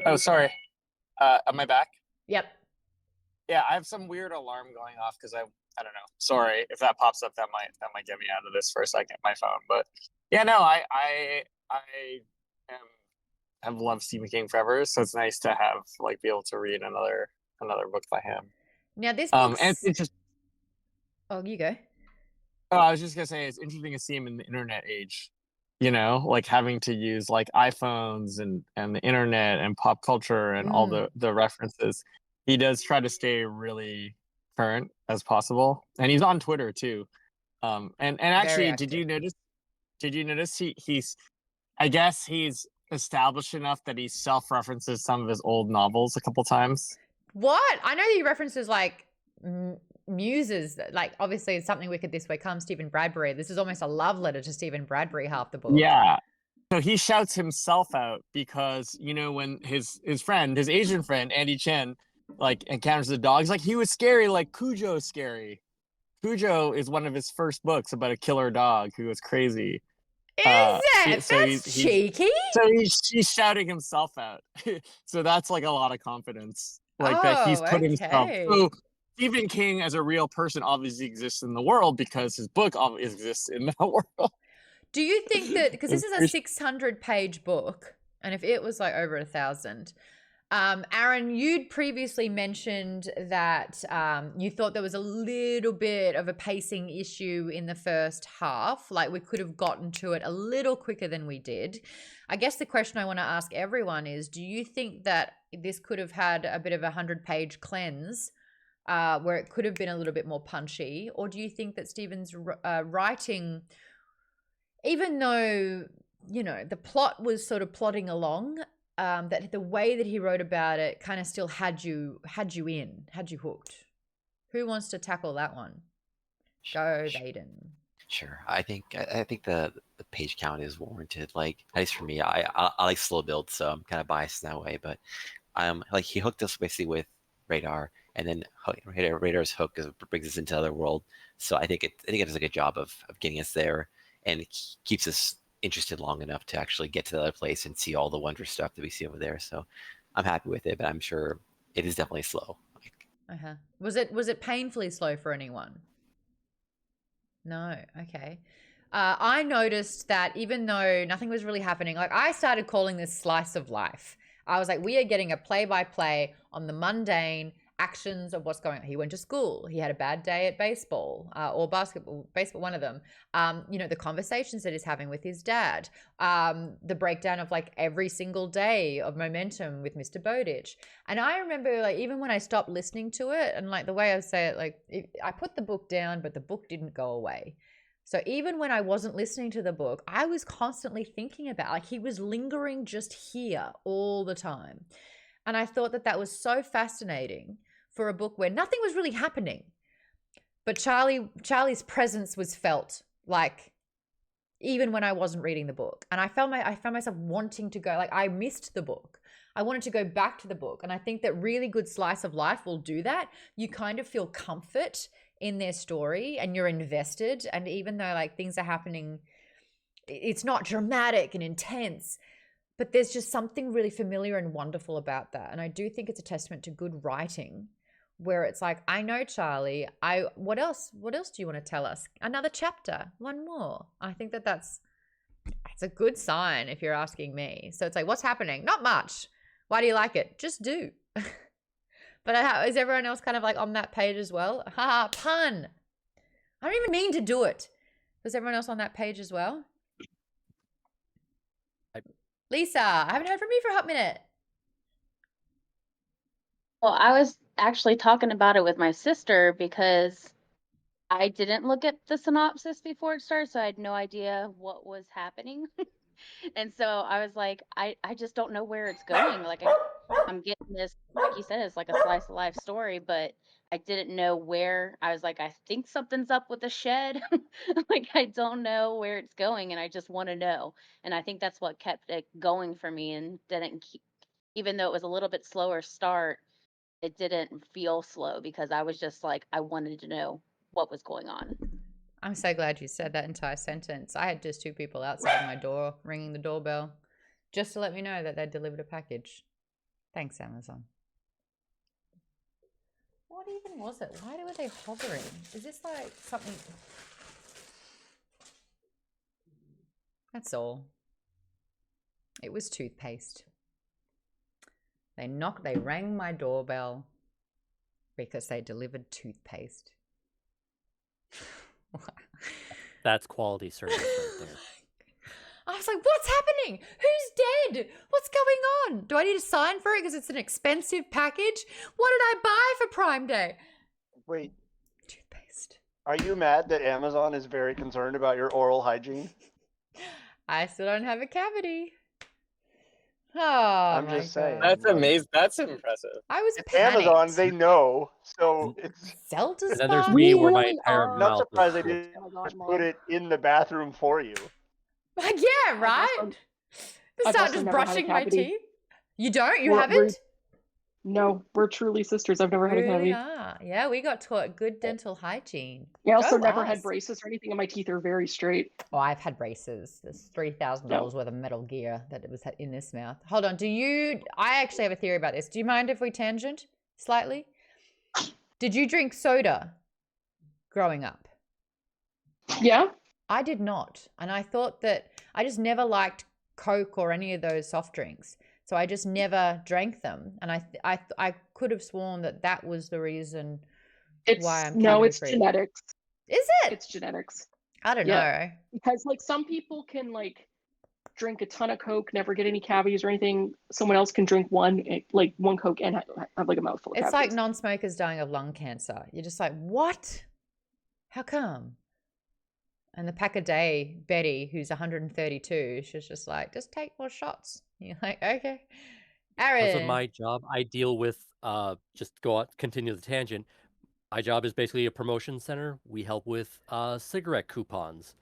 oh, sorry, am I back? Yep. Yeah, I have some weird alarm going off because I don't know. Sorry if that pops up. That might get me out of this for a second. My phone, but yeah, no, I am have loved Stephen King forever, so it's nice to have like be able to read another book by him. Now this And book's... it's just Oh, you go. oh, I was just gonna say it's interesting to see him in the internet age. You know, like having to use like iPhones and the internet and pop culture and all the references. He does try to stay really current as possible, and he's on Twitter too. And actually, did you notice he's I guess he's established enough that he self-references some of his old novels a couple times. What? I know he references like muses, like obviously it's Something Wicked This Way Comes, Stephen Bradbury. This is almost a love letter to Stephen Bradbury, half the book. Yeah. So he shouts himself out because, you know, when his friend, his Asian friend, Andy Chen, like encounters the dogs, like he was scary, like Cujo's scary. Cujo is one of his first books about a killer dog who was crazy. Is it? So That's cheeky. So he's shouting himself out. So that's like a lot of confidence. Like that he's put himself. So Stephen King as a real person obviously exists in the world because his book obviously exists in the world. Do you think that, because this is a 600-page book, and if it was like over 1,000, Aaron, you'd previously mentioned that you thought there was a little bit of a pacing issue in the first half, like we could have gotten to it a little quicker than we did. I guess the question I want to ask everyone is, do you think that this could have had a bit of a 100-page cleanse where it could have been a little bit more punchy, or do you think that Stephen's writing, even though, you know, the plot was sort of plodding along, that the way that he wrote about it kind of still had you hooked? Who wants to tackle that one? Go, Vaden. Sure. I think the page count is warranted. Like, at least for me, I like slow build, so I'm kind of biased in that way. But like he hooked us basically with Radar, and then Radar's hook brings us into other world. So I think it does a good job of getting us there, and keeps us interested long enough to actually get to the other place and see all the wondrous stuff that we see over there. So I'm happy with it, but I'm sure it is definitely slow. Was it painfully slow for anyone? No. Okay. I noticed that even though nothing was really happening, like I started calling this slice of life. I was like, we are getting a play-by-play on the mundane actions of what's going on. He went to school. He had a bad day at baseball or baseball, one of them. You know, the conversations that he's having with his dad, the breakdown of like every single day of momentum with Mr. Bowditch. And I remember like, even when I stopped listening to it, and like the way I say it, like I put the book down, but the book didn't go away. So even when I wasn't listening to the book, I was constantly thinking about, like, he was lingering just here all the time. And I thought that was so fascinating for a book where nothing was really happening. But Charlie's presence was felt, like, even when I wasn't reading the book. And I found myself wanting to go, like, I missed the book. I wanted to go back to the book. And I think that really good slice of life will do that. You kind of feel comfort in their story and you're invested. And even though like things are happening, it's not dramatic and intense, but there's just something really familiar and wonderful about that. And I do think it's a testament to good writing, where it's like, I know Charlie, what else do you want to tell us? Another chapter, one more. I think it's a good sign if you're asking me. So it's like, what's happening? Not much. Why do you like it? Just do. But is everyone else kind of like on that page as well? Haha, pun. I don't even mean to do it. Was everyone else on that page as well? Lisa, I haven't heard from you for a hot minute. Well, I was actually talking about it with my sister because I didn't look at the synopsis before it started, so I had no idea what was happening. And so I was like, I just don't know where it's going. Like I'm getting this, like you said, it's like a slice of life story, but I didn't know where. I was like, I think something's up with the shed. Like I don't know where it's going, and I just want to know. And I think that's what kept it going for me, and didn't keep, even though it was a little bit slower start, it didn't feel slow because I was just like, I wanted to know what was going on. I'm so glad you said that entire sentence. I had just 2 people outside my door ringing the doorbell just to let me know that they'd delivered a package. Thanks, Amazon. What are you even was it? Why were they hovering? Is this like something? That's all. It was toothpaste. They rang my doorbell because they delivered toothpaste. That's quality service right there. I was like, what's happening? Who's dead? What's going on? Do I need to sign for it because it's an expensive package? What did I buy for Prime Day? Wait. Toothpaste. Are you mad that Amazon is very concerned about your oral hygiene? I still don't have a cavity. Oh, I'm my just saying. God. That's amazing. That's impressive. I was It's Amazon, panicked. they know, so it's... Zelda's And then there's fun. me We where my really entire are. Not mouth surprised they is full. didn't Amazon just mom. put it in the bathroom for you. Like, yeah, right? I've Start also just never had a brushing my cavity. teeth. You don't? You We're- haven't? No, we're truly sisters. I've never had a Really cavity. are. Yeah, we got taught good dental hygiene. I also Go never us. had braces or anything, and my teeth are very straight. Oh, I've had braces. There's $3,000 worth of Metal Gear that was in this mouth. Hold on. I actually have a theory about this. Do you mind if we tangent slightly? Did you drink soda growing up? Yeah. I did not. And I thought that I just never liked Coke or any of those soft drinks. So I just never drank them. And I could have sworn that was the reason why I'm No, it's cavity-free. genetics. Is it? It's genetics. I don't know. Because like some people can like drink a ton of Coke, never get any cavities or anything. Someone else can drink one Coke and have like a mouthful of It's cavities. like non-smokers dying of lung cancer. You're just like, what? How come? And the pack a day, Betty, who's 132, she's just like, just take more shots. You're like, okay. Because of Aaron. my job, I deal with continue the tangent. My job is basically a promotion center. We help with cigarette coupons.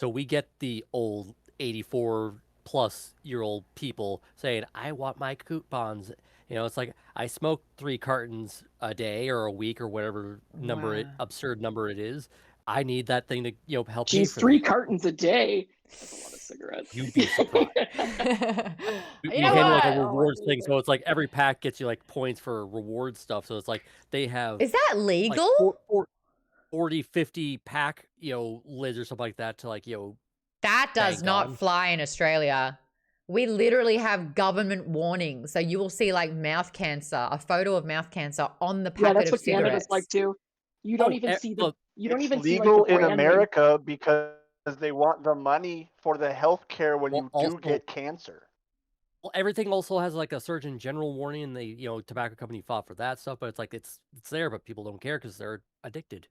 So we get the old 84-plus-year-old people saying, I want my coupons. You know, it's like, I smoke 3 cartons a day or a week or whatever absurd number it is. I need that thing to, help pay Geez, for 3 that. cartons a day. That's a lot of cigarettes. You'd be surprised. We handle like a rewards thing, so it's like every pack gets you like points for reward stuff. So it's like they have Is that legal? Like 40, 50 pack, lids or something like that to like, That does bank not on. fly in Australia. We literally have government warnings. So you will see like mouth cancer, a photo of mouth cancer on the packet that's of what Canada's cigarettes. like too. You don't even see the. You don't It's even see legal like the in brand name. America because they want the money for the health care when you do get cancer. Well, everything also has like a Surgeon General warning, and they, tobacco company fought for that stuff. But it's like it's there, but people don't care because they're addicted.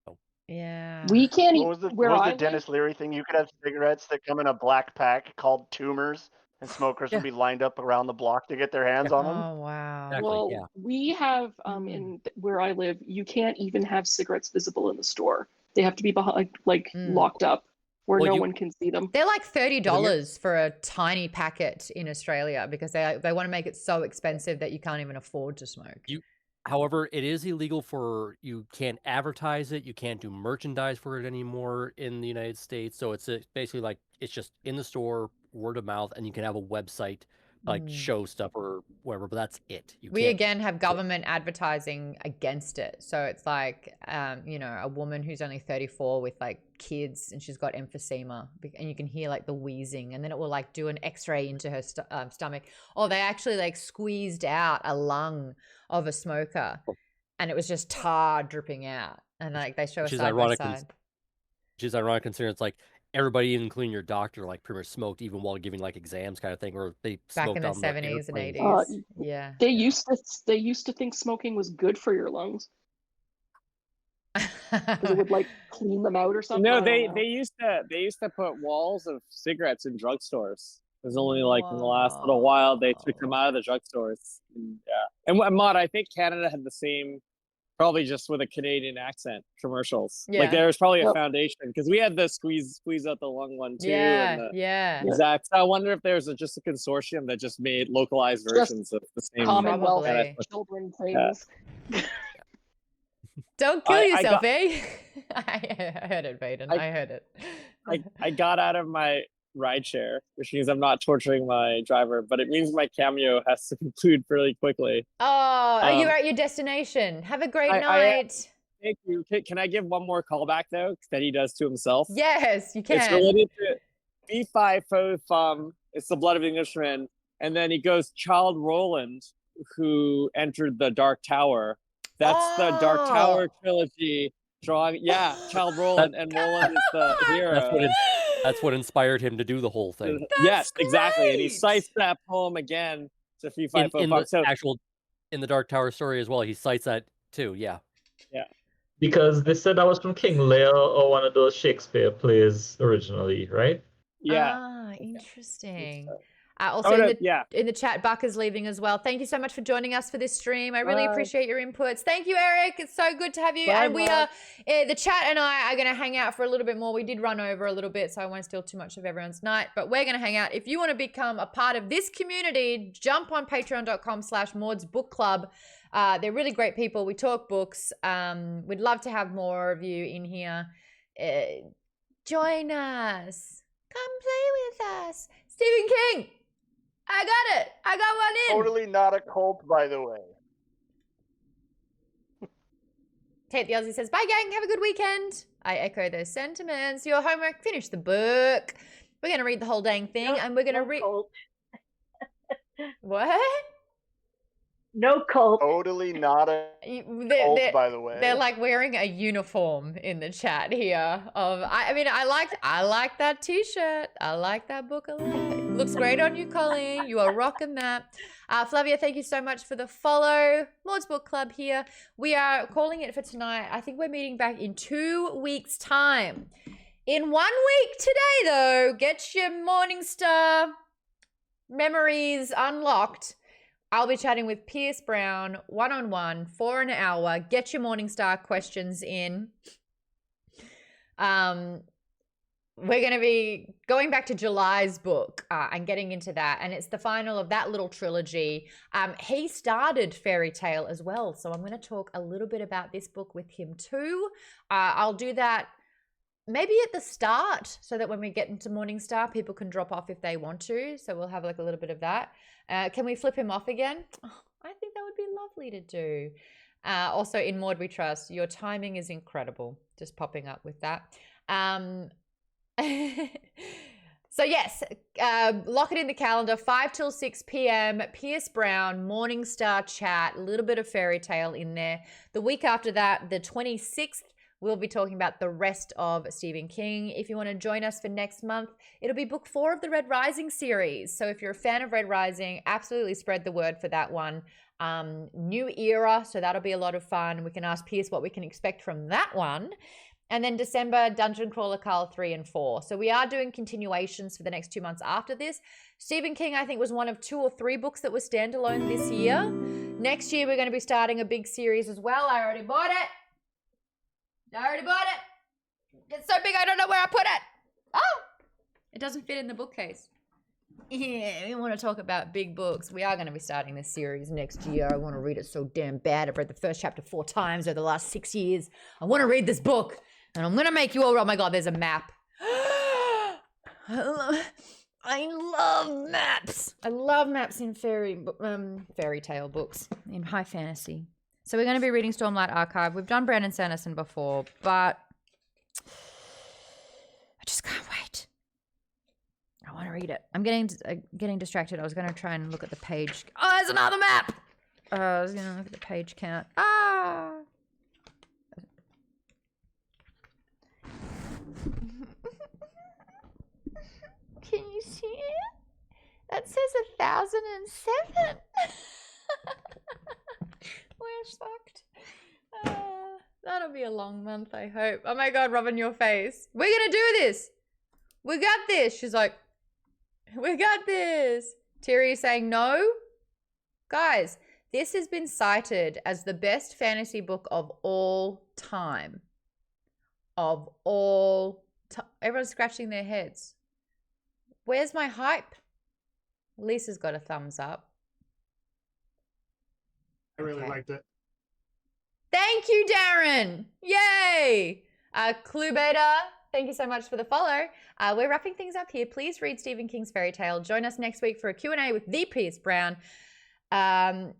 So. Yeah. We can't. What was the, where what was I the Dennis Leary thing? You could have cigarettes that come in a black pack called tumors, and smokers would be lined up around the block to get their hands on them. Oh wow. Exactly, Well, we have in where I live, you can't even have cigarettes visible in the store. They have to be behind, locked up, where no one can see them. They're like $30 for a tiny packet in Australia because they want to make it so expensive that you can't even afford to smoke. However, it is illegal you can't advertise it, you can't do merchandise for it anymore in the United States. So it's basically like it's just in the store, word of mouth, and you can have a website like show stuff or whatever, but that's it. We again have government advertising against it. So it's like, a woman who's only 34 with like kids and she's got emphysema and you can hear like the wheezing and then it will like do an x-ray into her stomach. Or they actually like squeezed out a lung of a smoker and it was just tar dripping out. And like they show a side by side. Which is ironic considering it's like everybody, including your doctor, like pretty much smoked even while giving like exams kind of thing, or they smoked back in the 70s and 80s. Yeah. They used to think smoking was good for your lungs. Because it would like clean them out or something. No, they used to put walls of cigarettes in drugstores. It was only like in the last little while they took them out of the drugstores. And Maude, I think Canada had the same, probably just with a Canadian accent, commercials. Yeah. Like there was probably a foundation because we had the squeeze out the lung one too. Yeah. Exact. So I wonder if there's just a consortium that just made localized versions of the same Commonwealth kind of children things. Don't kill yourself, eh? I heard it, Vaden. I heard it. I got out of my rideshare, which means I'm not torturing my driver, but it means my cameo has to conclude fairly quickly. Oh, you're at your destination. Have a great I night. Thank you. Can I give one more callback though that he does to himself? Yes, you can. It's related to B5 it's the blood of the Englishman, and then he goes Child Roland, who entered the Dark Tower. That's the Dark Tower trilogy. Child Roland, and Roland is the hero. That's what inspired him to do the whole thing. Yes, exactly. And he cites that poem again to In the Dark Tower story as well, he cites that too. Yeah. Yeah. Because they said that was from King Lear or one of those Shakespeare plays originally, right? Yeah. Ah, interesting. Also in the chat, Buck is leaving as well. Thank you so much for joining us for this stream. I really appreciate your inputs. Thank you, Eric. It's so good to have you. And we are, the chat and I are going to hang out for a little bit more. We did run over a little bit, so I won't steal too much of everyone's night, but we're going to hang out. If you want to become a part of this community, jump on patreon.com/Maude's Book Club. They're really great people. We talk books. We'd love to have more of you in here. Join us. Come play with us. Stephen King. I got it. I got one in. Totally not a cult, by the way. Tate the Aussie says, bye, gang. Have a good weekend. I echo those sentiments. Your homework, finish the book. We're going to read the whole dang thing, and we're going to read... What? No cult. Totally not a cult, by the way. They're like wearing a uniform in the chat here. I like that t-shirt. I like that book a lot. Looks great on you, Colleen. You are rocking that. Flavia, thank you so much for the follow. Maude's Book Club here. We are calling it for tonight. I think we're meeting back in 2 weeks' time. In 1 week today, though, get your Morningstar memories unlocked. I'll be chatting with Pierce Brown one-on-one for an hour. Get your Morningstar questions in. We're going to be going back to July's book and getting into that. And it's the final of that little trilogy. He started Fairy Tale as well. So I'm going to talk a little bit about this book with him too. I'll do that maybe at the start so that when we get into Morningstar, people can drop off if they want to. So we'll have like a little bit of that. Can we flip him off again? Oh, I think that would be lovely to do. Also, in Maude We Trust, your timing is incredible. Just popping up with that. So yes, lock it in the calendar, 5 till 6 p.m. Pierce Brown, Morningstar chat, a little bit of Fairy Tale in there. The week after that, the 26th, we'll be talking about the rest of Stephen King. If you want to join us for next month, it'll be book 4 of the Red Rising series. So if you're a fan of Red Rising, absolutely spread the word for that one. New era, so that'll be a lot of fun. We can ask Pierce what we can expect from that one. And then December, Dungeon Crawler Carl 3 and 4. So we are doing continuations for the next 2 months after this. Stephen King, I think, was one of 2 or 3 books that were standalone this year. Next year, we're going to be starting a big series as well. I already bought it. It's so big, I don't know where I put it. Oh, it doesn't fit in the bookcase. Yeah, we want to talk about big books. We are going to be starting this series next year. I want to read it so damn bad. I've read the first chapter 4 times over the last 6 years. I want to read this book, and I'm going to make you all... Oh my God, there's a map. I love maps. I love maps in fairy tale books, in high fantasy. So we're going to be reading Stormlight Archive. We've done Brandon Sanderson before, but I just can't wait. I want to read it. I'm getting distracted. I was going to try and look at the page. Oh, there's another map. I was going to look at the page count. Can you see it? That says 1007. We're fucked. That'll be a long month, I hope. Oh my God, Robin, your face. We're gonna do this. We got this. She's like, we got this. Terry saying no. Guys, this has been cited as the best fantasy book of all time. Of all time. Everyone's scratching their heads. Where's my hype? Lisa's got a thumbs up. I really liked it. Thank you, Darren. Yay. Clue Beta, Thank you so much for the follow. We're wrapping things up here. Please read Stephen King's Fairy Tale. Join us next week for a Q&A with the Pierce Brown. The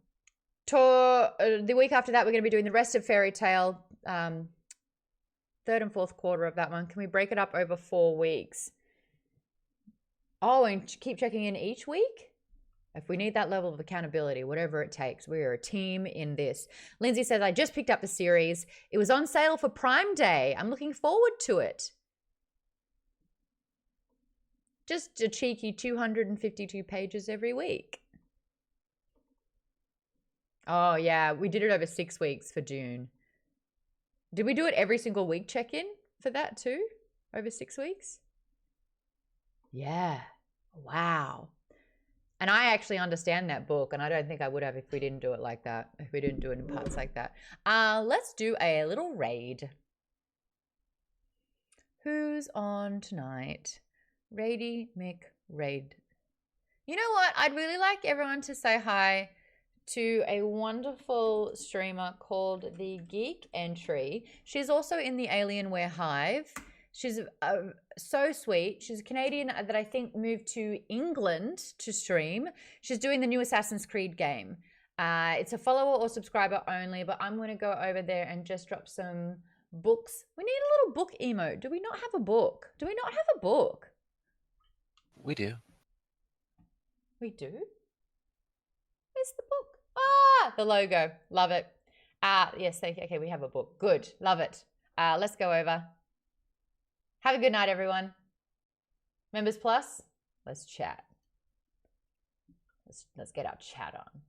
week after that, we're going to be doing the rest of Fairy Tale, third and fourth quarter of that one. Can we break it up over 4 weeks? Oh, and keep checking in each week? If we need that level of accountability, whatever it takes, we are a team in this. Lindsay says, I just picked up the series. It was on sale for Prime Day. I'm looking forward to it. Just a cheeky 252 pages every week. Oh, yeah. We did it over 6 weeks for June. Did we do it every single week check-in for that too? Over 6 weeks? Yeah. Wow. And I actually understand that book, and I don't think I would have if we didn't do it like that, if we didn't do it in parts like that. Let's do a little raid. Who's on tonight? Raidy McRaid. You know what? I'd really like everyone to say hi to a wonderful streamer called The Geek Entry. She's also in the Alienware Hive. She's so sweet. She's a Canadian that I think moved to England to stream. She's doing the new Assassin's Creed game. It's a follower or subscriber only, but I'm going to go over there and just drop some books. We need a little book emote. Do we not have a book? Do we not have a book? We do. We do? Where's the book? Ah, the logo. Love it. Yes, okay, we have a book. Good. Love it. Let's go over. Have a good night, everyone. Members Plus, let's chat. Let's get our chat on.